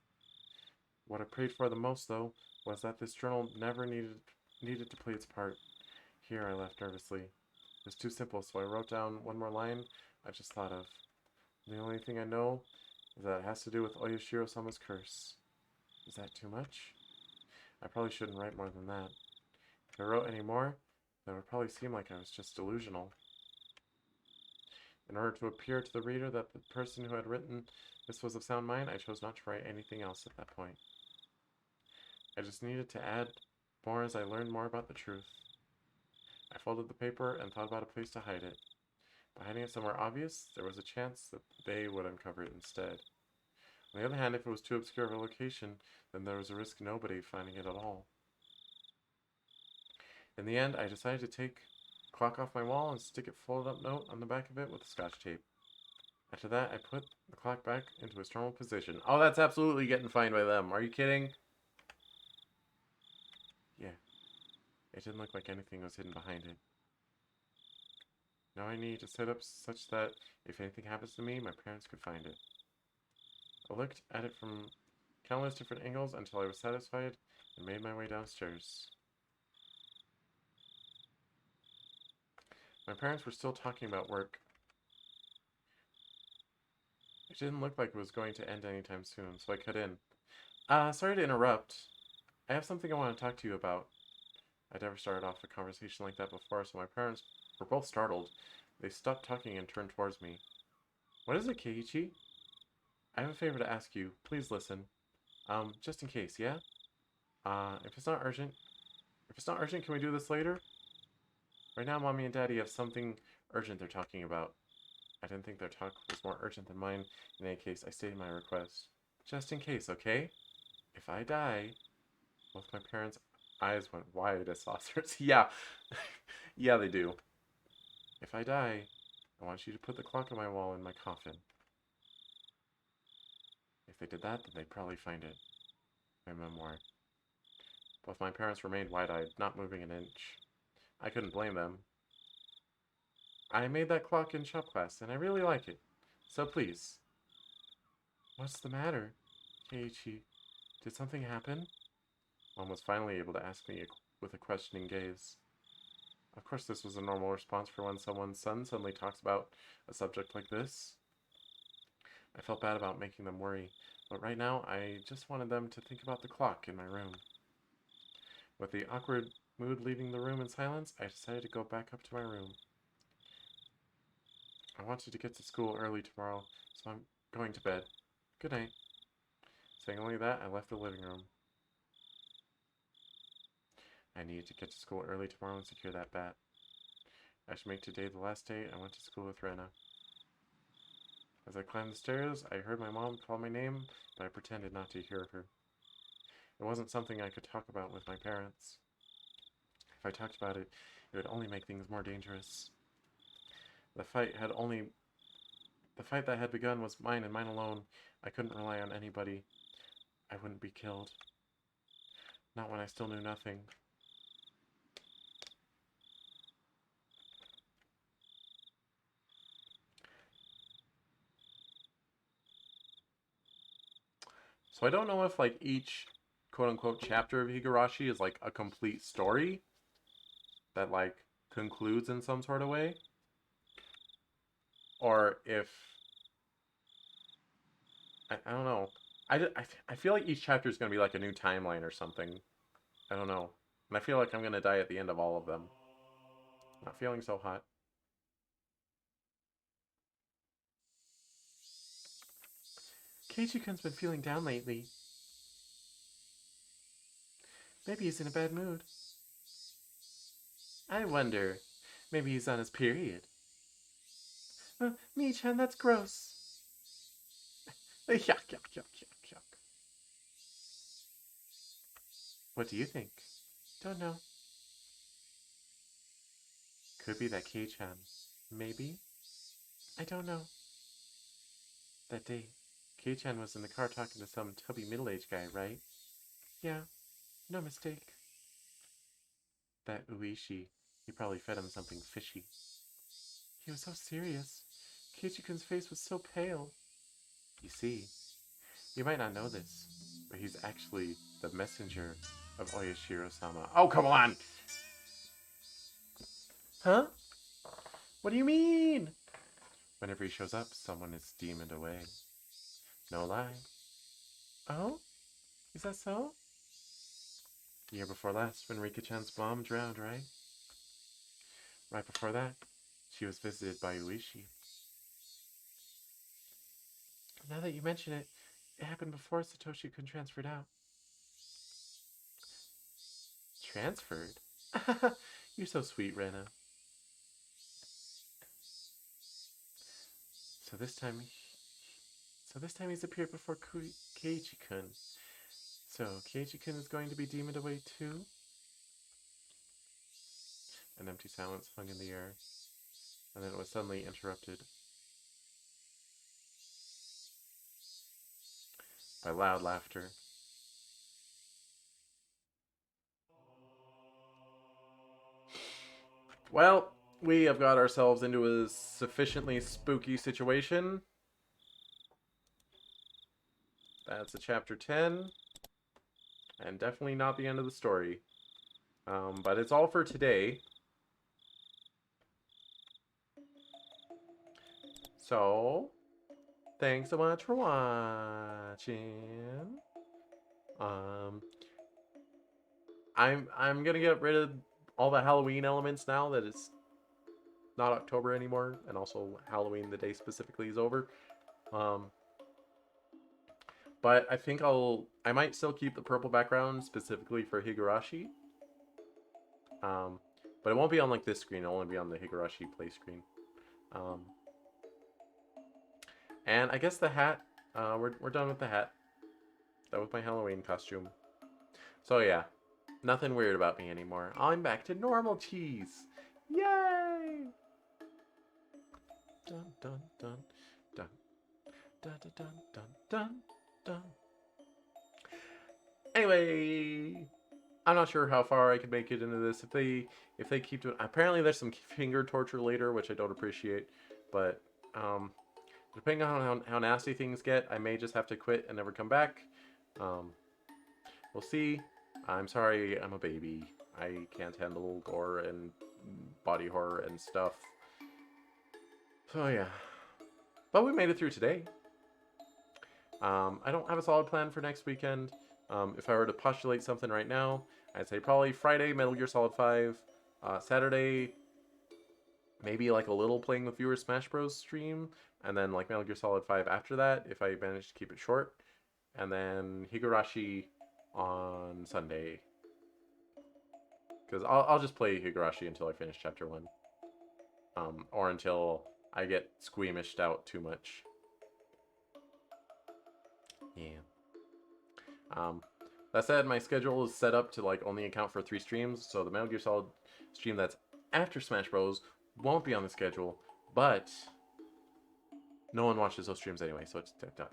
What I prayed for the most, though, was that this journal never needed to play its part. Here I laughed nervously. It was too simple, so I wrote down one more line I just thought of. The only thing I know is that it has to do with Oyashiro-sama's curse. Is that too much? I probably shouldn't write more than that. If I wrote any more, that would probably seem like I was just delusional. In order to appear to the reader that the person who had written this was of sound mind, I chose not to write anything else at that point. I just needed to add more as I learned more about the truth. I folded the paper and thought about a place to hide it. By hiding it somewhere obvious, there was a chance that they would uncover it instead. On the other hand, if it was too obscure of a location, then there was a risk nobody finding it at all. In the end, I decided to take the clock off my wall and stick a folded up note on the back of it with scotch tape. After that, I put the clock back into its normal position. Oh, that's absolutely getting fined by them. Are you kidding? Yeah. It didn't look like anything was hidden behind it. Now I need to set up such that if anything happens to me, my parents could find it. I looked at it from countless different angles until I was satisfied and made my way downstairs. My parents were still talking about work. It didn't look like it was going to end anytime soon, so I cut in. Sorry to interrupt. I have something I want to talk to you about. I'd never started off a conversation like that before, so my parents were both startled. They stopped talking and turned towards me. What is it, Keiichi? I have a favor to ask you. Please listen. Just in case, yeah? If it's not urgent... If it's not urgent, can we do this later? Right now, Mommy and Daddy have something urgent they're talking about. I didn't think their talk was more urgent than mine. In any case, I stated my request. Just in case, okay? If I die... Both my parents' eyes went wide as saucers. Yeah. Yeah, they do. If I die, I want you to put the clock on my wall in my coffin. If they did that, then they'd probably find it. My memoir. Both my parents remained wide-eyed, not moving an inch. I couldn't blame them. I made that clock in shop class, and I really like it. So please. What's the matter? Keiichi, did something happen? Mom was finally able to ask me with a questioning gaze. Of course this was a normal response for when someone's son suddenly talks about a subject like this. I felt bad about making them worry, but right now I just wanted them to think about the clock in my room. With the awkward mood leaving the room in silence, I decided to go back up to my room. I wanted to get to school early tomorrow, so I'm going to bed. Good night. Saying only that, I left the living room. I needed to get to school early tomorrow and secure that bat. I should make today the last day I went to school with Rena. As I climbed the stairs, I heard my mom call my name, but I pretended not to hear her. It wasn't something I could talk about with my parents. If I talked about it, it would only make things more dangerous. The fight that had begun was mine and mine alone. I couldn't rely on anybody. I wouldn't be killed. Not when I still knew nothing. So I don't know if like each quote-unquote chapter of Higurashi is like a complete story, that, like, concludes in some sort of way. Or if... I don't know. I feel like each chapter is going to be like a new timeline or something. I don't know. And I feel like I'm going to die at the end of all of them. Not feeling so hot. Keiichi-kun's been feeling down lately. Maybe he's in a bad mood. I wonder. Maybe he's on his period. Mii-chan, that's gross. Yuck, yuck, yuck, yuck, yuck. What do you think? Don't know. Could be that Kei-chan. Maybe? I don't know. That day, Kei-chan was in the car talking to some tubby middle-aged guy, right? Yeah, no mistake. That Uishi, he probably fed him something fishy. He was so serious. Keiichi-kun's face was so pale. You see, you might not know this, but he's actually the messenger of Oyashiro-sama. Oh, come on! Huh? What do you mean? Whenever he shows up, someone is demoned away. No lie. Oh? Is that so? The year before last, when Rika-chan's mom drowned, right? Right before that, she was visited by Uishi. Now that you mention it, it happened before Satoshi-kun transferred out. Transferred? You're so sweet, Rena. So this time he's appeared before Keiichi-kun. So Keiichi-kun is going to be demoned away too? An empty silence hung in the air, and then it was suddenly interrupted by loud laughter. Well, we have got ourselves into a sufficiently spooky situation. That's a chapter 10, and definitely not the end of the story. But it's all for today. So, thanks so much for watching. I'm gonna get rid of all the Halloween elements now that it's not October anymore, and also Halloween, the day specifically, is over. But I think I might still keep the purple background specifically for Higurashi. But it won't be on like this screen. It'll only be on the Higurashi play screen. And I guess the hat. We're done with the hat. That was my Halloween costume. So yeah, nothing weird about me anymore. I'm back to normal cheese. Yay! Dun dun dun dun dun dun dun dun dun dun. Anyway, I'm not sure how far I could make it into this. If they keep doing, apparently there's some finger torture later, which I don't appreciate. But depending on how nasty things get, I may just have to quit and never come back. We'll see. I'm sorry, I'm a baby. I can't handle gore and body horror and stuff. So yeah, but we made it through today. I don't have a solid plan for next weekend. If I were to postulate something right now, I'd say probably Friday, Metal Gear Solid 5. Saturday, maybe like a little playing with viewers Smash Bros stream. And then like Metal Gear Solid 5 after that, if I manage to keep it short. And then Higurashi on Sunday. Because I'll just play Higurashi until I finish Chapter 1. Or until I get squeamished out too much. Yeah. That said, my schedule is set up to like only account for 3 streams, so the Metal Gear Solid stream that's after Smash Bros won't be on the schedule, but no one watches those streams anyway, so it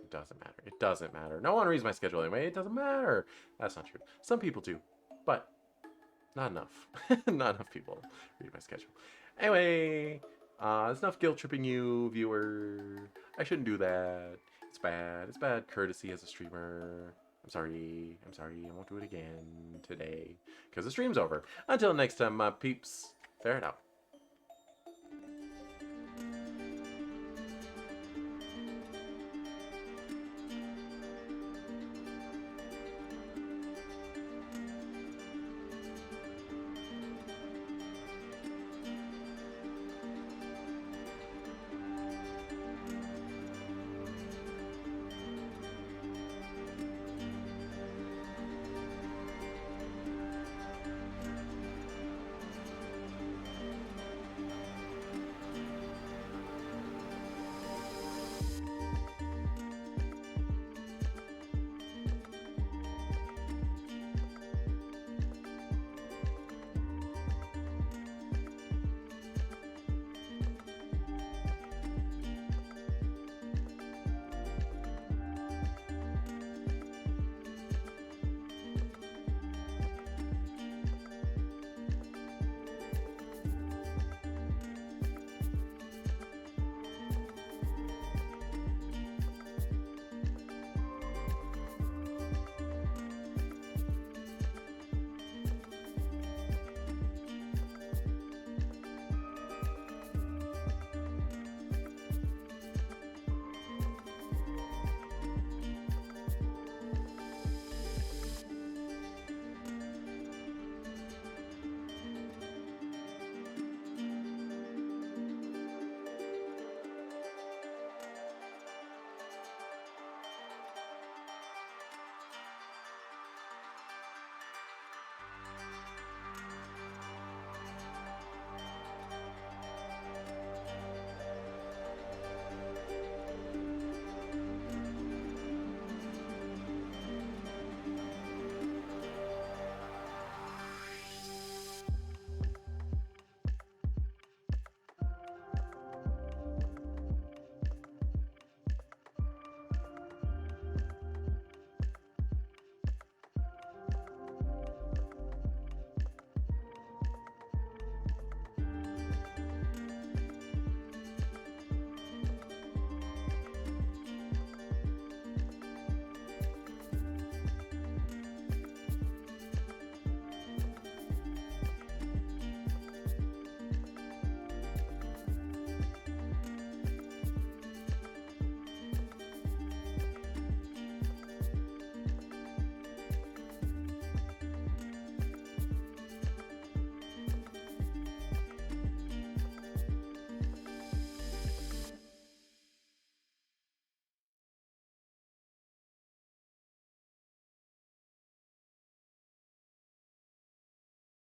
doesn't matter. It doesn't matter. No one reads my schedule anyway. It doesn't matter. That's not true. Some people do, but not enough. Not enough people read my schedule. Anyway, it's enough guilt tripping you, viewer. I shouldn't do that. It's bad. It's bad courtesy as a streamer. I'm sorry. I won't do it again today because the stream's over. Until next time, my peeps. Ferret out.